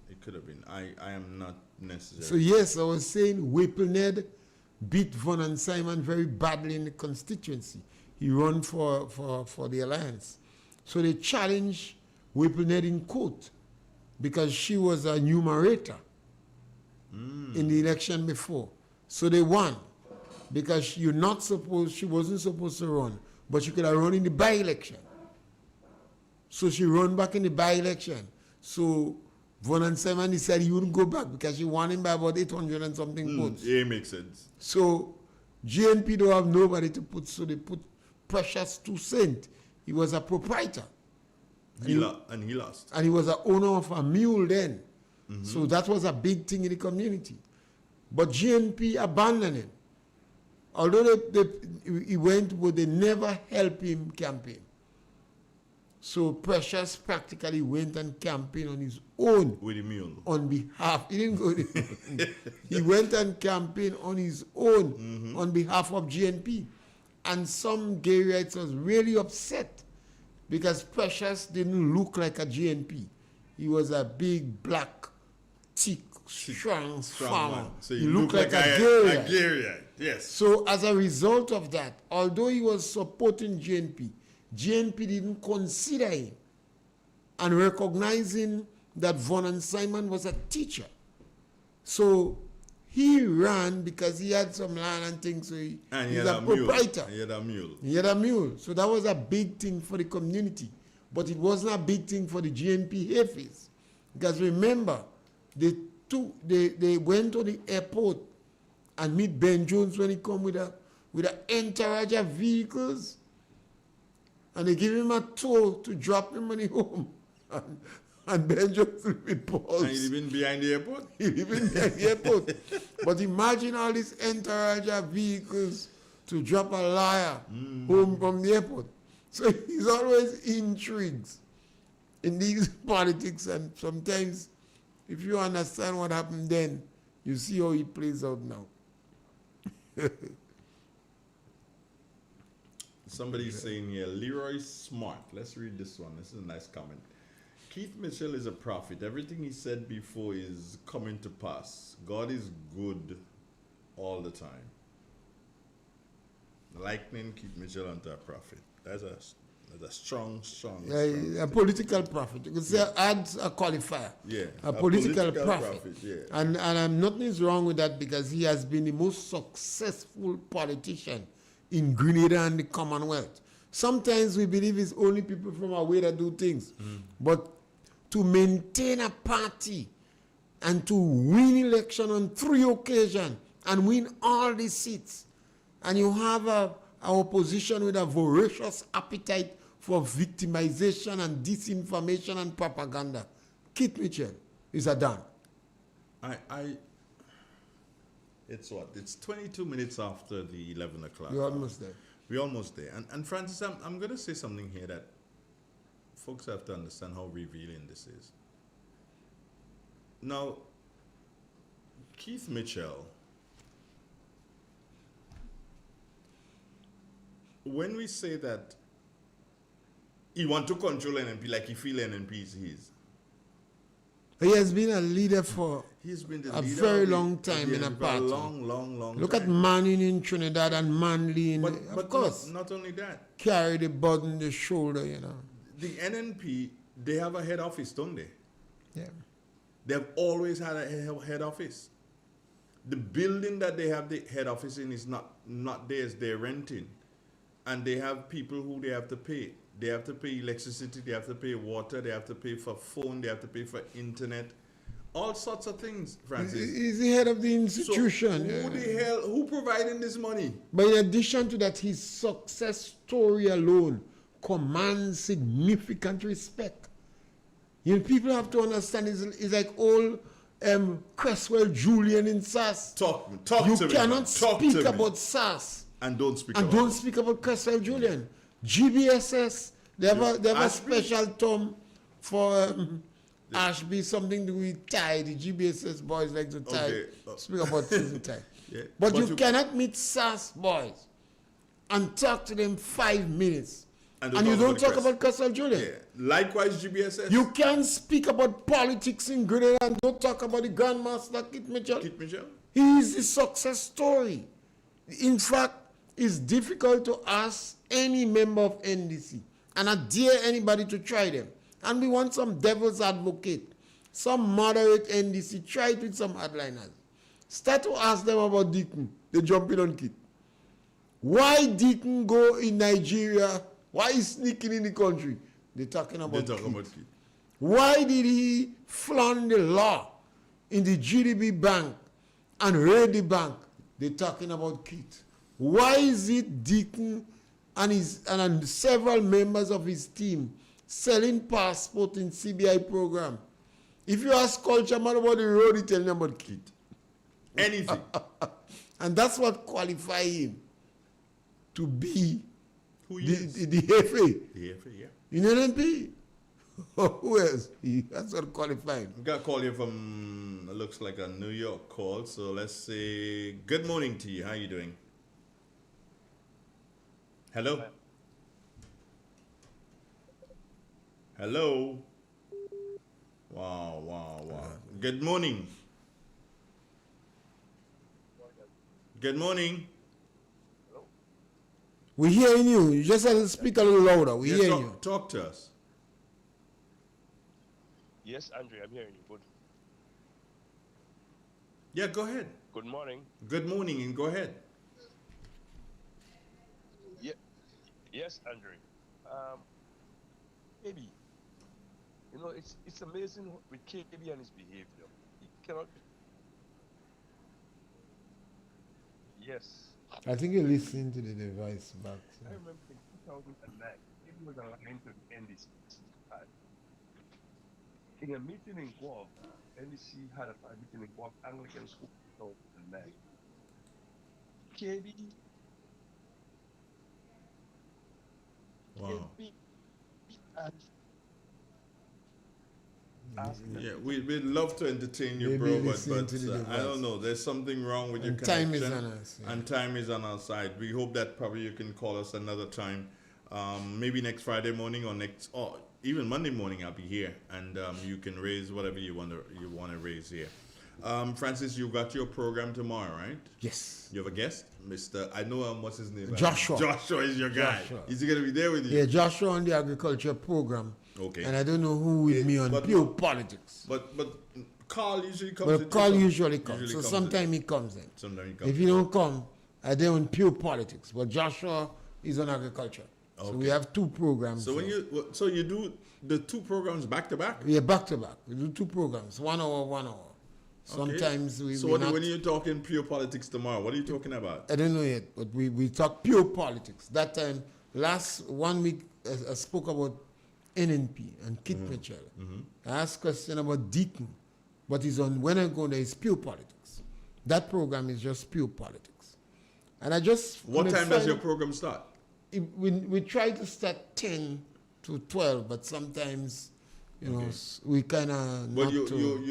It could have been. I am not necessarily. So yes, I was saying Whipplenet beat Von and Simon very badly in the constituency. He ran for the alliance. So they challenged Whipplenet in court because she was a numerator in the election before. So they won because she wasn't supposed to run, but she could have run in the by-election. So she ran back in the by-election. So Von and Simon decided he wouldn't go back because she won him by about 800 and something votes. Yeah, it makes sense. So GNP don't have nobody to put, so they put Precious 2 Cent. He was a proprietor. And he lost. And he was an owner of a mule then. So that was a big thing in the community. But GNP abandoned him. Although he went, but they never helped him campaign. So Precious practically went and campaigned on his own. With a mule. On behalf. He didn't go there. He went and campaigned on his own on behalf of GNP. And some gay rights was really upset because Precious didn't look like a GNP. He was a big, black, thick, strong farmer. Man. So he looked like a gay right. Yes. So as a result of that, although he was supporting GNP didn't consider him and recognizing that Von and Simon was a teacher. So he ran because he had some land and things. So he's a proprietor. He had a mule. He had a mule. So that was a big thing for the community. But it wasn't a big thing for the GNP Hefes. Because remember, they went to the airport and meet Ben Jones when he come with an entourage of vehicles. And they give him a toll to drop him when he home. and Ben just with Paul. And you living behind the airport? He living behind the airport. But imagine all these entourage of vehicles to drop a liar home from the airport. So he's always intrigues in these politics, and sometimes if you understand what happened then, you see how it plays out now. Somebody's saying here, Leroy Smart. Let's read this one. This is a nice comment. Keith Mitchell is a prophet. Everything he said before is coming to pass. God is good all the time. Likening Keith Mitchell onto a prophet. That's a strong. A political prophet. You could say adds a qualifier. Yeah. A political prophet. Yeah. And nothing is wrong with that, because he has been the most successful politician in Grenada and the Commonwealth. Sometimes we believe it's only people from away that do things. But to maintain a party and to win election on 3 occasions and win all the seats, and you have a opposition with a voracious appetite for victimization and disinformation and propaganda, Keith Mitchell is a done. It's what? It's 22 minutes after the 11 o'clock. You're almost there. We're almost there. And Francis, I'm going to say something here that folks have to understand how revealing this is. Now, Keith Mitchell, when we say that he want to control NNP like he feel NNP is his. He has been a leader for a very long time in a party. Long Look time. at Manning in Trinidad and Manley in, of course. Not only that. Carry the burden on the shoulder, you know. The NNP, they have a head office, don't they? Yeah. They've always had a head office. The building that they have the head office in is not theirs, they're renting. And they have people who they have to pay. They have to pay electricity, they have to pay water, they have to pay for phone, they have to pay for internet. All sorts of things, Francis. He's the head of the institution. So who providing this money? But in addition to that, his success story alone commands significant respect. You know, people have to understand it's like old Cresswell Julian in SAS. Talk to me. You cannot speak about SAS and don't speak about Cresswell Julian. GBSS, they have a special term for Ashby, something to do with tie. The GBSS boys like to tie. Okay. Speak about season tie. Yeah. But you cannot meet SAS boys and talk to them 5 minutes. And you don't talk about Cresswell Julian. Yeah. Likewise, GBSS. You can't speak about politics in Grenada and don't talk about the Grandmaster Keith Mitchell. Keith Mitchell? He is the success story. In fact, it's difficult to ask any member of NDC, and I dare anybody to try them. And we want some devil's advocate, some moderate NDC, try it with some hardliners. Start to ask them about Deacon. They jump in on Keith. Why Deacon go in Nigeria? Why is sneaking in the country? They're talking about Keith. Why did he flaunt the law in the GDB bank and raid the bank? They're talking about Keith. Why is it Deacon and several members of his team selling passport in CBI program? If you ask Culture Man about the road, he tell them about Keith. Anything. And that's what qualify him to be the FA. The FA, yeah. In NNP. Who else? That's what qualify him. We got a call here from, looks like a New York call. So let's say, good morning to you. How are you doing? Hello? Hello? Wow. Good morning. Good morning. We're hearing you. You just have to speak a little louder. We're hearing you. Talk to us. Yes, Andre, I'm hearing you. Good. Yeah, go ahead. Good morning. Good morning, and go ahead. Yes, Andre. Maybe. You know, it's amazing with KB and his behavior. He cannot. Yes. I think you're listening to the device back. I remember in 2009, KB was aligned to the NDC. in a meeting in Guam, NDC had a meeting in Guam, Anglican School, 2009. KB. Wow. KB and Yeah, we'd love to entertain you, Maybe bro, listen but to the I don't device. know. There's something wrong with your And connection. time is on us, yeah. And time is on our side. We hope that probably you can call us another time. Maybe next Friday morning or even Monday morning. I'll be here, and you can raise whatever you want to raise here. Francis, you got your program tomorrow, right? Yes. You have a guest, Mr. I know what's his name? Joshua. Joshua is your guy. Joshua. Is he gonna be there with you? Yeah, Joshua on the agriculture program. Okay. And I don't know who with me on pure politics. But Carl usually comes. Well, in Carl too. usually comes. So sometimes he comes in. Sometimes he comes If he don't come, I do on pure politics. But Joshua is on agriculture. So we have two programs. So you do the two programs back to back? Yeah, back to back. We do two programs, 1 hour, 1 hour. Sometimes we. So when you're talking pure politics tomorrow, what are you talking about? I don't know yet, but we talk pure politics. That time, last 1 week, I spoke about NNP and Kit Mitchell. I asked question about Deacon, but it's on when I go there, it's pure politics. That program is just pure politics. And I just... What time does your program start? We try to start 10 to 12, but sometimes, you know, we kind of But not you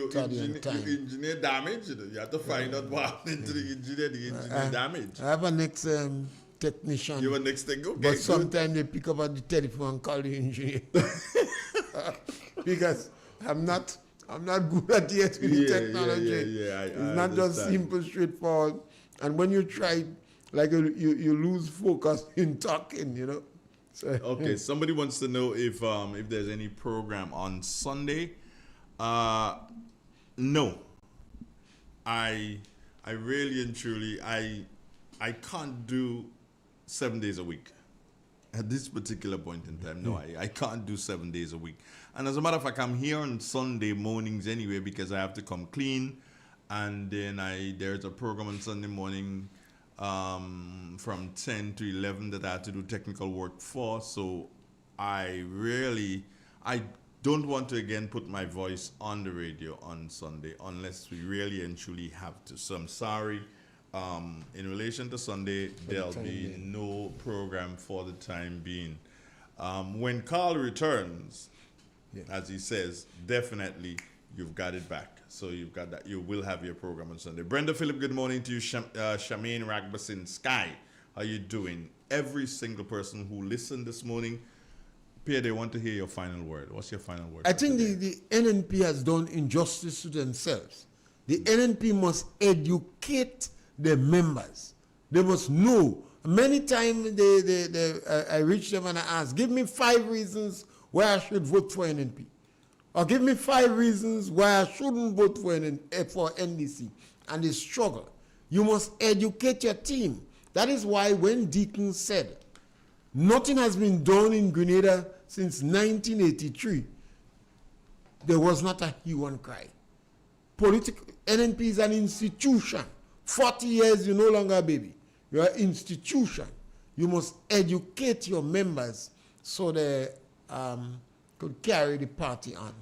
on time. engineer damage. You have to find out what happened to the engineer damage. I have a next technician. You have a next thing? Okay, But good. sometimes they pick up on the telephone and call the engineer. Because I'm not good at yet with the technology. I it's not just understand. simple, straightforward. And when you try, like you lose focus in talking, you know. So, Okay, somebody wants to know if there's any program on Sunday. No. I really and truly I can't do 7 days a week. At this particular point in time, no, I can't do 7 days a week. And as a matter of fact, I'm here on Sunday mornings anyway because I have to come clean. And then there's a program on Sunday morning from 10 to 11 that I have to do technical work for. So I don't want to again put my voice on the radio on Sunday unless we really and truly have to. So I'm sorry. In relation to Sunday, there'll be no program for the time being. When Carl returns, as he says, definitely you've got it back. So you've got that. You will have your program on Sunday. Brenda Phillip, good morning to you. Shamaine Ragbasin Sky, how you doing? Every single person who listened this morning, Pierre, they want to hear your final word. What's your final word? I think the NNP has done injustice to themselves. The NNP must educate the members. They must know. Many times I reach them and I ask, give me 5 reasons why I should vote for NNP. Or give me 5 reasons why I shouldn't vote for NDC. And they struggle. You must educate your team. That is why when Deacon said, nothing has been done in Grenada since 1983, there was not a hue and cry. NNP is an institution. 40 years, you're no longer a baby. You're an institution. You must educate your members so they could carry the party on.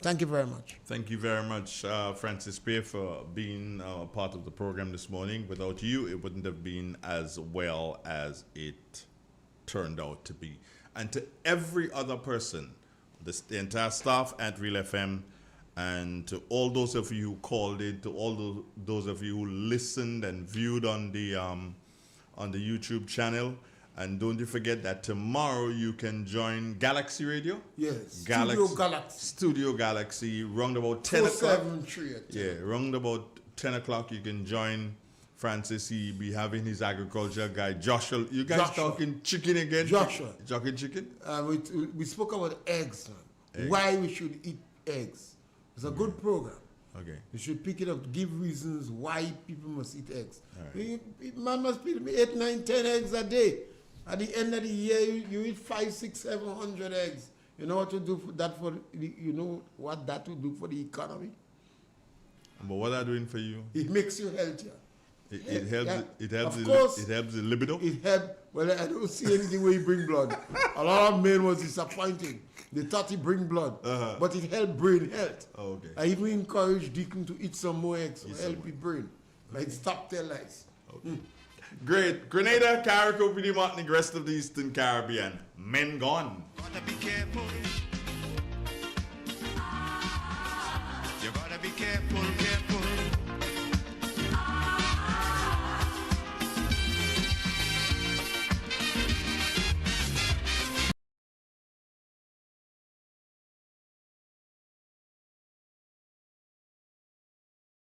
Thank you very much. Thank you very much, Francis Peer, for being part of the program this morning. Without you, it wouldn't have been as well as it turned out to be. And to every other person, the entire staff at Real FM, and to all those of you who called in, to all those of you who listened and viewed on the YouTube channel. And don't you forget that tomorrow you can join Galaxy Radio. Yes, Studio Galaxy, round about 10 o'clock. 473 at 10. Yeah, round about 10 o'clock you can join Francis. He'll be having his agriculture guy, Joshua. You guys talking chicken again? Joshua. Talking chicken? We spoke about eggs, man. Eggs. Why we should eat eggs. It's a good program. Okay. You should pick it up, give reasons why people must eat eggs. Right. Man must eat 8, 9, 10 eggs a day. At the end of the year, you eat 5, 6, 700 eggs. You know what to do for that you know what that will do for the economy? But what are doing for you? It makes you healthier. It helps. Yeah. It helps. Of course. It helps the libido. It helped. Well, I don't see anything where he bring blood. A lot of men was disappointing. They thought he bring blood, but it helped brain health. Oh, okay. I even encourage Deacon to eat some more eggs to Eat help some his brain. Like stop their lies. Okay. Great. Grenada, Carrico, Pretty Martinique, rest of the Eastern Caribbean. Men gone. Gotta be careful. You gotta be careful.